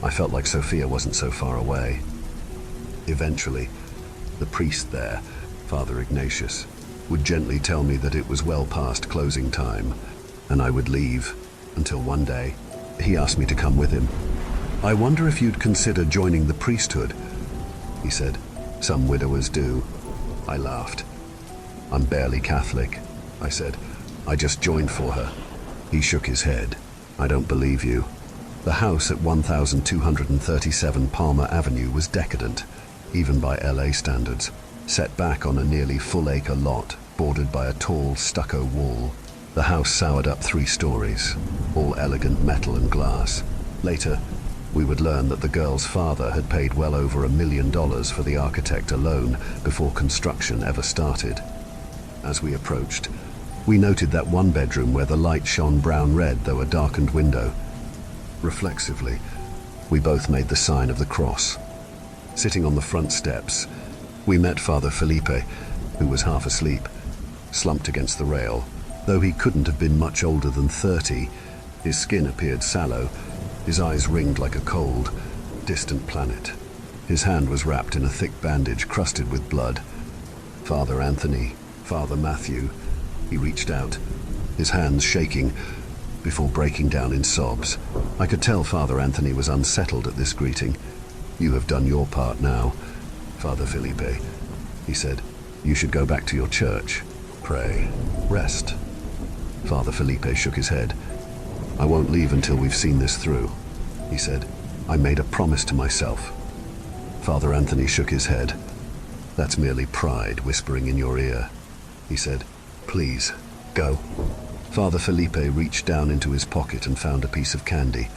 I felt like Sophia wasn't so far away. Eventually, the priest there, Father Ignatius, would gently tell me that it was well past closing time, and I would leave, until one day, he asked me to come with him. "I wonder if you'd consider joining the priesthood," he said. "Some widowers do." I laughed. "I'm barely Catholic," I said. "I just joined for her." He shook his head. "I don't believe you." The house at 1237 Palmer Avenue was decadent, even by LA standards, set back on a nearly full-acre lot bordered by a tall stucco wall. The house soured up 3 stories, all elegant metal and glass. Later, we would learn that the girl's father had paid well over $1 million for the architect alone before construction ever started. As we approached, we noted that one bedroom where the light shone brown-red though a darkened window. Reflexively, we both made the sign of the cross. Sitting on the front steps, we met Father Felipe, who was half asleep, slumped against the rail. Though he couldn't have been much older than 30, his skin appeared sallow, his eyes ringed like a cold, distant planet. His hand was wrapped in a thick bandage crusted with blood. "Father Anthony, Father Matthew," he reached out, his hands shaking, before breaking down in sobs. I could tell Father Anthony was unsettled at this greeting. "You have done your part now, Father Felipe," he said. "You should go back to your church, pray, rest." Father Felipe shook his head. "I won't leave until we've seen this through," he said. "I made a promise to myself." Father Anthony shook his head. "That's merely pride whispering in your ear," he said. "Please, go." Father Felipe reached down into his pocket and found a piece of candy.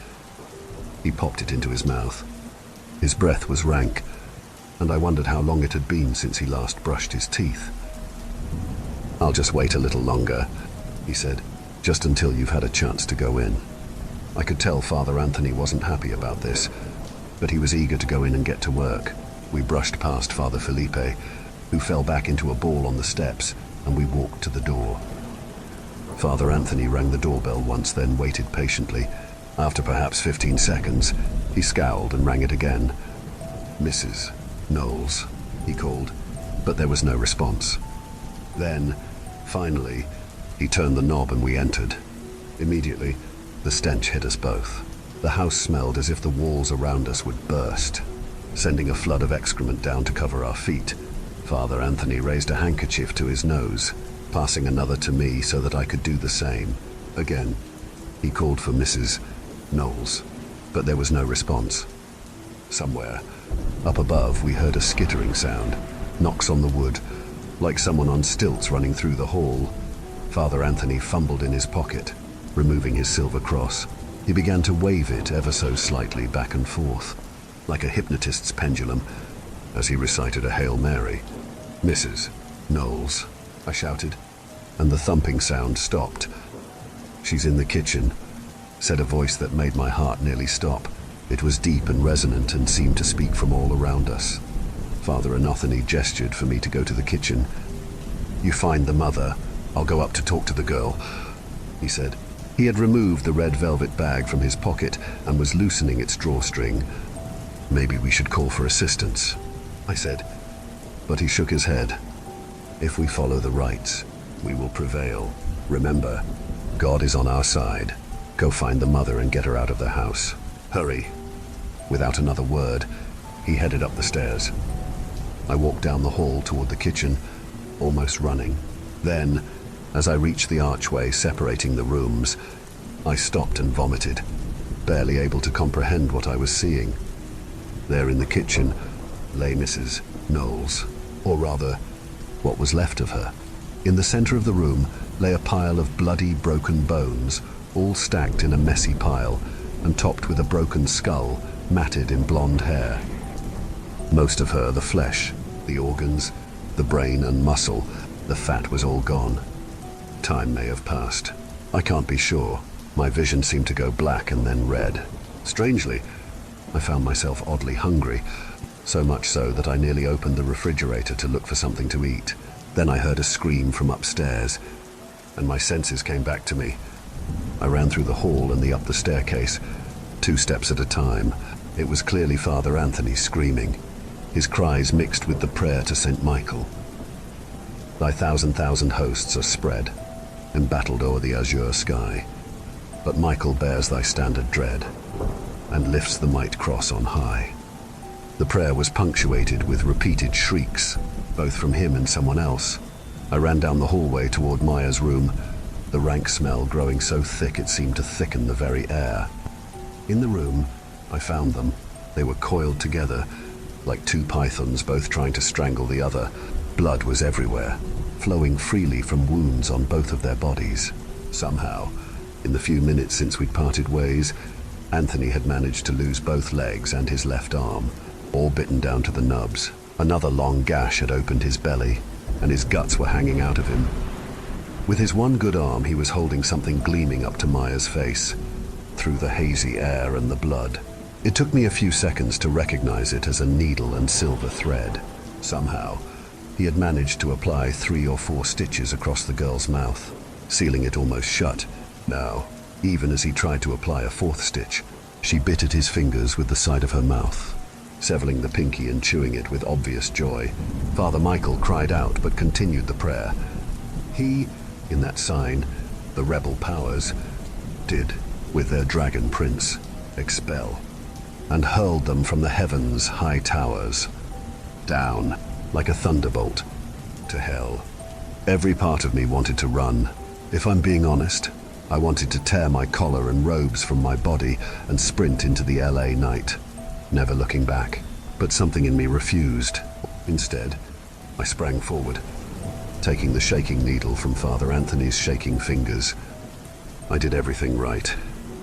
He popped it into his mouth. His breath was rank, and I wondered how long it had been since he last brushed his teeth. "I'll just wait a little longer," he said, "just until you've had a chance to go in." I could tell Father Anthony wasn't happy about this, but he was eager to go in and get to work. We brushed past Father Felipe, who fell back into a ball on the steps, and we walked to the door. Father Anthony rang the doorbell once, then waited patiently. After perhaps 15 seconds, he scowled and rang it again. "Mrs. Knowles," he called, but there was no response. Then, finally, he turned the knob and we entered. Immediately, the stench hit us both. The house smelled as if the walls around us would burst, sending a flood of excrement down to cover our feet. Father Anthony raised a handkerchief to his nose, passing another to me so that I could do the same. Again, he called for Mrs. Knowles, but there was no response. Somewhere, up above, we heard a skittering sound, knocks on the wood, like someone on stilts running through the hall. Father Anthony fumbled in his pocket, removing his silver cross. He began to wave it ever so slightly back and forth, like a hypnotist's pendulum, as he recited a Hail Mary. "Mrs. Knowles," I shouted, and the thumping sound stopped. "She's in the kitchen," said a voice that made my heart nearly stop. It was deep and resonant and seemed to speak from all around us. Father Anthony gestured for me to go to the kitchen. "You find the mother. I'll go up to talk to the girl," he said. He had removed the red velvet bag from his pocket and was loosening its drawstring. "Maybe we should call for assistance," I said, but he shook his head. If we follow the rites, we will prevail. Remember, God is on our side. Go find the mother and get her out of the house. Hurry." Without another word, he headed up the stairs. I walked down the hall toward the kitchen, almost running. Then, as I reached the archway separating the rooms, I stopped and vomited, barely able to comprehend what I was seeing. There in the kitchen lay Mrs. Knowles, or rather, what was left of her. In the center of the room lay a pile of bloody, broken bones, all stacked in a messy pile, and topped with a broken skull, matted in blonde hair. Most of her, the flesh, the organs, the brain and muscle, the fat was all gone. Time may have passed. I can't be sure. My vision seemed to go black and then red. Strangely, I found myself oddly hungry, so much so that I nearly opened the refrigerator to look for something to eat. Then I heard a scream from upstairs, and my senses came back to me. I ran through the hall and up the staircase, 2 steps at a time. It was clearly Father Anthony screaming, his cries mixed with the prayer to St. Michael. Thy thousand hosts are spread, embattled o'er the azure sky. But Michael bears thy standard dread, and lifts the might cross on high. The prayer was punctuated with repeated shrieks, both from him and someone else. I ran down the hallway toward Maya's room, the rank smell growing so thick it seemed to thicken the very air. In the room, I found them. They were coiled together, like 2 pythons, both trying to strangle the other. Blood was everywhere, flowing freely from wounds on both of their bodies. Somehow, in the few minutes since we'd parted ways, Anthony had managed to lose both legs and his left arm, all bitten down to the nubs. Another long gash had opened his belly, and his guts were hanging out of him. With his one good arm, he was holding something gleaming up to Maya's face, through the hazy air and the blood. It took me a few seconds to recognize it as a needle and silver thread. Somehow, he had managed to apply 3 or 4 stitches across the girl's mouth, sealing it almost shut. Now, even as he tried to apply a 4th stitch, she bit at his fingers with the side of her mouth, severing the pinky and chewing it with obvious joy. Father Michael cried out but continued the prayer. He, in that sign, the rebel powers, did, with their dragon prince, expel, and hurled them from the heavens' high towers, down, like a thunderbolt, to hell. Every part of me wanted to run. If I'm being honest, I wanted to tear my collar and robes from my body and sprint into the LA night, never looking back. But something in me refused. Instead, I sprang forward, taking the shaking needle from Father Anthony's shaking fingers. "I did everything right,"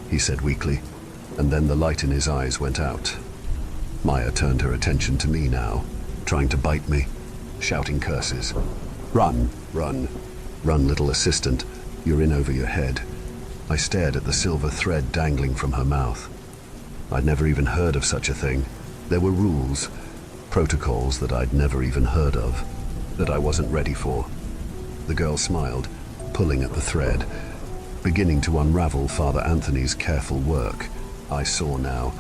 he said weakly, and then the light in his eyes went out. Maya turned her attention to me now, trying to bite me, shouting curses. "Run, run, run, little assistant, you're in over your head." I stared at the silver thread dangling from her mouth. I'd never even heard of such a thing. There were rules, protocols that I'd never even heard of, that I wasn't ready for. The girl smiled, pulling at the thread, beginning to unravel Father Anthony's careful work. I saw now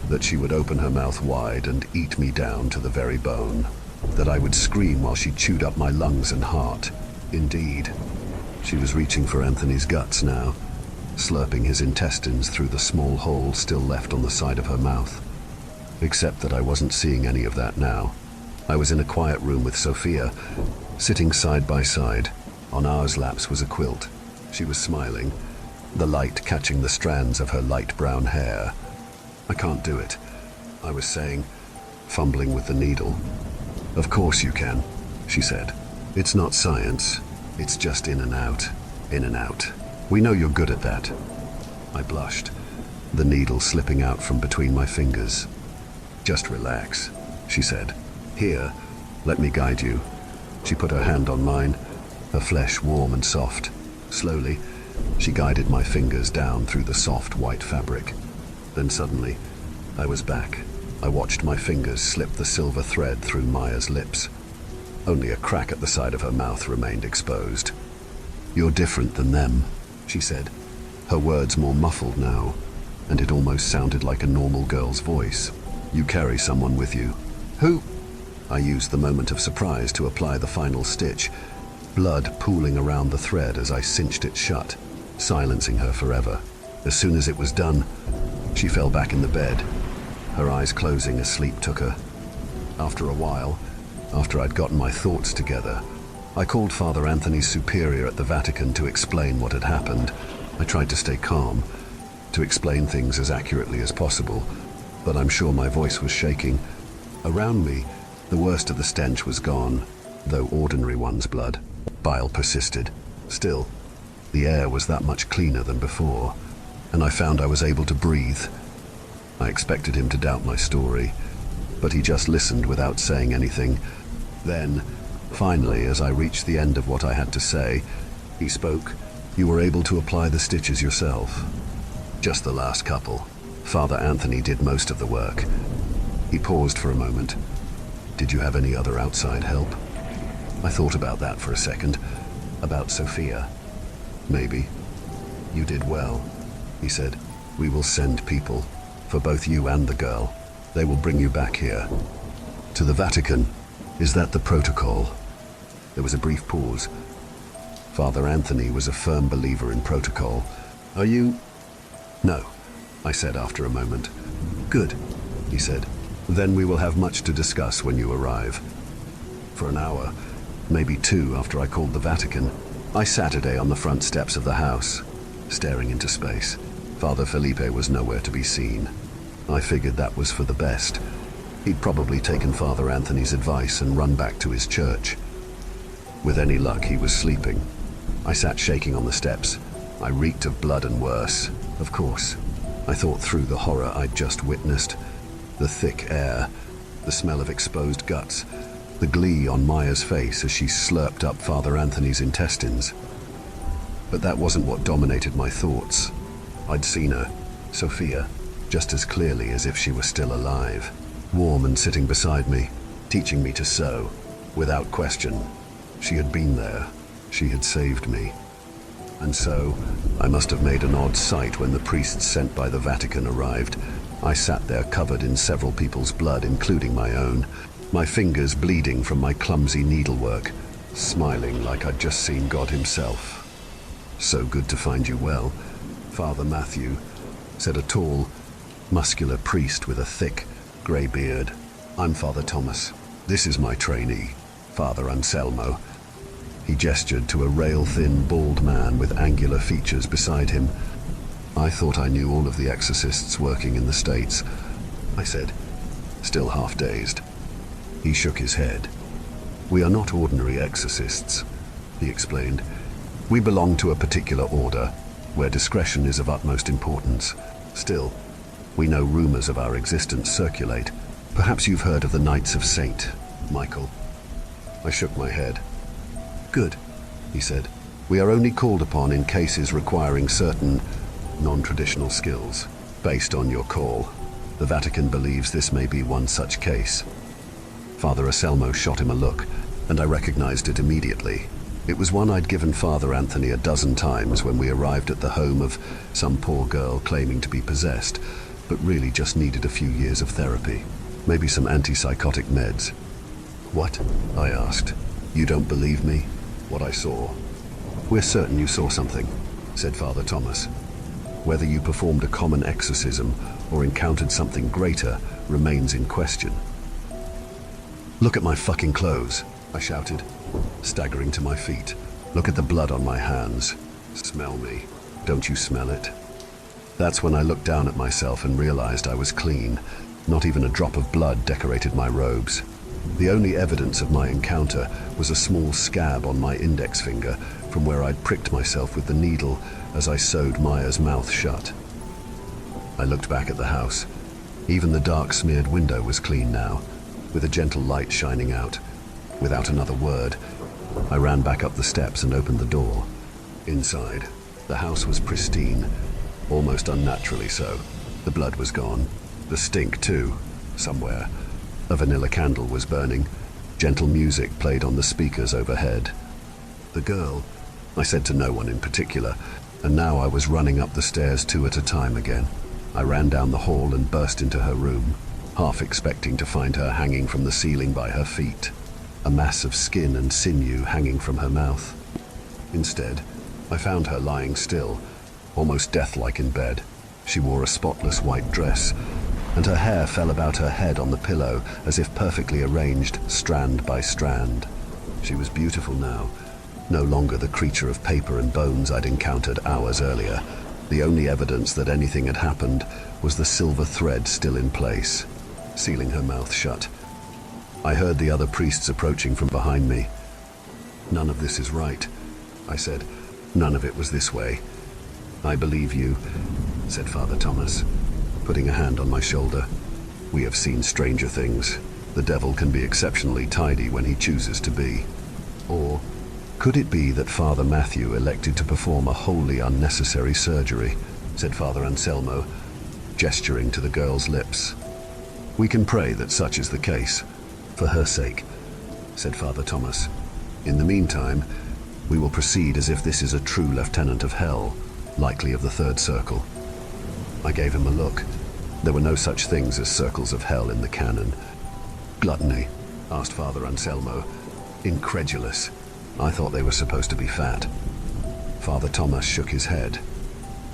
that she would open her mouth wide and eat me down to the very bone, that I would scream while she chewed up my lungs and heart. Indeed, she was reaching for Anthony's guts now, slurping his intestines through the small hole still left on the side of her mouth. Except that I wasn't seeing any of that now. I was in a quiet room with Sophia, sitting side by side. On ours laps was a quilt. She was smiling, the light catching the strands of her light brown hair. "I can't do it," I was saying, fumbling with the needle. "Of course you can," she said. "It's not science. It's just in and out, in and out. We know you're good at that." I blushed, the needle slipping out from between my fingers. "Just relax," she said. "Here, let me guide you." She put her hand on mine, her flesh warm and soft. Slowly, she guided my fingers down through the soft white fabric. Then suddenly, I was back. I watched my fingers slip the silver thread through Maya's lips. Only a crack at the side of her mouth remained exposed. "You're different than them," she said, her words more muffled now, and it almost sounded like a normal girl's voice. "You carry someone with you." "Who?" I used the moment of surprise to apply the final stitch, blood pooling around the thread as I cinched it shut, silencing her forever. As soon as it was done, she fell back in the bed, her eyes closing as sleep took her. After a while, after I'd gotten my thoughts together, I called Father Anthony's superior at the Vatican to explain what had happened. I tried to stay calm, to explain things as accurately as possible, but I'm sure my voice was shaking. Around me, the worst of the stench was gone, though ordinary one's blood. Bile persisted. Still, the air was that much cleaner than before, and I found I was able to breathe. I expected him to doubt my story, but he just listened without saying anything. Then, finally, as I reached the end of what I had to say, he spoke. "You were able to apply the stitches yourself?" "Just the last couple. Father Anthony did most of the work." He paused for a moment. "Did you have any other outside help?" I thought about that for a second. About Sophia. "Maybe." "You did well," he said. "We will send people, for both you and the girl. They will bring you back here." "To the Vatican? Is that the protocol?" There was a brief pause. Father Anthony was a firm believer in protocol. "Are you—" "No," I said after a moment. "Good," he said. "Then we will have much to discuss when you arrive." For an hour, maybe two after I called the Vatican, I sat on the front steps of the house, staring into space. Father Felipe was nowhere to be seen. I figured that was for the best. He'd probably taken Father Anthony's advice and run back to his church. With any luck, he was sleeping. I sat shaking on the steps. I reeked of blood and worse. Of course, I thought through the horror I'd just witnessed. The thick air, the smell of exposed guts, the glee on Maya's face as she slurped up Father Anthony's intestines. But that wasn't what dominated my thoughts. I'd seen her, Sophia, just as clearly as if she were still alive, warm and sitting beside me, teaching me to sew. Without question, she had been there. She had saved me. And so, I must have made an odd sight when the priests sent by the Vatican arrived. I sat there covered in several people's blood, including my own, my fingers bleeding from my clumsy needlework, smiling like I'd just seen God himself. "So good to find you well, Father Matthew," said a tall, muscular priest with a thick, grey beard. "I'm Father Thomas. This is my trainee, Father Anselmo." He gestured to a rail-thin, bald man with angular features beside him. "I thought I knew all of the exorcists working in the States," I said, still half-dazed. He shook his head. "We are not ordinary exorcists," he explained. "We belong to a particular order, where discretion is of utmost importance. Still, we know rumors of our existence circulate. Perhaps you've heard of the Knights of St. Michael." I shook my head. "Good," he said. "We are only called upon in cases requiring certain non-traditional skills. Based on your call, the Vatican believes this may be one such case." Father Anselmo shot him a look, and I recognized it immediately. It was one I'd given Father Anthony a dozen times when we arrived at the home of some poor girl claiming to be possessed, but really just needed a few years of therapy. Maybe some antipsychotic meds. "What?" I asked. "You don't believe me? What I saw?" "We're certain you saw something," said Father Thomas. "Whether you performed a common exorcism or encountered something greater remains in question." "Look at my fucking clothes," I shouted, staggering to my feet. "Look at the blood on my hands. Smell me. Don't you smell it?" That's when I looked down at myself and realized I was clean. Not even a drop of blood decorated my robes. The only evidence of my encounter was a small scab on my index finger from where I'd pricked myself with the needle as I sewed Maya's mouth shut. I looked back at the house. Even the dark smeared window was clean now, with a gentle light shining out. Without another word, I ran back up the steps and opened the door. Inside, the house was pristine, almost unnaturally so. The blood was gone. The stink too, somewhere. A vanilla candle was burning. Gentle music played on the speakers overhead. "The girl," I said to no one in particular, and now I was running up the stairs two at a time again. I ran down the hall and burst into her room. half expecting to find her hanging from the ceiling by her feet, a mass of skin and sinew hanging from her mouth. Instead, I found her lying still, almost death-like in bed. She wore a spotless white dress, and her hair fell about her head on the pillow as if perfectly arranged, strand by strand. She was beautiful now, no longer the creature of paper and bones I'd encountered hours earlier. The only evidence that anything had happened was the silver thread still in place, sealing her mouth shut. I heard the other priests approaching from behind me. "None of this is right," I said. "None of it was this way." "I believe you," said Father Thomas, putting a hand on my shoulder. "We have seen stranger things. The devil can be exceptionally tidy when he chooses to be." Or could it be that Father Matthew elected to perform a wholly unnecessary surgery, said Father Anselmo, gesturing to the girl's lips. "We can pray that such is the case, for her sake," said Father Thomas. "In the meantime, we will proceed as if this is a true lieutenant of hell, likely of the third circle." I gave him a look. There were no such things as circles of hell in the canon. "Gluttony?" asked Father Anselmo, incredulous. I thought they were supposed to be fat. Father Thomas shook his head.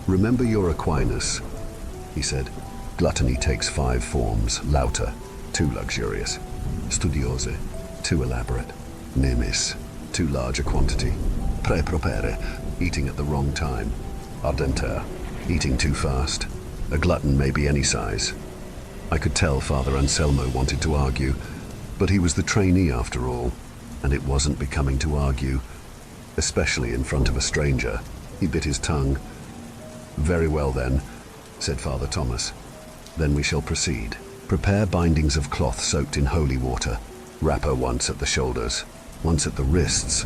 "Remember your Aquinas," he said. "Gluttony takes 5 forms: lauta, too luxurious; studiose, too elaborate; nemis, too large a quantity; prepropere, eating at the wrong time; ardenter, eating too fast. A glutton may be any size." I could tell Father Anselmo wanted to argue, but he was the trainee after all, and it wasn't becoming to argue, especially in front of a stranger. He bit his tongue. "Very well then," said Father Thomas. "Then we shall proceed. Prepare bindings of cloth soaked in holy water. Wrap her once at the shoulders, once at the wrists,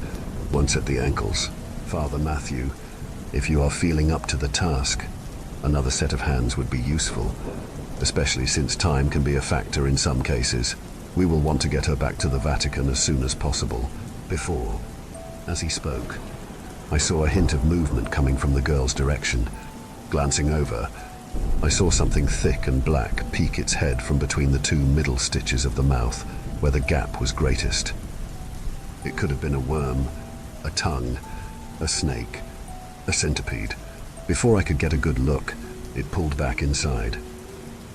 once at the ankles. Father Matthew, if you are feeling up to the task, another set of hands would be useful, especially since time can be a factor in some cases. We will want to get her back to the Vatican as soon as possible. Before." As he spoke, I saw a hint of movement coming from the girl's direction. Glancing over, I saw something thick and black peek its head from between the 2 middle stitches of the mouth, where the gap was greatest. It could have been a worm, a tongue, a snake, a centipede. Before I could get a good look, it pulled back inside.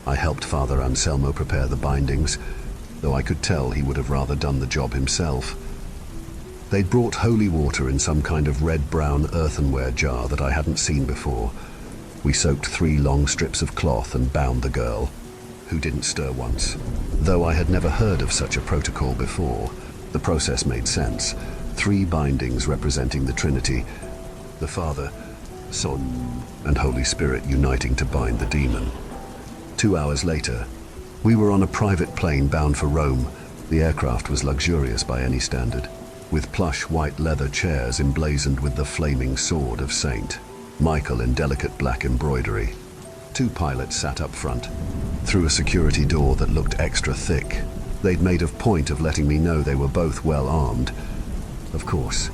I helped Father Anselmo prepare the bindings, though I could tell he would have rather done the job himself. They'd brought holy water in some kind of red-brown earthenware jar that I hadn't seen before. We soaked 3 long strips of cloth and bound the girl, who didn't stir once. Though I had never heard of such a protocol before, the process made sense. 3 bindings representing the Trinity, the Father, Son, and Holy Spirit uniting to bind the demon. 2 hours later, we were on a private plane bound for Rome. The aircraft was luxurious by any standard, with plush white leather chairs emblazoned with the flaming sword of Saint Michael in delicate black embroidery. 2 pilots sat up front, through a security door that looked extra thick. They'd made a point of letting me know they were both well armed. Of course,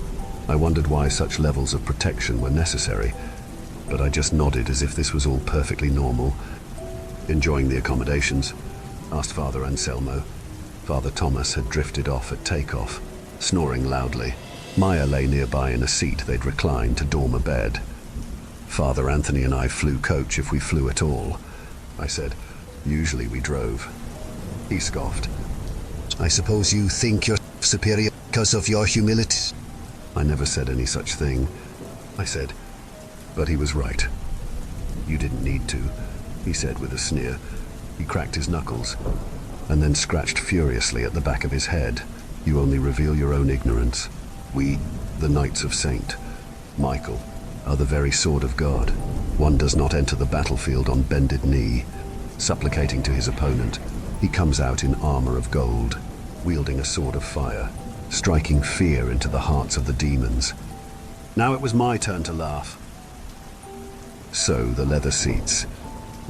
I wondered why such levels of protection were necessary, but I just nodded as if this was all perfectly normal. "Enjoying the accommodations?" asked Father Anselmo. Father Thomas had drifted off at takeoff, snoring loudly. Maya lay nearby in a seat they'd reclined to dorm a bed. "Father Anthony and I flew coach if we flew at all," I said. "Usually we drove." He scoffed. I suppose you think you're superior because of your humility? "I never said any such thing," I said. But he was right. "You didn't need to," he said with a sneer. He cracked his knuckles, and then scratched furiously at the back of his head. "You only reveal your own ignorance. We, the Knights of Saint Michael, are the very sword of God. One does not enter the battlefield on bended knee, supplicating to his opponent. He comes out in armor of gold, wielding a sword of fire, striking fear into the hearts of the demons." Now it was my turn to laugh. "So the leather seats,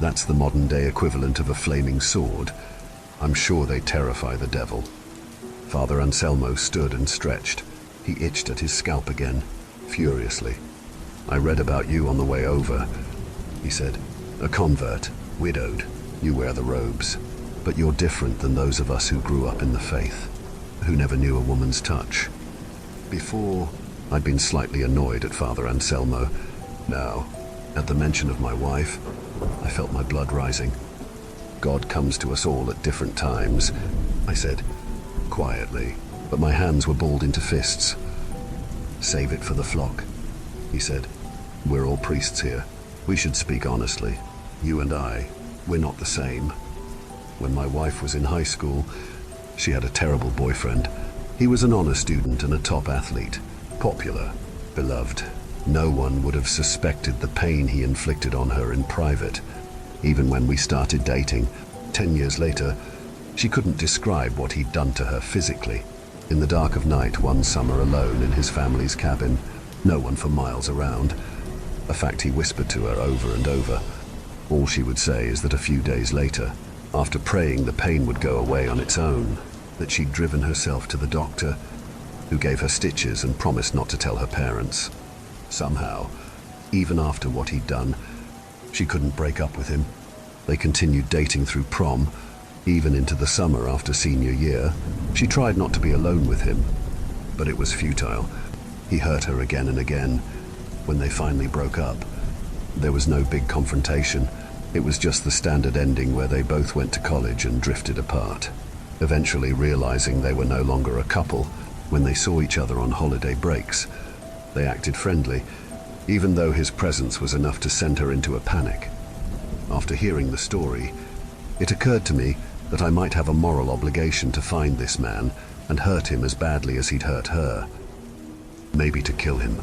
that's the modern-day equivalent of a flaming sword. I'm sure they terrify the devil." Father Anselmo stood and stretched. He itched at his scalp again, furiously. "I read about you on the way over," he said. "A convert, widowed. You wear the robes." But you're different than those of us who grew up in the faith, who never knew a woman's touch. Before, I'd been slightly annoyed at Father Anselmo. Now, at the mention of my wife, I felt my blood rising. God comes to us all at different times, I said, quietly, but my hands were balled into fists. Save it for the flock, he said. We're all priests here. We should speak honestly. You and I, we're not the same. When my wife was in high school, she had a terrible boyfriend. He was an honor student and a top athlete. Popular, beloved. No one would have suspected the pain he inflicted on her in private. Even when we started dating, 10 years later, she couldn't describe what he'd done to her physically. In the dark of night one summer alone in his family's cabin, no one for miles around, a fact he whispered to her over and over. All she would say is that a few days later, after praying the pain would go away on its own, that she'd driven herself to the doctor, who gave her stitches and promised not to tell her parents. Somehow, even after what he'd done, she couldn't break up with him. They continued dating through prom, even into the summer after senior year. She tried not to be alone with him, but it was futile. He hurt her again and again. When they finally broke up, there was no big confrontation. It was just the standard ending where they both went to college and drifted apart. Eventually realizing they were no longer a couple, when they saw each other on holiday breaks, they acted friendly, even though his presence was enough to send her into a panic. After hearing the story, it occurred to me that I might have a moral obligation to find this man and hurt him as badly as he'd hurt her. Maybe to kill him,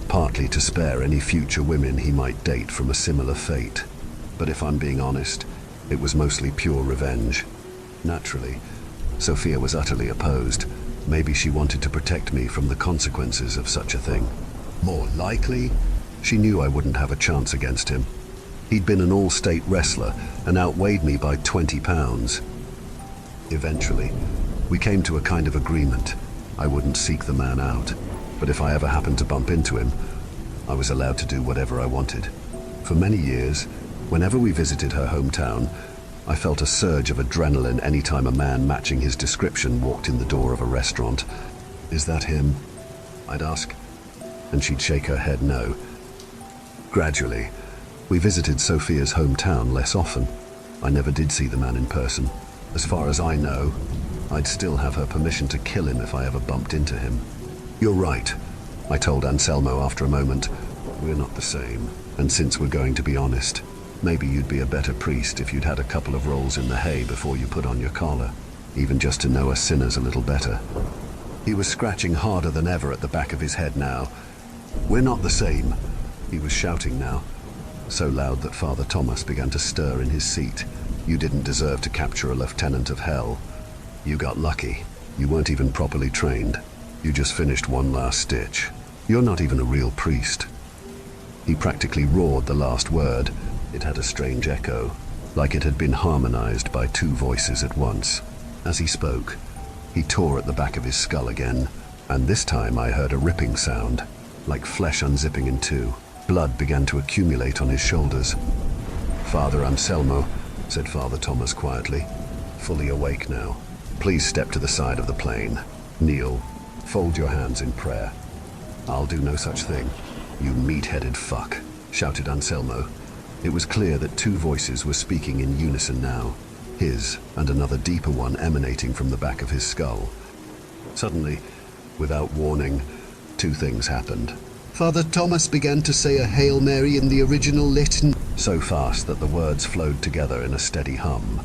partly to spare any future women he might date from a similar fate. But if I'm being honest, it was mostly pure revenge. Naturally, Sophia was utterly opposed. Maybe she wanted to protect me from the consequences of such a thing. More likely, she knew I wouldn't have a chance against him. He'd been an all-state wrestler and outweighed me by 20 pounds. Eventually, we came to a kind of agreement. I wouldn't seek the man out, but if I ever happened to bump into him, I was allowed to do whatever I wanted. For many years, whenever we visited her hometown, I felt a surge of adrenaline anytime a man matching his description walked in the door of a restaurant. "Is that him?" I'd ask, and she'd shake her head no. Gradually, we visited Sophia's hometown less often. I never did see the man in person. As far as I know, I'd still have her permission to kill him if I ever bumped into him. "You're right," I told Anselmo after a moment. "We're not the same, and since we're going to be honest, maybe you'd be a better priest if you'd had a couple of rolls in the hay before you put on your collar, even just to know us sinners a little better." He was scratching harder than ever at the back of his head now. "We're not the same," he was shouting now, so loud that Father Thomas began to stir in his seat. "You didn't deserve to capture a lieutenant of hell. You got lucky. You weren't even properly trained. You just finished one last stitch. You're not even a real priest." He practically roared the last word. It had a strange echo, like it had been harmonized by two voices at once. As he spoke, he tore at the back of his skull again, and this time I heard a ripping sound, like flesh unzipping in two. Blood began to accumulate on his shoulders. "Father Anselmo," said Father Thomas quietly, fully awake now, "please step to the side of the plane. Kneel. Fold your hands in prayer." "I'll do no such thing, you meat-headed fuck," shouted Anselmo. It was clear that two voices were speaking in unison now, his and another deeper one emanating from the back of his skull. Suddenly, without warning, two things happened. Father Thomas began to say a Hail Mary in the original litany, So fast that the words flowed together in a steady hum.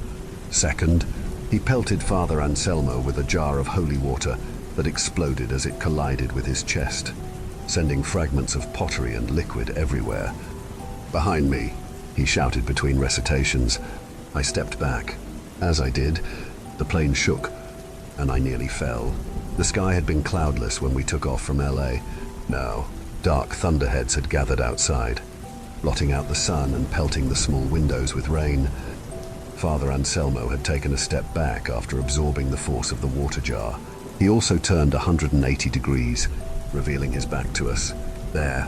Second, he pelted Father Anselmo with a jar of holy water that exploded as it collided with his chest, sending fragments of pottery and liquid everywhere. "Behind me," he shouted between recitations. I stepped back. As I did, the plane shook, and I nearly fell. The sky had been cloudless when we took off from LA. Now, dark thunderheads had gathered outside, blotting out the sun and pelting the small windows with rain. Father Anselmo had taken a step back after absorbing the force of the water jar. He also turned 180 degrees, revealing his back to us. There,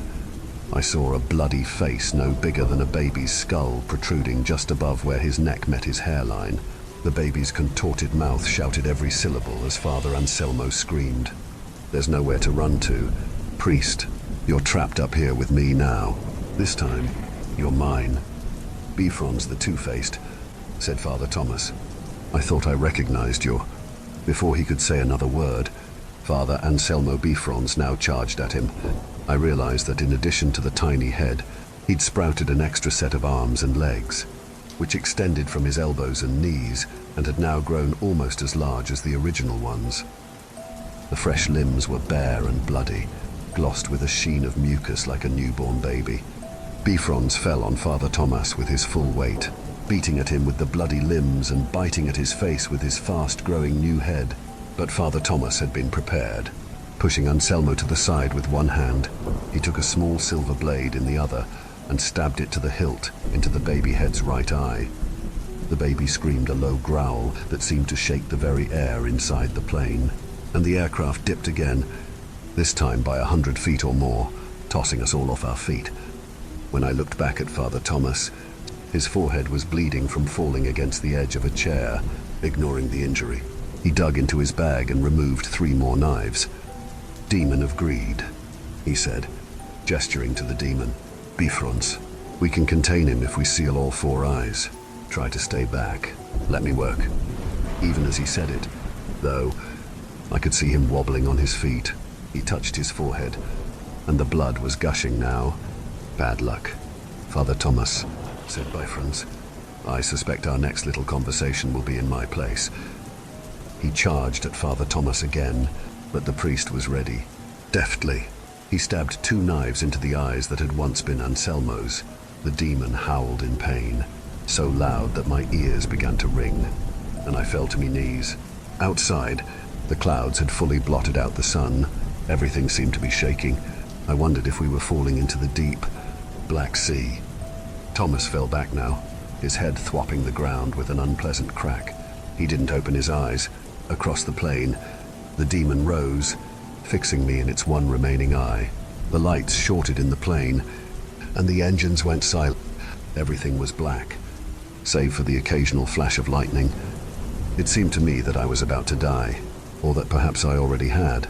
I saw a bloody face no bigger than a baby's skull protruding just above where his neck met his hairline. The baby's contorted mouth shouted every syllable as Father Anselmo screamed. "There's nowhere to run to. Priest, you're trapped up here with me now. This time, you're mine." "Bifrons the Two-Faced," said Father Thomas. "I thought I recognized you." Before he could say another word, Father Anselmo Bifrons now charged at him. I realized that in addition to the tiny head, he'd sprouted an extra set of arms and legs, which extended from his elbows and knees and had now grown almost as large as the original ones. The fresh limbs were bare and bloody, glossed with a sheen of mucus like a newborn baby. Bifrons fell on Father Thomas with his full weight, beating at him with the bloody limbs and biting at his face with his fast-growing new head. But Father Thomas had been prepared. Pushing Anselmo to the side with one hand, he took a small silver blade in the other and stabbed it to the hilt into the baby head's right eye. The baby screamed a low growl that seemed to shake the very air inside the plane, and the aircraft dipped again, this time by 100 feet or more, tossing us all off our feet. When I looked back at Father Thomas, his forehead was bleeding from falling against the edge of a chair, ignoring the injury. He dug into his bag and removed 3 more knives. "Demon of greed," he said, gesturing to the demon. "Bifrons, we can contain him if we seal all 4 eyes. Try to stay back. Let me work." Even as he said it, though, I could see him wobbling on his feet. He touched his forehead, and the blood was gushing now. "Bad luck, Father Thomas," said Bifrons. "I suspect our next little conversation will be in my place." He charged at Father Thomas again, but the priest was ready. Deftly, he stabbed 2 knives into the eyes that had once been Anselmo's. The demon howled in pain, so loud that my ears began to ring, and I fell to my knees. Outside, the clouds had fully blotted out the sun. Everything seemed to be shaking. I wondered if we were falling into the deep, black sea. Thomas fell back now, his head thwopping the ground with an unpleasant crack. He didn't open his eyes. Across the plain, the demon rose, fixing me in its one remaining eye. The lights shorted in the plain, and the engines went silent. Everything was black, save for the occasional flash of lightning. It seemed to me that I was about to die, or that perhaps I already had.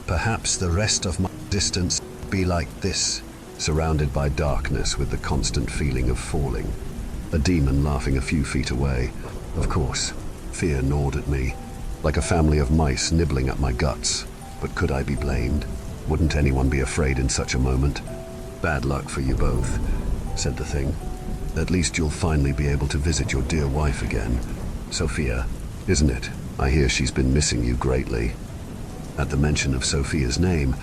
Perhaps the rest of my existence would be like this, surrounded by darkness with the constant feeling of falling. A demon laughing a few feet away. Of course, fear gnawed at me, like a family of mice nibbling at my guts. But could I be blamed? Wouldn't anyone be afraid in such a moment? "Bad luck for you both," said the thing. "At least you'll finally be able to visit your dear wife again. Sophia, isn't it? I hear she's been missing you greatly." At the mention of Sophia's name,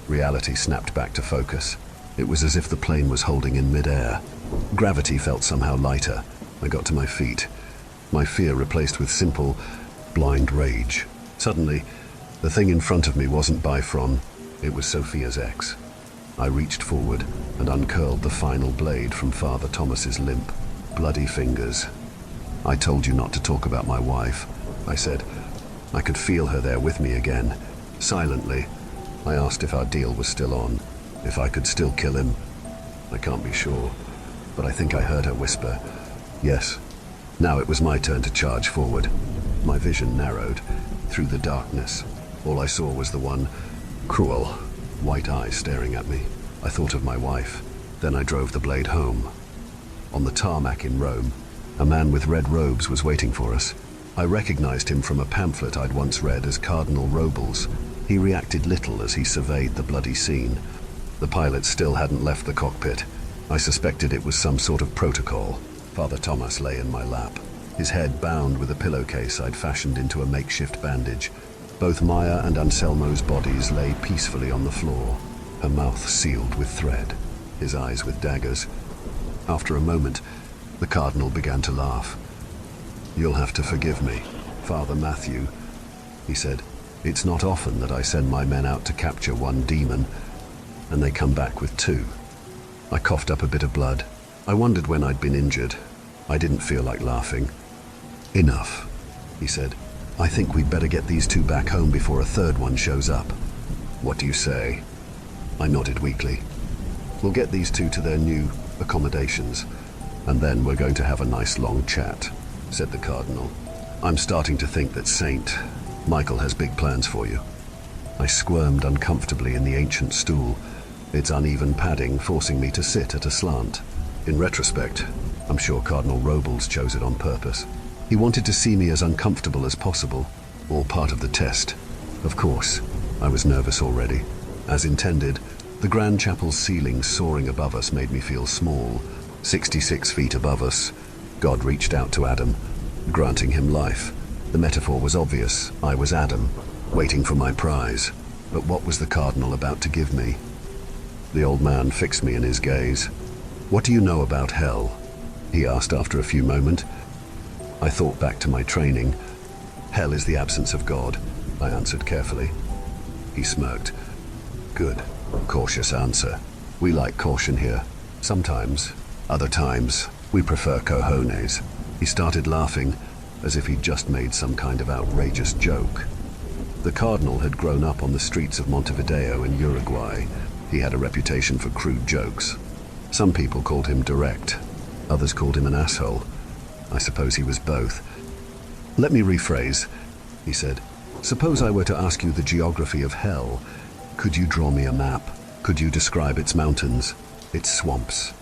reality snapped back to focus. It was as if the plane was holding in mid-air. Gravity felt somehow lighter. I got to my feet, my fear replaced with simple, blind rage. Suddenly, the thing in front of me wasn't Bifron, it was Sophia's ex. I reached forward and uncurled the final blade from Father Thomas's limp, bloody fingers. "I told you not to talk about my wife," I said. I could feel her there with me again. Silently, I asked if our deal was still on, if I could still kill him. I can't be sure, but I think I heard her whisper, "Yes." Now it was my turn to charge forward. My vision narrowed. Through the darkness, all I saw was the one cruel, white eye staring at me. I thought of my wife. Then I drove the blade home. On the tarmac in Rome, a man with red robes was waiting for us. I recognized him from a pamphlet I'd once read as Cardinal Robles. He reacted little as he surveyed the bloody scene. The pilot still hadn't left the cockpit. I suspected it was some sort of protocol. Father Thomas lay in my lap, his head bound with a pillowcase I'd fashioned into a makeshift bandage. Both Maya and Anselmo's bodies lay peacefully on the floor, her mouth sealed with thread, his eyes with daggers. After a moment, the Cardinal began to laugh. "You'll have to forgive me, Father Matthew," he said. "It's not often that I send my men out to capture one demon, and they come back with 2. I coughed up a bit of blood. I wondered when I'd been injured. I didn't feel like laughing. "Enough," he said. "I think we'd better get these 2 back home before a 3rd one shows up." "What do you say?" I nodded weakly. "We'll get these 2 to their new accommodations, and then we're going to have a nice long chat," said the Cardinal. I'm starting to think that Saint Michael has big plans for you. I squirmed uncomfortably in the ancient stool, its uneven padding forcing me to sit at a slant. In retrospect, I'm sure Cardinal Robles chose it on purpose. He wanted to see me as uncomfortable as possible, all part of the test. Of course, I was nervous already. As intended, the Grand Chapel's ceiling soaring above us made me feel small. 66 feet above us, God reached out to Adam, granting him life. The metaphor was obvious. I was Adam, waiting for my prize. But what was the Cardinal about to give me? The old man fixed me in his gaze. "What do you know about hell?" he asked after a few moments. I thought back to my training. "Hell is the absence of God," I answered carefully. He smirked. "Good. Cautious answer. We like caution here. Sometimes. Other times, we prefer cojones." He started laughing, as if he'd just made some kind of outrageous joke. The Cardinal had grown up on the streets of Montevideo in Uruguay. He had a reputation for crude jokes. Some people called him direct. Others called him an asshole. I suppose he was both. "Let me rephrase," he said. "Suppose I were to ask you the geography of hell. Could you draw me a map? Could you describe its mountains, its swamps?"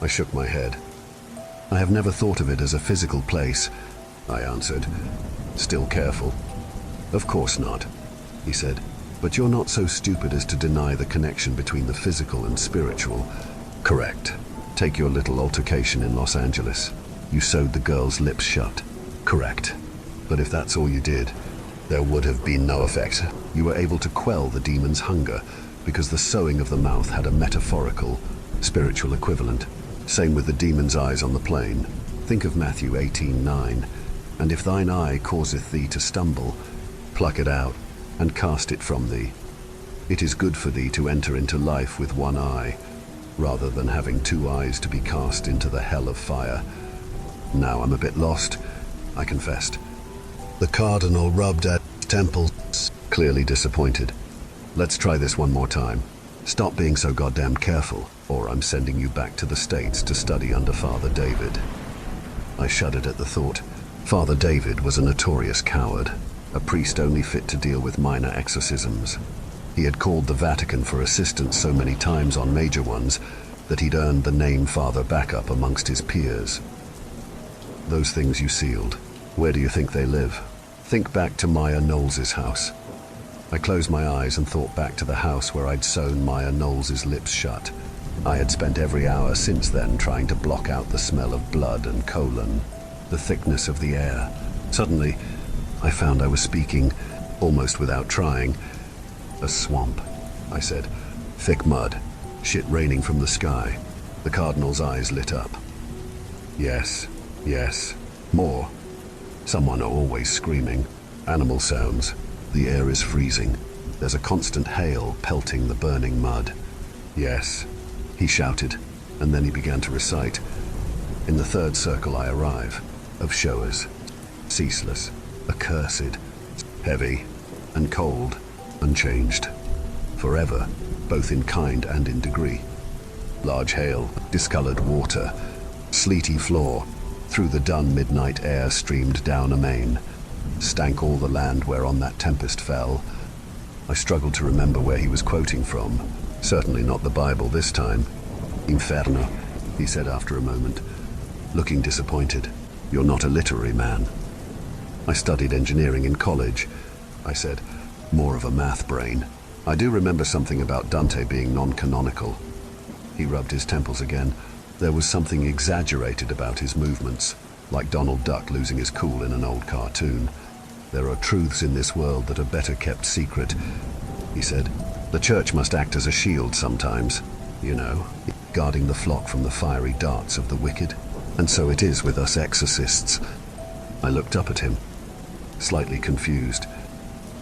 I shook my head. "I have never thought of it as a physical place," I answered, still careful. "Of course not," he said. "But you're not so stupid as to deny the connection between the physical and spiritual." "Correct. Take your little altercation in Los Angeles. You sewed the girl's lips shut." "Correct. But if that's all you did, there would have been no effect. You were able to quell the demon's hunger because the sewing of the mouth had a metaphorical, spiritual equivalent. Same with the demon's eyes on the plain. Think of Matthew 18:9. "And if thine eye causeth thee to stumble, pluck it out, and cast it from thee. It is good for thee to enter into life with one eye, rather than having two eyes to be cast into the hell of fire." Now I'm a bit lost, I confessed. The Cardinal rubbed at his temples, Clearly disappointed. "Let's try this one more time. Stop being so goddamn careful, or I'm sending you back to the States to study under Father David." I shuddered at the thought. Father David was a notorious coward, a priest only fit to deal with minor exorcisms. He had called the Vatican for assistance so many times on major ones that he'd earned the name Father Backup amongst his peers. "Those things you sealed, where do you think they live?" "Think back to Maya Knowles's house." I closed my eyes and thought back to the house where I'd sewn Maya Knowles's lips shut. I had spent every hour since then trying to block out the smell of blood and colon, the thickness of the air. Suddenly, I found I was speaking, almost without trying. "A swamp," I said. "Thick mud, shit raining from the sky." The Cardinal's eyes lit up. Yes, more. Someone always screaming. Animal sounds. The air is freezing. There's a constant hail pelting the burning mud. "Yes," he shouted, and then he began to recite. "In the third circle I arrive, of showers. Ceaseless, accursed, heavy, and cold, unchanged. Forever, both in kind and in degree. Large hail, discolored water, sleety floor. Through the dun midnight air streamed down amain. Stank all the land whereon that tempest fell." I struggled to remember where he was quoting from. Certainly not the Bible this time. "Inferno," he said after a moment, looking disappointed. "You're not a literary man." "I studied engineering in college," I said, more of a math brain. "I do remember something about Dante being non-canonical." He rubbed his temples again. There was something exaggerated about his movements, like Donald Duck losing his cool in an old cartoon. "There are truths in this world that are better kept secret," he said. "The church must act as a shield sometimes, you know, guarding the flock from the fiery darts of the wicked. And so it is with us exorcists." I looked up at him, slightly confused.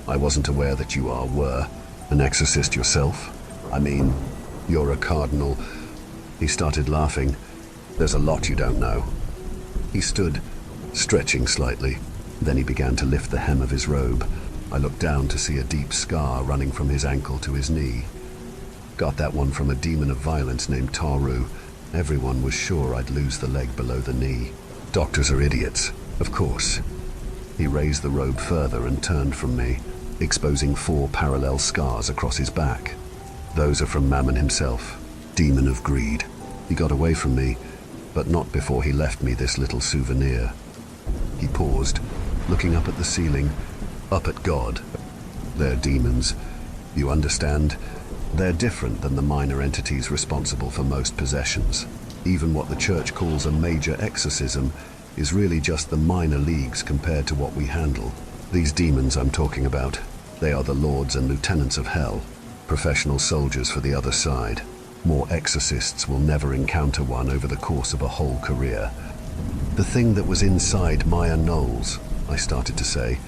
"I wasn't aware that you were an exorcist yourself. I mean, you're a cardinal." He started laughing. "There's a lot you don't know." He stood, stretching slightly. Then he began to lift the hem of his robe. I looked down to see a deep scar running from his ankle to his knee. "Got that one from a demon of violence named Taru. Everyone was sure I'd lose the leg below the knee. Doctors are idiots, of course. He raised the robe further and turned from me, exposing 4 parallel scars across his back. Those are from Mammon himself, demon of greed. He got away from me, but not before he left me this little souvenir. He paused, looking up at the ceiling, up at God. They're demons. You understand? They're different than the minor entities responsible for most possessions. Even what the church calls a major exorcism is really just the minor leagues compared to what we handle. These demons I'm talking about, they are the lords and lieutenants of hell, professional soldiers for the other side. More exorcists will never encounter one over the course of a whole career. The thing that was inside Maya Knowles, I started to say,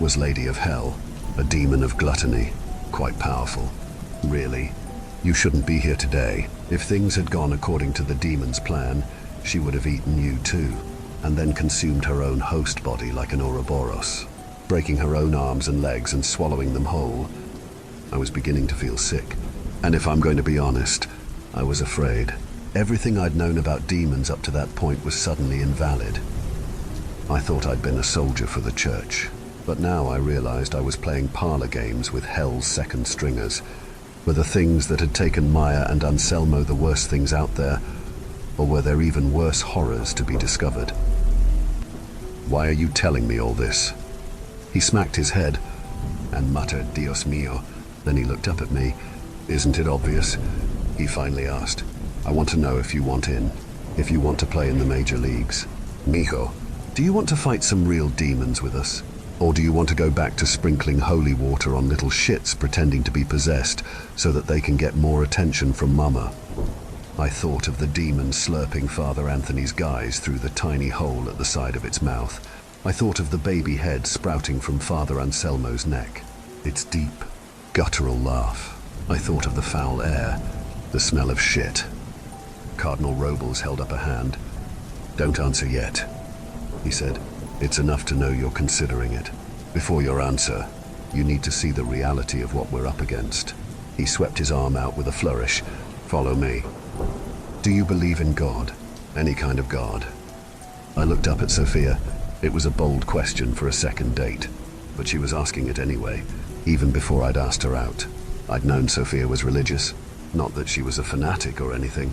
was Lady of Hell, a demon of gluttony, quite powerful. Really, you shouldn't be here today. If things had gone according to the demon's plan, she would have eaten you too, and then consumed her own host body like an Ouroboros, breaking her own arms and legs and swallowing them whole. I was beginning to feel sick, and if I'm going to be honest, I was afraid. Everything I'd known about demons up to that point was suddenly invalid. I thought I'd been a soldier for the church, but now I realized I was playing parlor games with hell's second stringers. Were the things that had taken Maya and Anselmo the worst things out there, or were there even worse horrors to be discovered? Why are you telling me all this? He smacked his head and muttered, Dios mío. Then he looked up at me. Isn't it obvious? He finally asked. I want to know if you want in, if you want to play in the major leagues. Mijo, do you want to fight some real demons with us? Or do you want to go back to sprinkling holy water on little shits pretending to be possessed so that they can get more attention from Mama? I thought of the demon slurping Father Anthony's guys through the tiny hole at the side of its mouth. I thought of the baby head sprouting from Father Anselmo's neck. Its deep, guttural laugh. I thought of the foul air, the smell of shit. Cardinal Robles held up a hand. Don't answer yet, he said. It's enough to know you're considering it. Before your answer, you need to see the reality of what we're up against. He swept his arm out with a flourish. Follow me. Do you believe in God? Any kind of God? I looked up at Sophia. It was a bold question for a second date, but she was asking it anyway, even before I'd asked her out. I'd known Sophia was religious. Not that she was a fanatic or anything,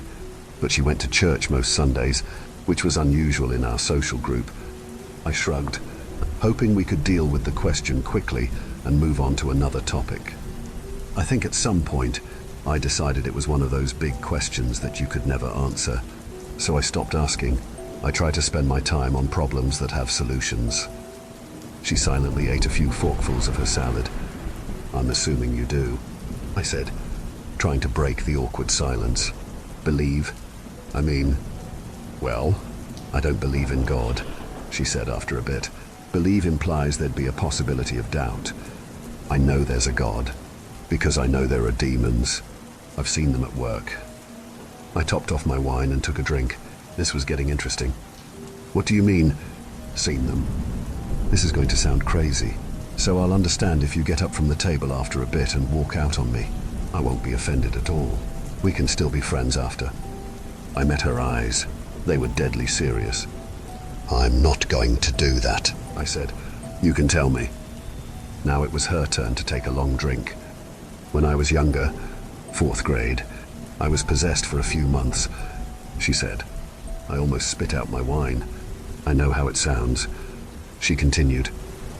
but she went to church most Sundays, which was unusual in our social group. I shrugged, hoping we could deal with the question quickly and move on to another topic. I think at some point, I decided it was one of those big questions that you could never answer, so I stopped asking. I try to spend my time on problems that have solutions. She silently ate a few forkfuls of her salad. I'm assuming you do, I said, trying to break the awkward silence. Believe? Well, I don't believe in God, she said after a bit. Believe implies there'd be a possibility of doubt. I know there's a God, because I know there are demons. I've seen them at work. I topped off my wine and took a drink. This was getting interesting. What do you mean, seen them? This is going to sound crazy, so I'll understand if you get up from the table after a bit and walk out on me. I won't be offended at all. We can still be friends after. I met her eyes. They were deadly serious. I'm not going to do that, I said. You can tell me. Now it was her turn to take a long drink. When I was younger, 4th grade, I was possessed for a few months, she said. I almost spit out my wine. I know how it sounds. She continued.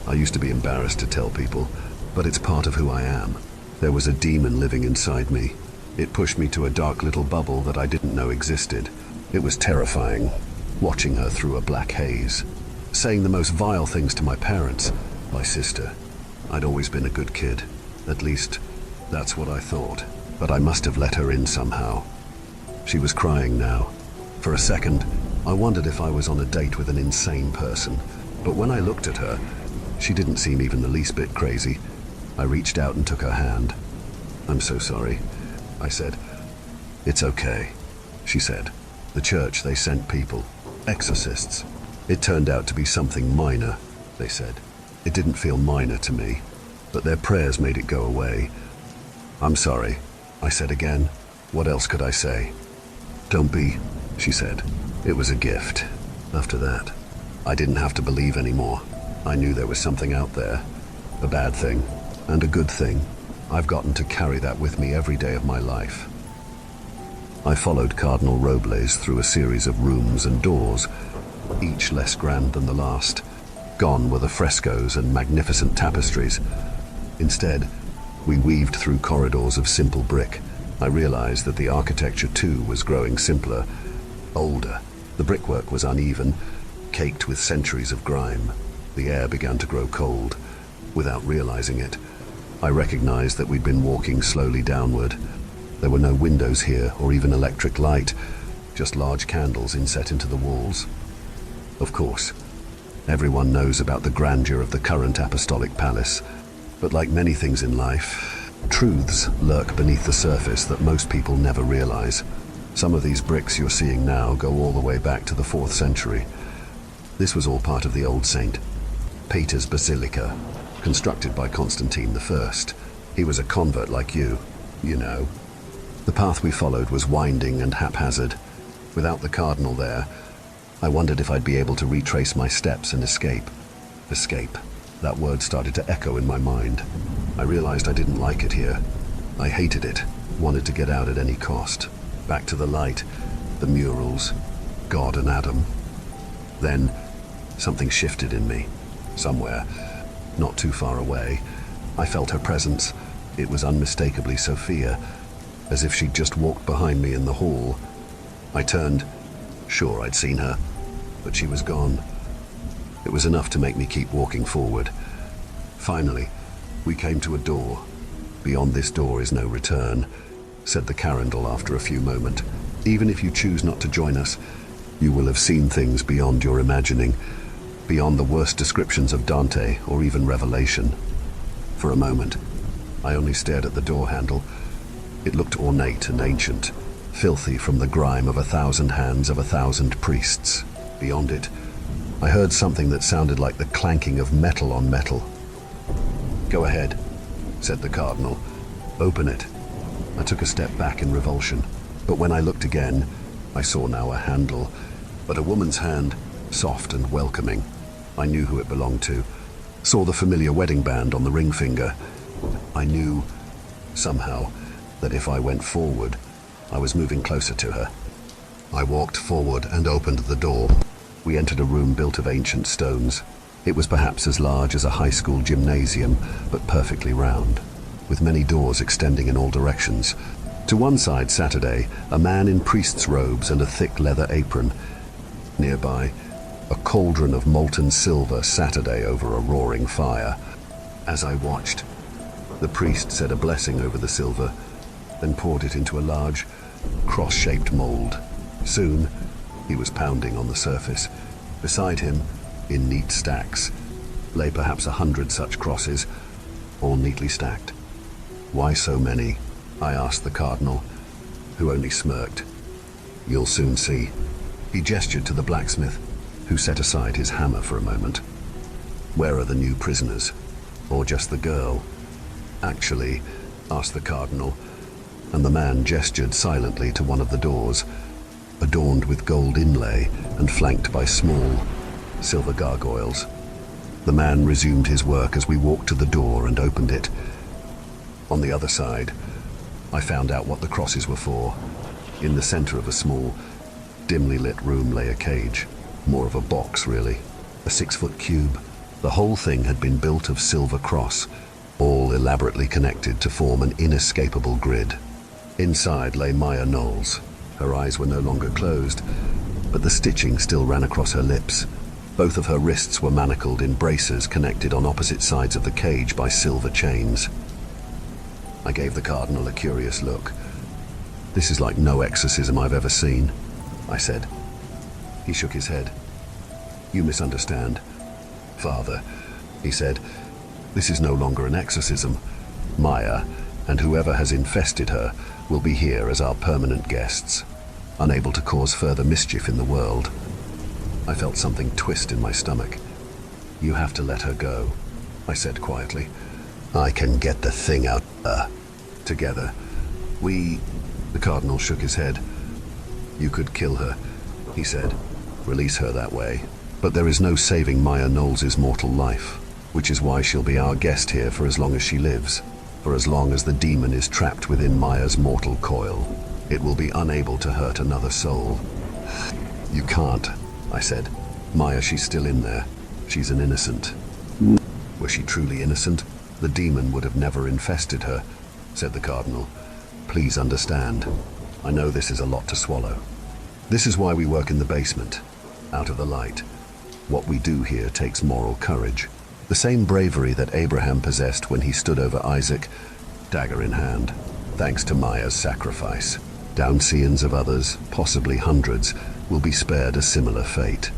I used to be embarrassed to tell people, but it's part of who I am. There was a demon living inside me. It pushed me to a dark little bubble that I didn't know existed. It was terrifying, watching her through a black haze, saying the most vile things to my parents, my sister. I'd always been a good kid. At least, that's what I thought. But I must have let her in somehow. She was crying now. For a second, I wondered if I was on a date with an insane person. But when I looked at her, she didn't seem even the least bit crazy. I reached out and took her hand. I'm so sorry, I said. It's okay, she said. The church, they sent people, exorcists. It turned out to be something minor, they said. It didn't feel minor to me, but their prayers made it go away. I'm sorry, I said again. What else could I say? Don't be, she said. It was a gift. After that, I didn't have to believe anymore. I knew there was something out there. A bad thing, and a good thing. I've gotten to carry that with me every day of my life. I followed Cardinal Robles through a series of rooms and doors, each less grand than the last. Gone were the frescoes and magnificent tapestries. Instead, we weaved through corridors of simple brick. I realized that the architecture too was growing simpler, older. The brickwork was uneven, caked with centuries of grime. The air began to grow cold. Without realizing it, I recognized that we'd been walking slowly downward. There were no windows here or even electric light, just large candles inset into the walls. Of course, everyone knows about the grandeur of the current apostolic palace, but like many things in life, truths lurk beneath the surface that most people never realize. Some of these bricks you're seeing now go all the way back to the 4th century. This was all part of the old St. Peter's Basilica, constructed by Constantine I. He was a convert like you know. The path we followed was winding and haphazard. Without the cardinal there, I wondered if I'd be able to retrace my steps and escape. Escape. That word started to echo in my mind. I realized I didn't like it here. I hated it, wanted to get out at any cost. Back to the light, the murals, God and Adam. Then, something shifted in me. Somewhere, not too far away, I felt her presence. It was unmistakably Sophia, as if she'd just walked behind me in the hall. I turned. Sure, I'd seen her, but she was gone. It was enough to make me keep walking forward. Finally, we came to a door. Beyond this door is no return, said the Carindle after a few moments. Even if you choose not to join us, you will have seen things beyond your imagining, beyond the worst descriptions of Dante or even Revelation. For a moment, I only stared at the door handle. It looked ornate and ancient, filthy from the grime of 1,000 hands of 1,000 priests. Beyond it, I heard something that sounded like the clanking of metal on metal. Go ahead, said the cardinal. Open it. I took a step back in revulsion, but when I looked again, I saw now a handle, but a woman's hand, soft and welcoming. I knew who it belonged to. Saw the familiar wedding band on the ring finger. I knew, somehow, that if I went forward, I was moving closer to her. I walked forward and opened the door. We entered a room built of ancient stones. It was perhaps as large as a high school gymnasium, but perfectly round, with many doors extending in all directions. To one side sat a man in priest's robes and a thick leather apron. Nearby, a cauldron of molten silver sat over a roaring fire. As I watched, the priest said a blessing over the silver, then poured it into a large, cross-shaped mold. Soon, he was pounding on the surface. Beside him, in neat stacks, lay perhaps 100 such crosses, all neatly stacked. Why so many? I asked the cardinal, who only smirked. You'll soon see. He gestured to the blacksmith, who set aside his hammer for a moment. Where are the new prisoners? Or just the girl? Actually, asked the cardinal, and the man gestured silently to one of the doors, adorned with gold inlay and flanked by small, silver gargoyles. The man resumed his work as we walked to the door and opened it. On the other side, I found out what the crosses were for. In the center of a small, dimly lit room lay a cage, more of a box really, a 6-foot cube. The whole thing had been built of silver cross, all elaborately connected to form an inescapable grid. Inside lay Maya Knowles. Her eyes were no longer closed, but the stitching still ran across her lips. Both of her wrists were manacled in braces connected on opposite sides of the cage by silver chains. I gave the cardinal a curious look. This is like no exorcism I've ever seen, I said. He shook his head. You misunderstand. Father, he said, this is no longer an exorcism. Maya, and whoever has infested her, will be here as our permanent guests, unable to cause further mischief in the world. I felt something twist in my stomach. You have to let her go, I said quietly. I can get the thing out of her. Together. The cardinal shook his head. You could kill her, he said. Release her that way. But there is no saving Maya Knowles' mortal life, which is why she'll be our guest here for as long as she lives. For as long as the demon is trapped within Maya's mortal coil, it will be unable to hurt another soul. You can't, I said. Maya, she's still in there. She's an innocent. Was she truly innocent? The demon would have never infested her, said the Cardinal. Please understand. I know this is a lot to swallow. This is why we work in the basement, out of the light. What we do here takes moral courage. The same bravery that Abraham possessed when he stood over Isaac, dagger in hand, thanks to Maya's sacrifice. Downseans of others, possibly hundreds, will be spared a similar fate.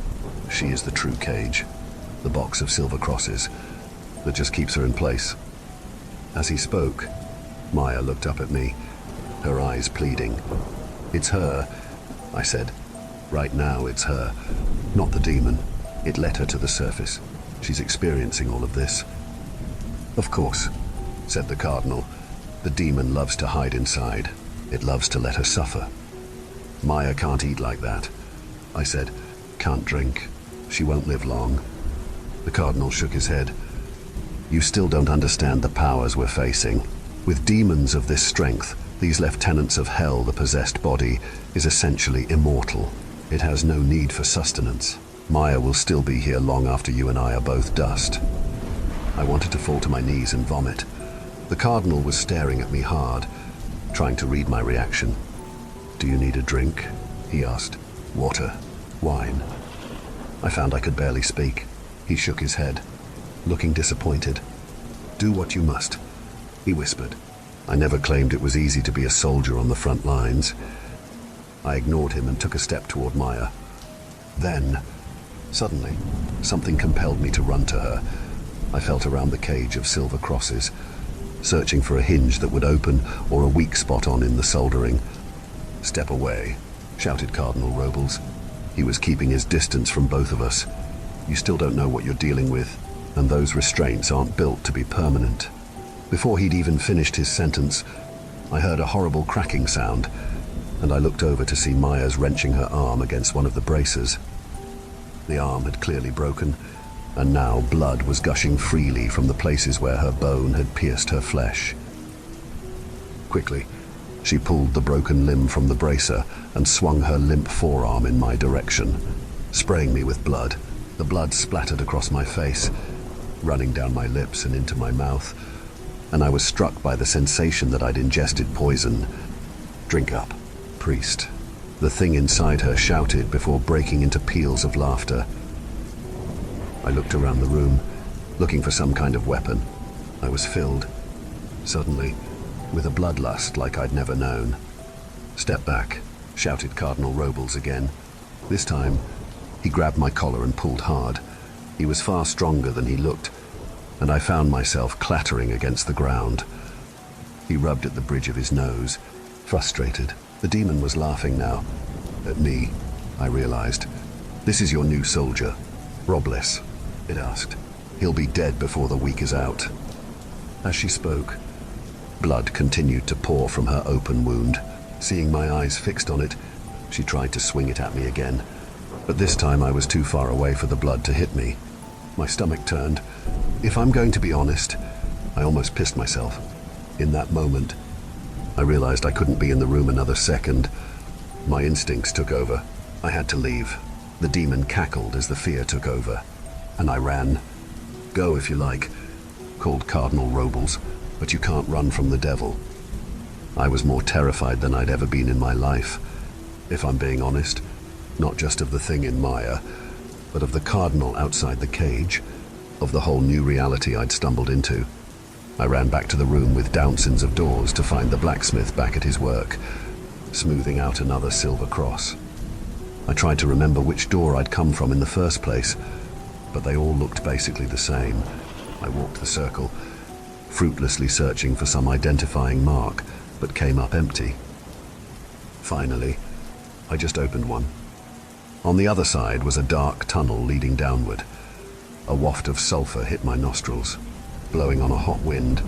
She is the true cage, the box of silver crosses that just keeps her in place. As he spoke, Maya looked up at me, her eyes pleading. It's her, I said. Right now it's her, not the demon. It led her to the surface. She's experiencing all of this. Of course, said the Cardinal. The demon loves to hide inside. It loves to let her suffer. Maya can't eat like that, I said. Can't drink. She won't live long. The Cardinal shook his head. You still don't understand the powers we're facing. With demons of this strength, these lieutenants of hell, the possessed body, is essentially immortal. It has no need for sustenance. Maya will still be here long after you and I are both dust. I wanted to fall to my knees and vomit. The Cardinal was staring at me hard, trying to read my reaction. Do you need a drink? He asked. Water? Wine? I found I could barely speak. He shook his head, looking disappointed. Do what you must, he whispered. I never claimed it was easy to be a soldier on the front lines. I ignored him and took a step toward Maya. Then, suddenly, something compelled me to run to her. I felt around the cage of silver crosses, searching for a hinge that would open or a weak spot in the soldering. Step away, shouted Cardinal Robles. He was keeping his distance from both of us. You still don't know what you're dealing with, and those restraints aren't built to be permanent. Before he'd even finished his sentence, I heard a horrible cracking sound, and I looked over to see Maya's wrenching her arm against one of the braces. The arm had clearly broken, and now blood was gushing freely from the places where her bone had pierced her flesh. Quickly, she pulled the broken limb from the bracer and swung her limp forearm in my direction, spraying me with blood. The blood splattered across my face, running down my lips and into my mouth, and I was struck by the sensation that I'd ingested poison. Drink up, priest. The thing inside her shouted before breaking into peals of laughter. I looked around the room, looking for some kind of weapon. I was filled, suddenly, with a bloodlust like I'd never known. Step back, shouted Cardinal Robles again. This time, he grabbed my collar and pulled hard. He was far stronger than he looked, and I found myself clattering against the ground. He rubbed at the bridge of his nose, frustrated. The demon was laughing now. At me, I realized. This is your new soldier, Robles, it asked. He'll be dead before the week is out. As she spoke, blood continued to pour from her open wound. Seeing my eyes fixed on it, she tried to swing it at me again. But this time I was too far away for the blood to hit me. My stomach turned. If I'm going to be honest, I almost pissed myself. In that moment, I realized I couldn't be in the room another second. My instincts took over. I had to leave. The demon cackled as the fear took over, and I ran. Go if you like, called Cardinal Robles, but you can't run from the devil. I was more terrified than I'd ever been in my life, if I'm being honest, not just of the thing in Maya, but of the Cardinal outside the cage, of the whole new reality I'd stumbled into. I ran back to the room with dozens of doors to find the blacksmith back at his work, smoothing out another silver cross. I tried to remember which door I'd come from in the first place, but they all looked basically the same. I walked the circle, fruitlessly searching for some identifying mark, but came up empty. Finally, I just opened one. On the other side was a dark tunnel leading downward. A waft of sulfur hit my nostrils. Blowing on a hot wind,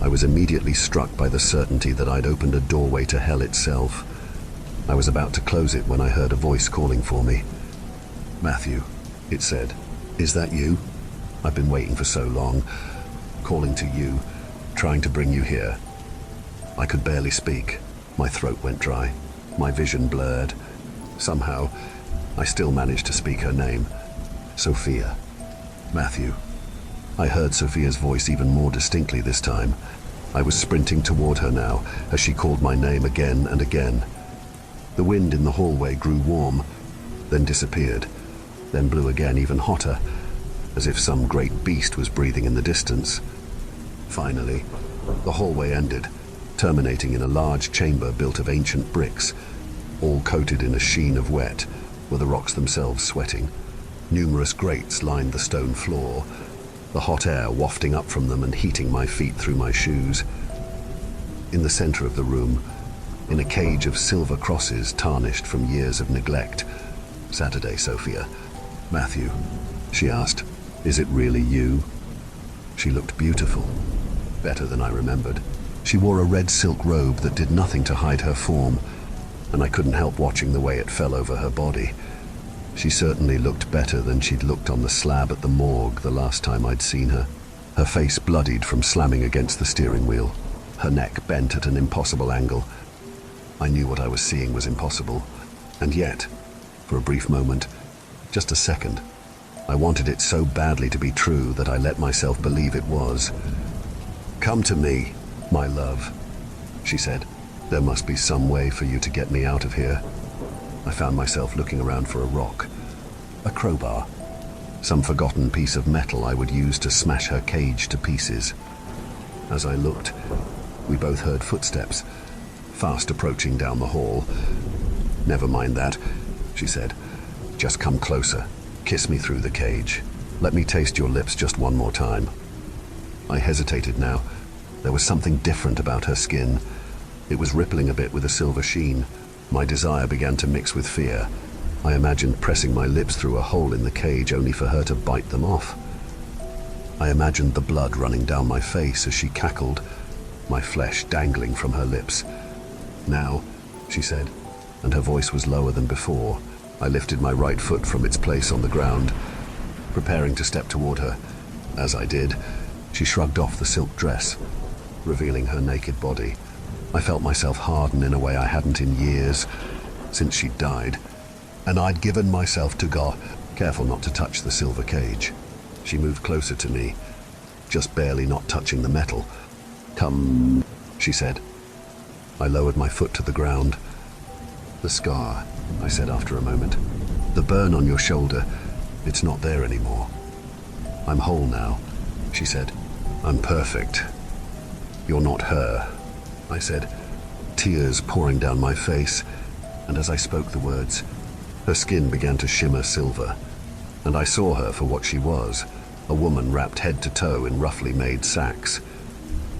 I was immediately struck by the certainty that I'd opened a doorway to hell itself. I was about to close it when I heard a voice calling for me. Matthew, It said. Is that you? I've been waiting for so long, calling to you, trying to bring you here. I could barely speak. My throat went dry. My vision blurred. Somehow, I still managed to speak her name. Sophia. Matthew. I heard Sophia's voice even more distinctly this time. I was sprinting toward her now as she called my name again and again. The wind in the hallway grew warm, then disappeared, then blew again even hotter, as if some great beast was breathing in the distance. Finally, the hallway ended, terminating in a large chamber built of ancient bricks, all coated in a sheen of wet, with the rocks themselves sweating. Numerous grates lined the stone floor, the hot air wafting up from them and heating my feet through my shoes. In the center of the room, in a cage of silver crosses tarnished from years of neglect, sat Sophia. Matthew, she asked, is it really you? She looked beautiful, better than I remembered. She wore a red silk robe that did nothing to hide her form, and I couldn't help watching the way it fell over her body. She certainly looked better than she'd looked on the slab at the morgue the last time I'd seen her. Her face bloodied from slamming against the steering wheel, her neck bent at an impossible angle. I knew what I was seeing was impossible, and yet, for a brief moment, just a second, I wanted it so badly to be true that I let myself believe it was. Come to me, my love, she said. There must be some way for you to get me out of here. I found myself looking around for a rock, a crowbar, some forgotten piece of metal I would use to smash her cage to pieces. As I looked, we both heard footsteps, fast approaching down the hall. Never mind that, she said. Just come closer. Kiss me through the cage. Let me taste your lips just one more time. I hesitated now. There was something different about her skin. It was rippling a bit with a silver sheen. My desire began to mix with fear. I imagined pressing my lips through a hole in the cage only for her to bite them off. I imagined the blood running down my face as she cackled, my flesh dangling from her lips. Now, she said, and her voice was lower than before. I lifted my right foot from its place on the ground, preparing to step toward her. As I did, she shrugged off the silk dress, revealing her naked body. I felt myself harden in a way I hadn't in years, since she'd died, and I'd given myself to God, careful not to touch the silver cage. She moved closer to me, just barely not touching the metal. Come, she said. I lowered my foot to the ground. The scar, I said after a moment. The burn on your shoulder, it's not there anymore. I'm whole now, she said. I'm perfect. You're not her, I said, tears pouring down my face, and as I spoke the words, her skin began to shimmer silver, and I saw her for what she was, a woman wrapped head to toe in roughly made sacks.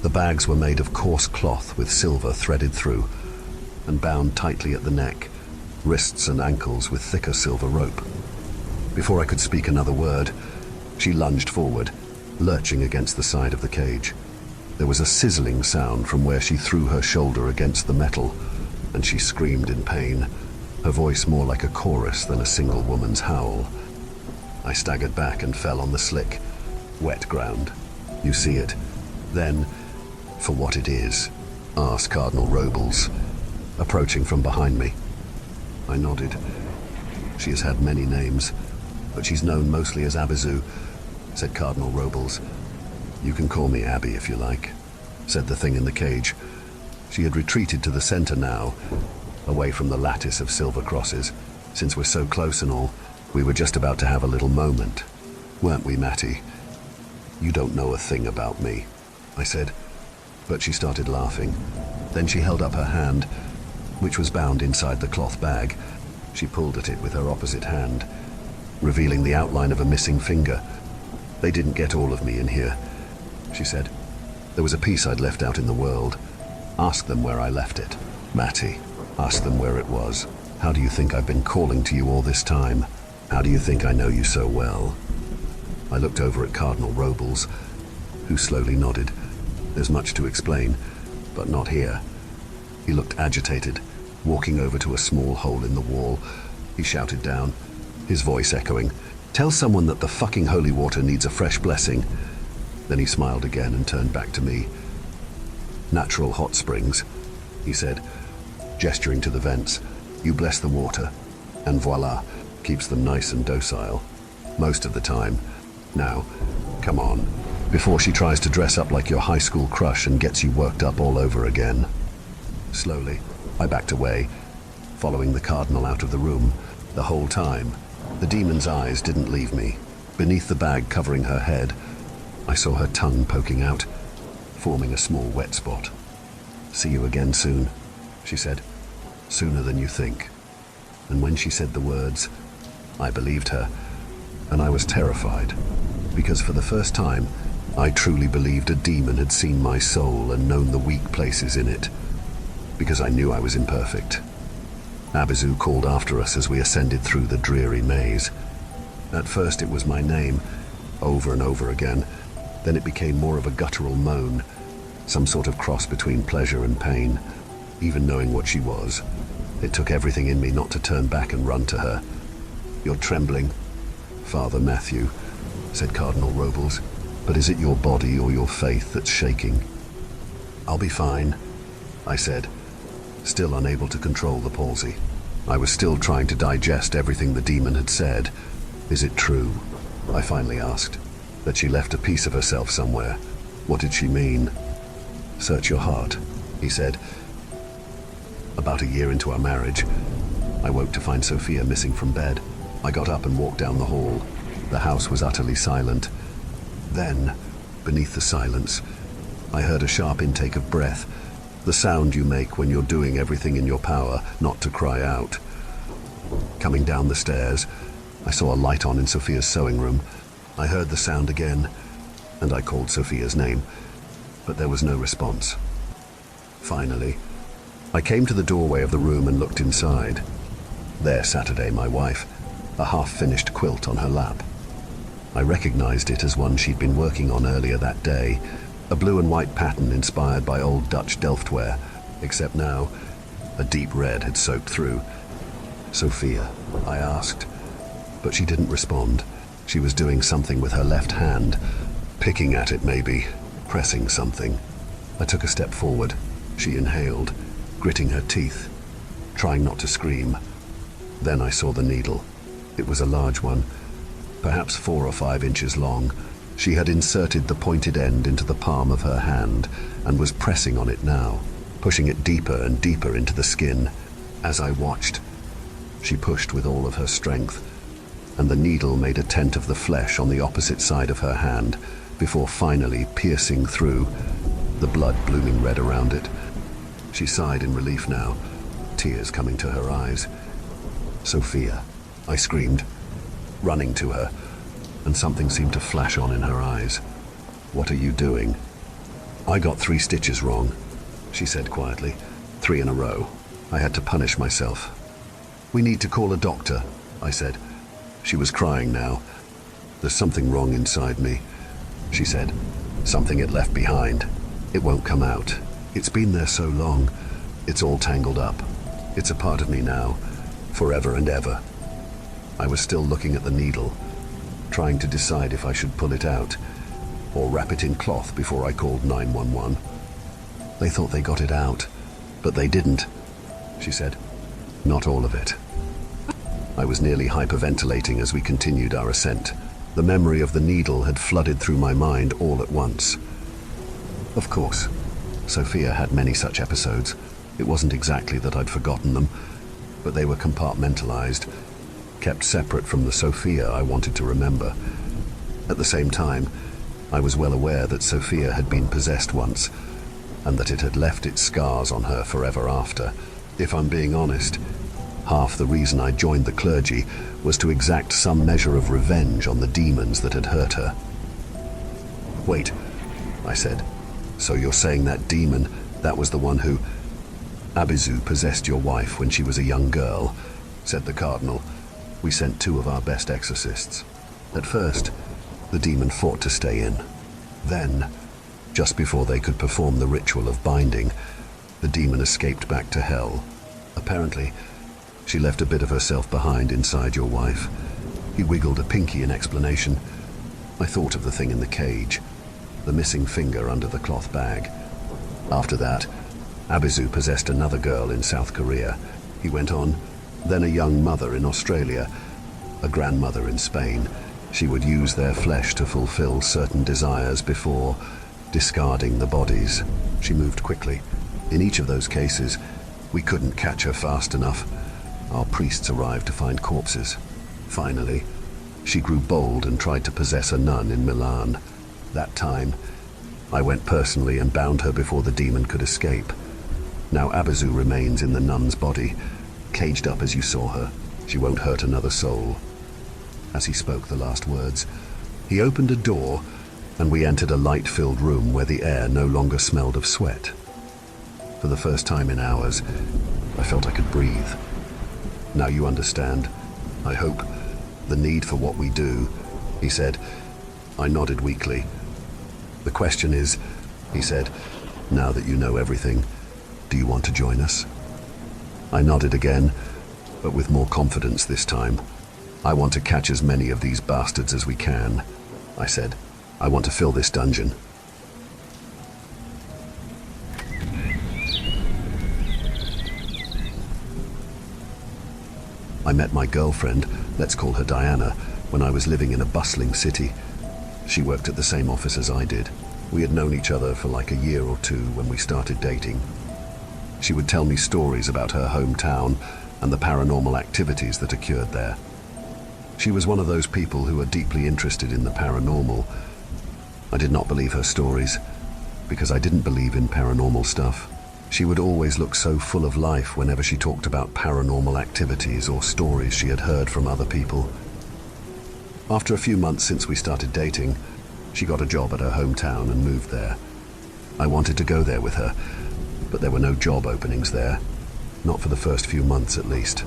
The bags were made of coarse cloth with silver threaded through, and bound tightly at the neck, wrists and ankles with thicker silver rope. Before I could speak another word, she lunged forward, lurching against the side of the cage. There was a sizzling sound from where she threw her shoulder against the metal, and she screamed in pain, her voice more like a chorus than a single woman's howl. I staggered back and fell on the slick, wet ground. You see it. Then, for what it is, asked Cardinal Robles, approaching from behind me. I nodded. She has had many names, but she's known mostly as Abizu, said Cardinal Robles. You can call me Abby if you like, said the thing in the cage. She had retreated to the center now, away from the lattice of silver crosses. Since we're so close and all, we were just about to have a little moment, weren't we, Matty? You don't know a thing about me, I said, but she started laughing. Then she held up her hand, which was bound inside the cloth bag. She pulled at it with her opposite hand, revealing the outline of a missing finger. They didn't get all of me in here, she said. There was a piece I'd left out in the world. Ask them where I left it. Matty, ask them where it was. How do you think I've been calling to you all this time? How do you think I know you so well? I looked over at Cardinal Robles, who slowly nodded. There's much to explain, but not here. He looked agitated, walking over to a small hole in the wall. He shouted down, his voice echoing, Tell someone that the fucking holy water needs a fresh blessing." Then he smiled again and turned back to me. "Natural hot springs," he said, gesturing to the vents. "You bless the water, and voila, keeps them nice and docile. Most of the time. Now, come on, before she tries to dress up like your high school crush and gets you worked up all over again." Slowly, I backed away, following the cardinal out of the room. The whole time, the demon's eyes didn't leave me. Beneath the bag covering her head, I saw her tongue poking out, forming a small wet spot. "See you again soon," she said. "Sooner than you think." And when she said the words, I believed her, and I was terrified, because for the first time, I truly believed a demon had seen my soul and known the weak places in it, because I knew I was imperfect. Abizu called after us as we ascended through the dreary maze. At first it was my name, over and over again. Then it became more of a guttural moan, some sort of cross between pleasure and pain. Even knowing what she was, it took everything in me not to turn back and run to her. "You're trembling, Father Matthew," said Cardinal Robles. "But is it your body or your faith that's shaking?" "I'll be fine," I said, still unable to control the palsy. I was still trying to digest everything the demon had said. "Is it true?" I finally asked. "That she left a piece of herself somewhere? What did she mean?" "Search your heart," he said. About a year into our marriage, I woke to find Sophia missing from bed. I got up and walked down the hall. The house was utterly silent. Then, beneath the silence, I heard a sharp intake of breath, the sound you make when you're doing everything in your power not to cry out. Coming down the stairs, I saw a light on in Sophia's sewing room. I heard the sound again, and I called Sophia's name, but there was no response. Finally, I came to the doorway of the room and looked inside. There sat my wife, a half-finished quilt on her lap. I recognized it as one she'd been working on earlier that day, a blue and white pattern inspired by old Dutch Delftware, except now a deep red had soaked through. "Sophia?" I asked, but she didn't respond. She was doing something with her left hand, picking at it maybe, pressing something. I took a step forward. She inhaled, gritting her teeth, trying not to scream. Then I saw the needle. It was a large one, perhaps 4 or 5 inches long. She had inserted the pointed end into the palm of her hand and was pressing on it now, pushing it deeper and deeper into the skin. As I watched, she pushed with all of her strength, and the needle made a tent of the flesh on the opposite side of her hand before finally piercing through, the blood blooming red around it. She sighed in relief now, tears coming to her eyes. "Sophia," I screamed, running to her, and something seemed to flash on in her eyes. "What are you doing?" "I got 3 stitches wrong," she said quietly. 3 in a row. I had to punish myself. "We need to call a doctor," I said. She was crying now. "There's something wrong inside me," she said. "Something it left behind. It won't come out. It's been there so long. It's all tangled up. It's a part of me now, forever and ever." I was still looking at the needle, trying to decide if I should pull it out or wrap it in cloth before I called 911. "They thought they got it out, but they didn't," she said. "Not all of it." I was nearly hyperventilating as we continued our ascent. The memory of the needle had flooded through my mind all at once. Of course, Sophia had many such episodes. It wasn't exactly that I'd forgotten them, but they were compartmentalized, kept separate from the Sophia I wanted to remember. At the same time, I was well aware that Sophia had been possessed once, and that it had left its scars on her forever after. If I'm being honest, half the reason I joined the clergy was to exact some measure of revenge on the demons that had hurt her. "Wait," I said. "So you're saying that demon, that was the one who—" "Abizu possessed your wife when she was a young girl," said the cardinal. "We sent 2 of our best exorcists. At first, the demon fought to stay in. Then, just before they could perform the ritual of binding, the demon escaped back to hell. Apparently, she left a bit of herself behind inside your wife. He wiggled a pinky in explanation. I thought of the thing in the cage, the missing finger under the cloth bag. After that, Abizu possessed another girl in South Korea. He went on, then a young mother in Australia, a grandmother in Spain. She would use their flesh to fulfill certain desires before discarding the bodies. She moved quickly. In each of those cases, we couldn't catch her fast enough. Our priests arrived to find corpses. Finally, she grew bold and tried to possess a nun in Milan. That time, I went personally and bound her before the demon could escape. Now Abizu remains in the nun's body, caged up as you saw her. She won't hurt another soul. As he spoke the last words, he opened a door and we entered a light-filled room where the air no longer smelled of sweat. For the first time in hours, I felt I could breathe. Now you understand, I hope, the need for what we do, he said. I nodded weakly. The question is, he said, now that you know everything, do you want to join us? I nodded again, but with more confidence this time. I want to catch as many of these bastards as we can, I said. I want to fill this dungeon. I met my girlfriend, let's call her Diana, when I was living in a bustling city. She worked at the same office as I did. We had known each other for like a year or two when we started dating. She would tell me stories about her hometown and the paranormal activities that occurred there. She was one of those people who are deeply interested in the paranormal. I did not believe her stories, because I didn't believe in paranormal stuff. She would always look so full of life whenever she talked about paranormal activities or stories she had heard from other people. After a few months since we started dating, she got a job at her hometown and moved there. I wanted to go there with her, but there were no job openings there. Not for the first few months, at least.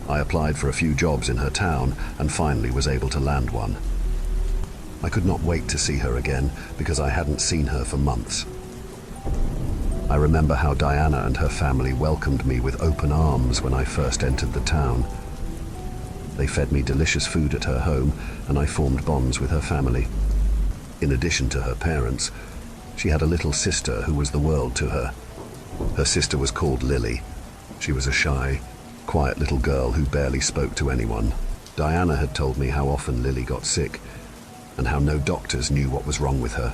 I applied for a few jobs in her town and finally was able to land one. I could not wait to see her again because I hadn't seen her for months. I remember how Diana and her family welcomed me with open arms when I first entered the town. They fed me delicious food at her home and I formed bonds with her family. In addition to her parents, she had a little sister who was the world to her. Her sister was called Lily. She was a shy, quiet little girl who barely spoke to anyone. Diana had told me how often Lily got sick and how no doctors knew what was wrong with her.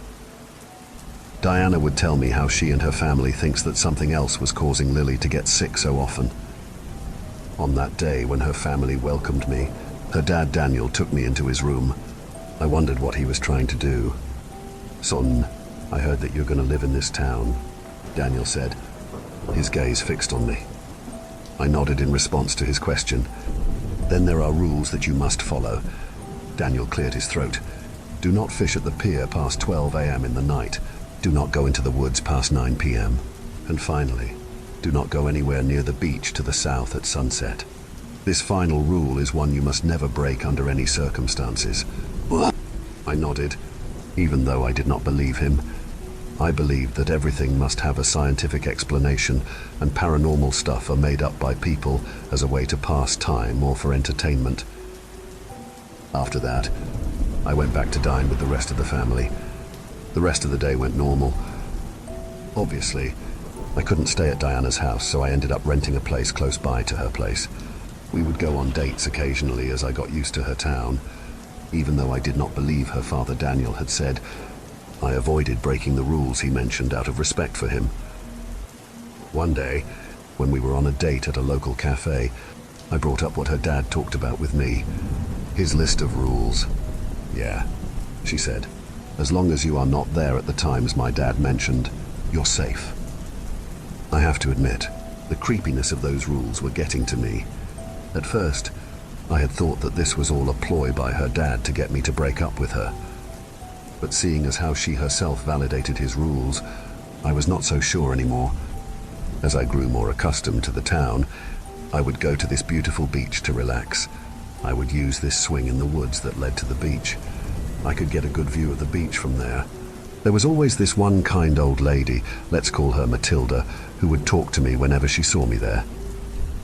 Diana would tell me how she and her family thinks that something else was causing Lily to get sick so often. On that day when her family welcomed me, her dad Daniel took me into his room. I wondered what he was trying to do. "Son, I heard that you're going to live in this town," Daniel said, his gaze fixed on me. I nodded in response to his question. "Then there are rules that you must follow." Daniel cleared his throat. "Do not fish at the pier past 12 a.m. in the night. Do not go into the woods past 9 p.m. And finally, do not go anywhere near the beach to the south at sunset. This final rule is one you must never break under any circumstances." I nodded, even though I did not believe him. I believed that everything must have a scientific explanation, and paranormal stuff are made up by people as a way to pass time or for entertainment. After that, I went back to dine with the rest of the family. The rest of the day went normal. Obviously, I couldn't stay at Diana's house, so I ended up renting a place close by to her place. We would go on dates occasionally as I got used to her town. Even though I did not believe her father Daniel had said, I avoided breaking the rules he mentioned out of respect for him. One day, when we were on a date at a local cafe, I brought up what her dad talked about with me. His list of rules. "Yeah," she said. "As long as you are not there at the times my dad mentioned, you're safe." I have to admit, the creepiness of those rules were getting to me. At first, I had thought that this was all a ploy by her dad to get me to break up with her. But seeing as how she herself validated his rules, I was not so sure anymore. As I grew more accustomed to the town, I would go to this beautiful beach to relax. I would use this swing in the woods that led to the beach. I could get a good view of the beach from there. There was always this one kind old lady, let's call her Matilda, who would talk to me whenever she saw me there.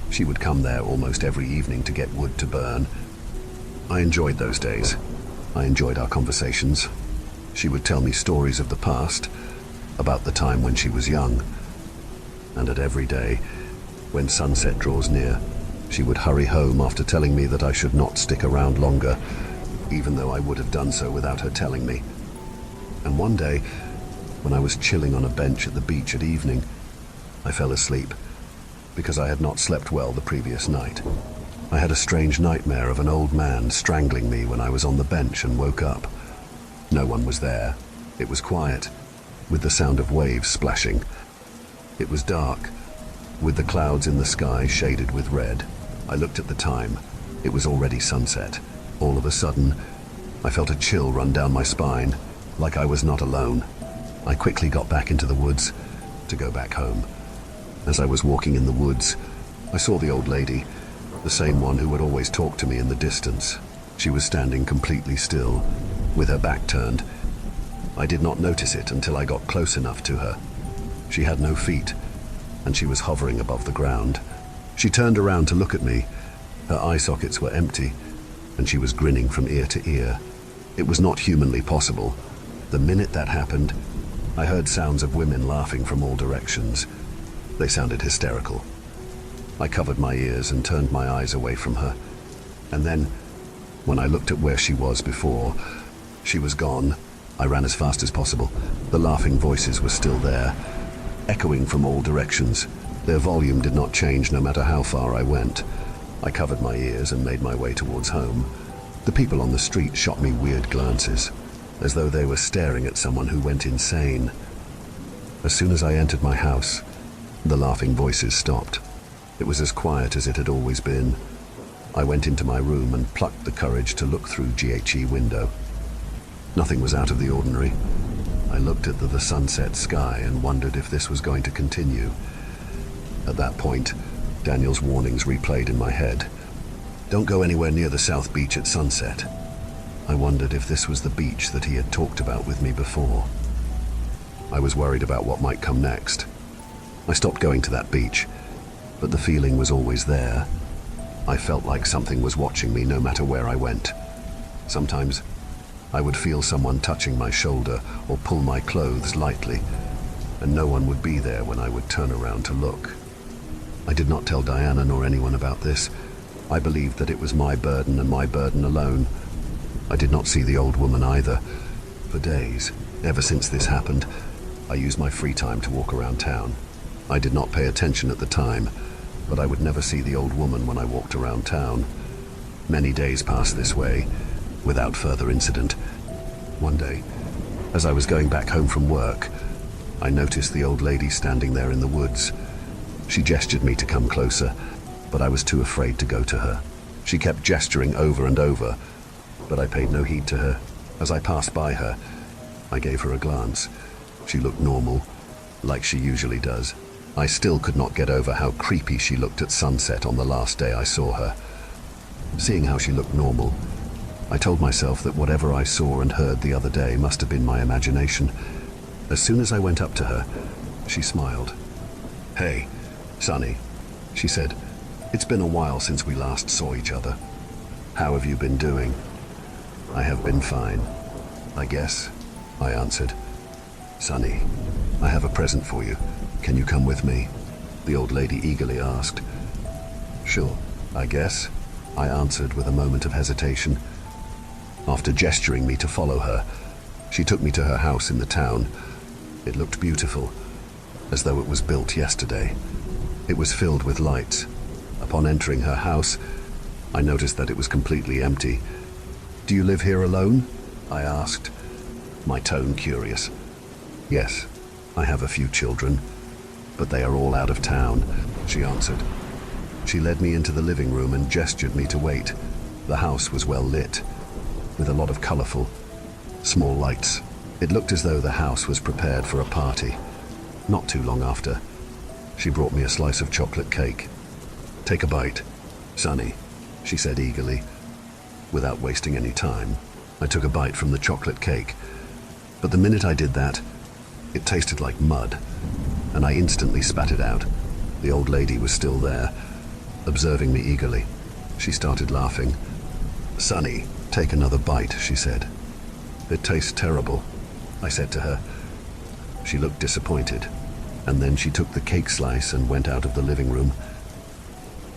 She would come there almost every evening to get wood to burn. I enjoyed those days. I enjoyed our conversations. She would tell me stories of the past, about the time when she was young. And at every day, when sunset draws near, she would hurry home after telling me that I should not stick around longer, even though I would have done so without her telling me. And one day, when I was chilling on a bench at the beach at evening, I fell asleep because I had not slept well the previous night. I had a strange nightmare of an old man strangling me when I was on the bench and woke up. No one was there. It was quiet, with the sound of waves splashing. It was dark, with the clouds in the sky shaded with red. I looked at the time. It was already sunset. All of a sudden, I felt a chill run down my spine, like I was not alone. I quickly got back into the woods to go back home. As I was walking in the woods, I saw the old lady, the same one who would always talk to me in the distance. She was standing completely still, with her back turned. I did not notice it until I got close enough to her. She had no feet, and she was hovering above the ground. She turned around to look at me. Her eye sockets were empty, and she was grinning from ear to ear. It was not humanly possible. The minute that happened, I heard sounds of women laughing from all directions. They sounded hysterical. I covered my ears and turned my eyes away from her. And then, when I looked at where she was before, she was gone. I ran as fast as possible. The laughing voices were still there, echoing from all directions. Their volume did not change no matter how far I went. I covered my ears and made my way towards home. The people on the street shot me weird glances, as though they were staring at someone who went insane. As soon as I entered my house, the laughing voices stopped. It was as quiet as it had always been. I went into my room and plucked the courage to look through GHE window. Nothing was out of the ordinary. I looked at the sunset sky and wondered if this was going to continue. At that point, Daniel's warnings replayed in my head. Don't go anywhere near the South Beach at sunset. I wondered if this was the beach that he had talked about with me before. I was worried about what might come next. I stopped going to that beach, but the feeling was always there. I felt like something was watching me no matter where I went. Sometimes I would feel someone touching my shoulder or pull my clothes lightly, and no one would be there when I would turn around to look. I did not tell Diana nor anyone about this. I believed that it was my burden and my burden alone. I did not see the old woman either. For days, ever since this happened, I used my free time to walk around town. I did not pay attention at the time, but I would never see the old woman when I walked around town. Many days passed this way, without further incident. One day, as I was going back home from work, I noticed the old lady standing there in the woods. She gestured me to come closer, but I was too afraid to go to her. She kept gesturing over and over, but I paid no heed to her. As I passed by her, I gave her a glance. She looked normal, like she usually does. I still could not get over how creepy she looked at sunset on the last day I saw her. Seeing how she looked normal, I told myself that whatever I saw and heard the other day must have been my imagination. As soon as I went up to her, she smiled. "Hey, Sonny," she said. "It's been a while since we last saw each other. How have you been doing?" "I have been fine, I guess," I answered. "Sonny, I have a present for you. Can you come with me?" the old lady eagerly asked. "Sure, I guess," I answered with a moment of hesitation. After gesturing me to follow her, she took me to her house in the town. It looked beautiful, as though it was built yesterday. It was filled with lights. Upon entering her house, I noticed that it was completely empty. "Do you live here alone?" I asked, my tone curious. "Yes, I have a few children, but they are all out of town," she answered. She led me into the living room and gestured me to wait. The house was well lit, with a lot of colorful, small lights. It looked as though the house was prepared for a party. Not too long after, she brought me a slice of chocolate cake. "Take a bite, Sonny," she said eagerly. Without wasting any time, I took a bite from the chocolate cake. But the minute I did that, it tasted like mud, and I instantly spat it out. The old lady was still there, observing me eagerly. She started laughing, "Sonny, take another bite," she said. "It tastes terrible," I said to her. She looked disappointed, and then she took the cake slice and went out of the living room.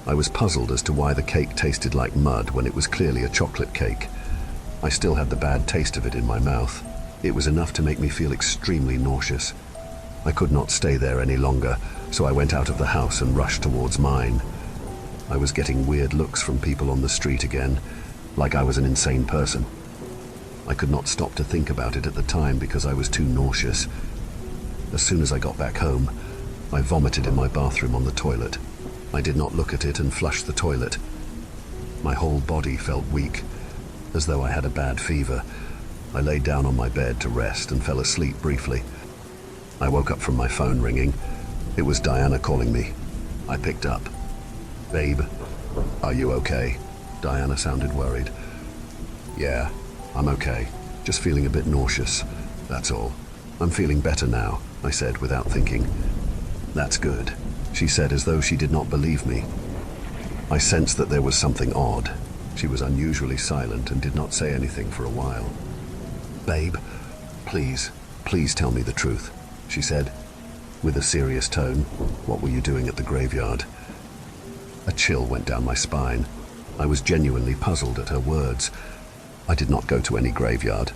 I was puzzled as to why the cake tasted like mud when it was clearly a chocolate cake. I still had the bad taste of it in my mouth. It was enough to make me feel extremely nauseous. I could not stay there any longer, so I went out of the house and rushed towards mine. I was getting weird looks from people on the street again, like I was an insane person. I could not stop to think about it at the time because I was too nauseous. As soon as I got back home, I vomited in my bathroom on the toilet. I did not look at it and flushed the toilet. My whole body felt weak, as though I had a bad fever. I lay down on my bed to rest and fell asleep briefly. I woke up from my phone ringing. It was Diana calling me. I picked up. "Babe, are you okay?" Diana sounded worried. "Yeah, I'm okay. Just feeling a bit nauseous, that's all. I'm feeling better now," I said without thinking. "That's good," she said as though she did not believe me. I sensed that there was something odd. She was unusually silent and did not say anything for a while. "Babe, please tell me the truth," she said, with a serious tone. "What were you doing at the graveyard?" A chill went down my spine. I was genuinely puzzled at her words. "I did not go to any graveyard."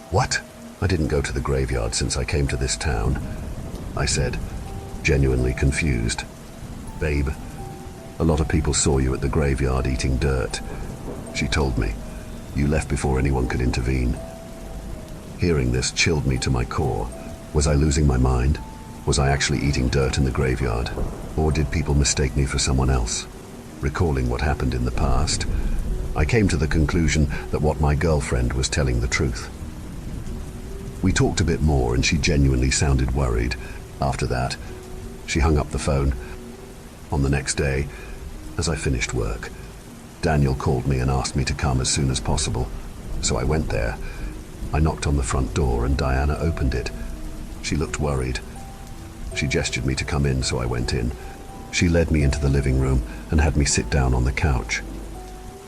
"What?" "I didn't go to the graveyard since I came to this town," I said, genuinely confused. "Babe, a lot of people saw you at the graveyard eating dirt," she told me. "You left before anyone could intervene." Hearing this chilled me to my core. Was I losing my mind? Was I actually eating dirt in the graveyard? Or did people mistake me for someone else? Recalling what happened in the past, I came to the conclusion that what my girlfriend was telling the truth. We talked a bit more and she genuinely sounded worried. After that, she hung up the phone. On the next day, as I finished work, Daniel called me and asked me to come as soon as possible. So I went there. I knocked on the front door and Diana opened it. She looked worried. She gestured me to come in, so I went in. She led me into the living room and had me sit down on the couch.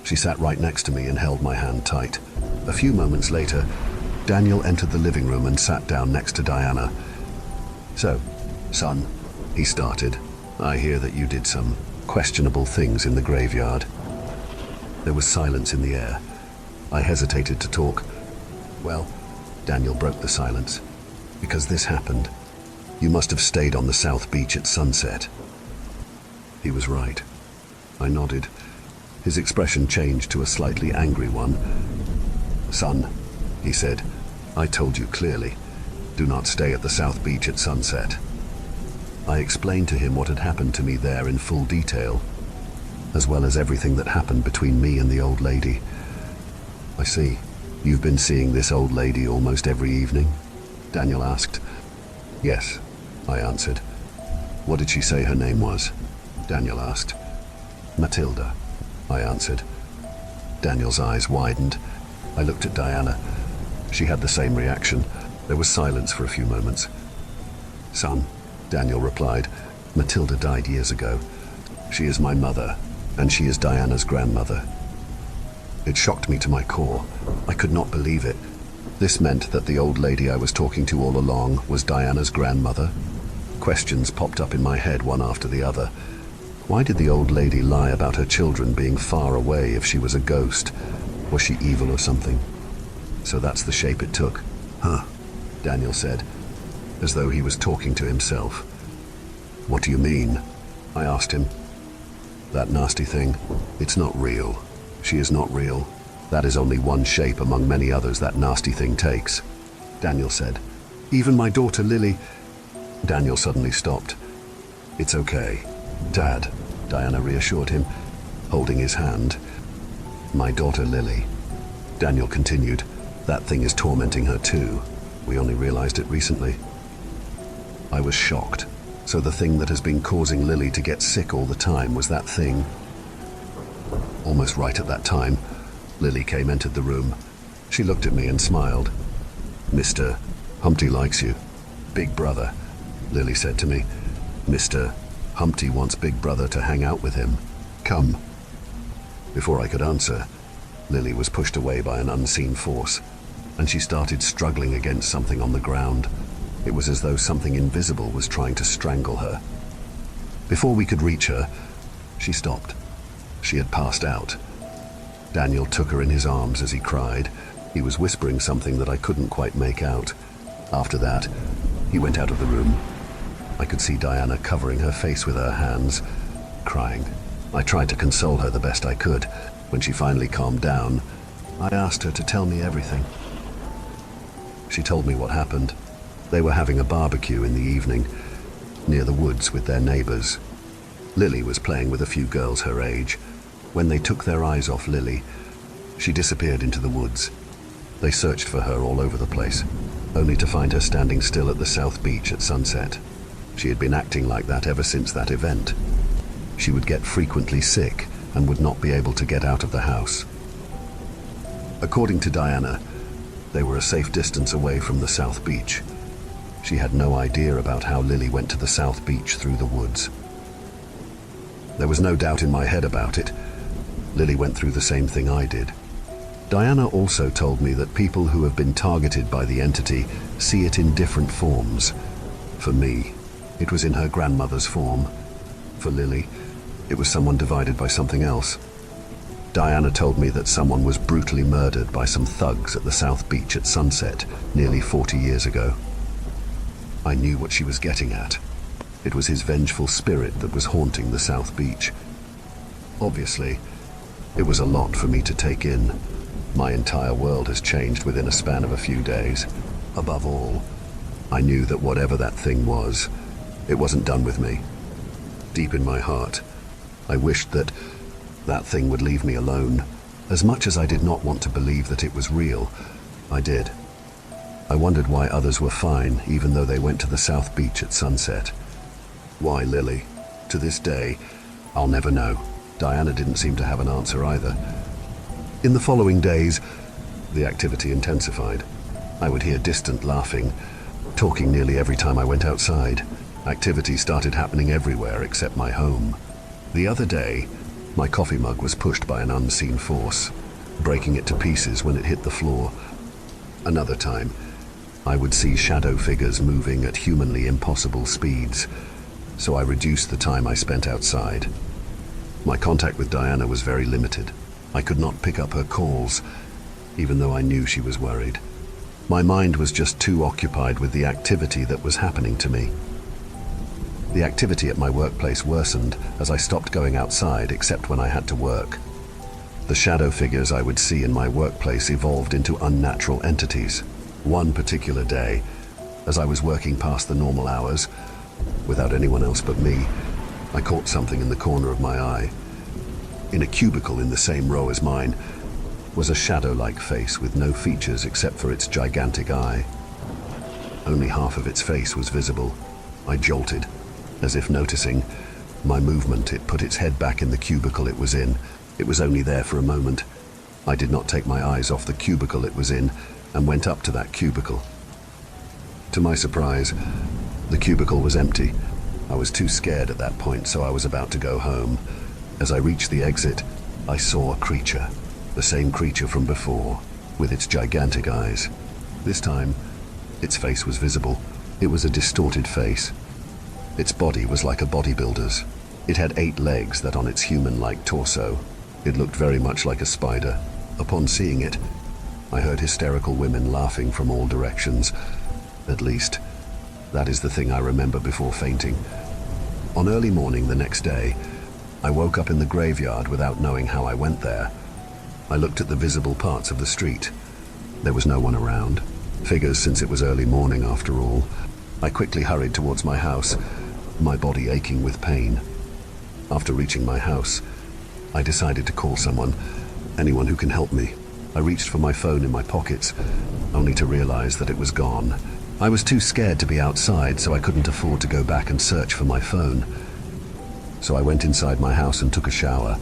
She sat right next to me and held my hand tight. A few moments later, Daniel entered the living room and sat down next to Diana. "So, son," he started, "I hear that you did some questionable things in the graveyard." There was silence in the air. I hesitated to talk. "Well," Daniel broke the silence, "because this happened. You must have stayed on the South Beach at sunset." He was right. I nodded. His expression changed to a slightly angry one. "Son," he said, "I told you clearly. Do not stay at the South Beach at sunset." I explained to him what had happened to me there in full detail, as well as everything that happened between me and the old lady. "I see. You've been seeing this old lady almost every evening?" Daniel asked. "Yes," I answered. "What did she say her name was?" Daniel asked. "Matilda," I answered. Daniel's eyes widened. I looked at Diana. She had the same reaction. There was silence for a few moments. "Son," Daniel replied, "Matilda died years ago. She is my mother, and she is Diana's grandmother." It shocked me to my core. I could not believe it. This meant that the old lady I was talking to all along was Diana's grandmother. Questions popped up in my head one after the other. Why did the old lady lie about her children being far away if she was a ghost? Was she evil or something? So that's the shape it took. "Huh," Daniel said, as though he was talking to himself. "What do you mean?" I asked him. "That nasty thing, it's not real. She is not real. That is only one shape among many others that nasty thing takes," Daniel said. "Even my daughter Lily..." Daniel suddenly stopped. "It's okay, Dad," Diana reassured him, holding his hand. "My daughter Lily," Daniel continued. "That thing is tormenting her too. We only realized it recently." I was shocked. So the thing that has been causing Lily to get sick all the time was that thing. Almost right at that time, Lily entered the room. She looked at me and smiled. "Mr. Humpty likes you. Big brother," Lily said to me. "Mr. Humpty wants Big Brother to hang out with him. Come." Before I could answer, Lily was pushed away by an unseen force, and she started struggling against something on the ground. It was as though something invisible was trying to strangle her. Before we could reach her, she stopped. She had passed out. Daniel took her in his arms as he cried. He was whispering something that I couldn't quite make out. After that, he went out of the room. I could see Diana covering her face with her hands, crying. I tried to console her the best I could. When she finally calmed down, I asked her to tell me everything. She told me what happened. They were having a barbecue in the evening, near the woods with their neighbors. Lily was playing with a few girls her age. When they took their eyes off Lily, she disappeared into the woods. They searched for her all over the place, only to find her standing still at the South Beach at sunset. She had been acting like that ever since that event. She would get frequently sick and would not be able to get out of the house. According to Diana, they were a safe distance away from the South Beach. She had no idea about how Lily went to the South Beach through the woods. There was no doubt in my head about it. Lily went through the same thing I did. Diana also told me that people who have been targeted by the entity see it in different forms. For me, it was in her grandmother's form. For Lily, it was someone divided by something else. Diana told me that someone was brutally murdered by some thugs at the South Beach at sunset nearly 40 years ago. I knew what she was getting at. It was his vengeful spirit that was haunting the South Beach. Obviously, it was a lot for me to take in. My entire world has changed within a span of a few days. Above all, I knew that whatever that thing was, it wasn't done with me. Deep in my heart, I wished that that thing would leave me alone. As much as I did not want to believe that it was real, I did. I wondered why others were fine, even though they went to the South Beach at sunset. Why Lily? To this day, I'll never know. Diana didn't seem to have an answer either. In the following days, the activity intensified. I would hear distant laughing, talking nearly every time I went outside. Activity started happening everywhere except my home. The other day, my coffee mug was pushed by an unseen force, breaking it to pieces when it hit the floor. Another time, I would see shadow figures moving at humanly impossible speeds, so I reduced the time I spent outside. My contact with Diana was very limited. I could not pick up her calls, even though I knew she was worried. My mind was just too occupied with the activity that was happening to me. The activity at my workplace worsened as I stopped going outside except when I had to work. The shadow figures I would see in my workplace evolved into unnatural entities. One particular day, as I was working past the normal hours, without anyone else but me, I caught something in the corner of my eye. In a cubicle in the same row as mine was a shadow-like face with no features except for its gigantic eye. Only half of its face was visible. I jolted. As if noticing my movement, it put its head back in the cubicle it was in. It was only there for a moment. I did not take my eyes off the cubicle it was in and went up to that cubicle. To my surprise, the cubicle was empty. I was too scared at that point, so I was about to go home. As I reached the exit, I saw a creature, the same creature from before, with its gigantic eyes. This time, its face was visible. It was a distorted face. Its body was like a bodybuilder's. It had 8 legs that on its human-like torso. It looked very much like a spider. Upon seeing it, I heard hysterical women laughing from all directions. At least, that is the thing I remember before fainting. On early morning the next day, I woke up in the graveyard without knowing how I went there. I looked at the visible parts of the street. There was no one around. Figures since it was early morning after all. I quickly hurried towards my house, my body aching with pain. After reaching my house, I decided to call someone, anyone who can help me. I reached for my phone in my pockets, only to realize that it was gone. I was too scared to be outside, so I couldn't afford to go back and search for my phone. So I went inside my house and took a shower.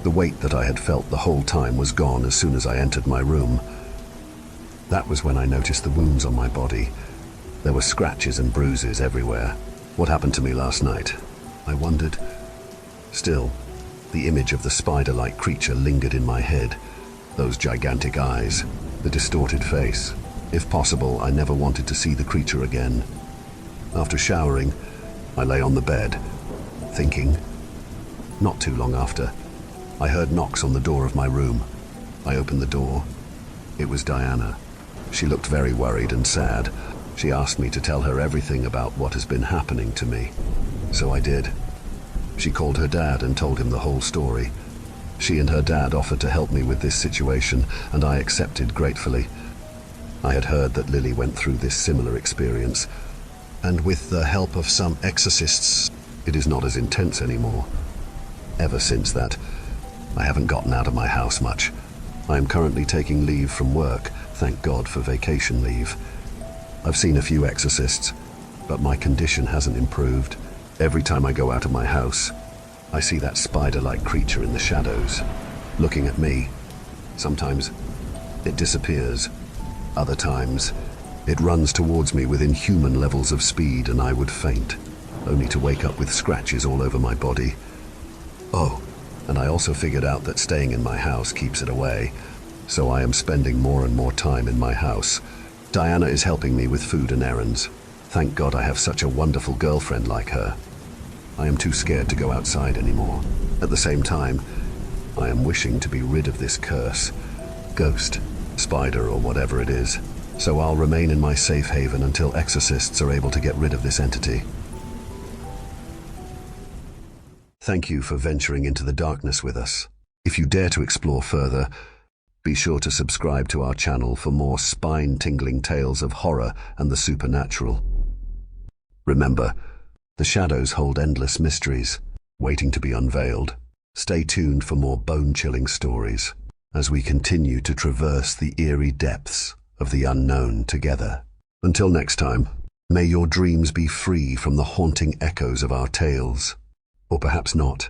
The weight that I had felt the whole time was gone as soon as I entered my room. That was when I noticed the wounds on my body. There were scratches and bruises everywhere. What happened to me last night? I wondered. Still, the image of the spider-like creature lingered in my head. Those gigantic eyes, the distorted face. If possible, I never wanted to see the creature again. After showering, I lay on the bed, thinking. Not too long after, I heard knocks on the door of my room. I opened the door. It was Diana. She looked very worried and sad. She asked me to tell her everything about what has been happening to me. So I did. She called her dad and told him the whole story. She and her dad offered to help me with this situation, and I accepted gratefully. I had heard that Lily went through this similar experience, and with the help of some exorcists, it is not as intense anymore. Ever since that, I haven't gotten out of my house much. I am currently taking leave from work, thank God for vacation leave. I've seen a few exorcists, but my condition hasn't improved. Every time I go out of my house, I see that spider-like creature in the shadows, looking at me. Sometimes it disappears. Other times, it runs towards me with inhuman levels of speed and I would faint, only to wake up with scratches all over my body. Oh, and I also figured out that staying in my house keeps it away, so I am spending more and more time in my house. Diana is helping me with food and errands. Thank God I have such a wonderful girlfriend like her. I am too scared to go outside anymore. At the same time, I am wishing to be rid of this curse, ghost, spider, or whatever it is. So I'll remain in my safe haven until exorcists are able to get rid of this entity. Thank you for venturing into the darkness with us. If you dare to explore further, be sure to subscribe to our channel for more spine-tingling tales of horror and the supernatural. Remember, the shadows hold endless mysteries, waiting to be unveiled. Stay tuned for more bone-chilling stories as we continue to traverse the eerie depths of the unknown together. Until next time, may your dreams be free from the haunting echoes of our tales. Or perhaps not.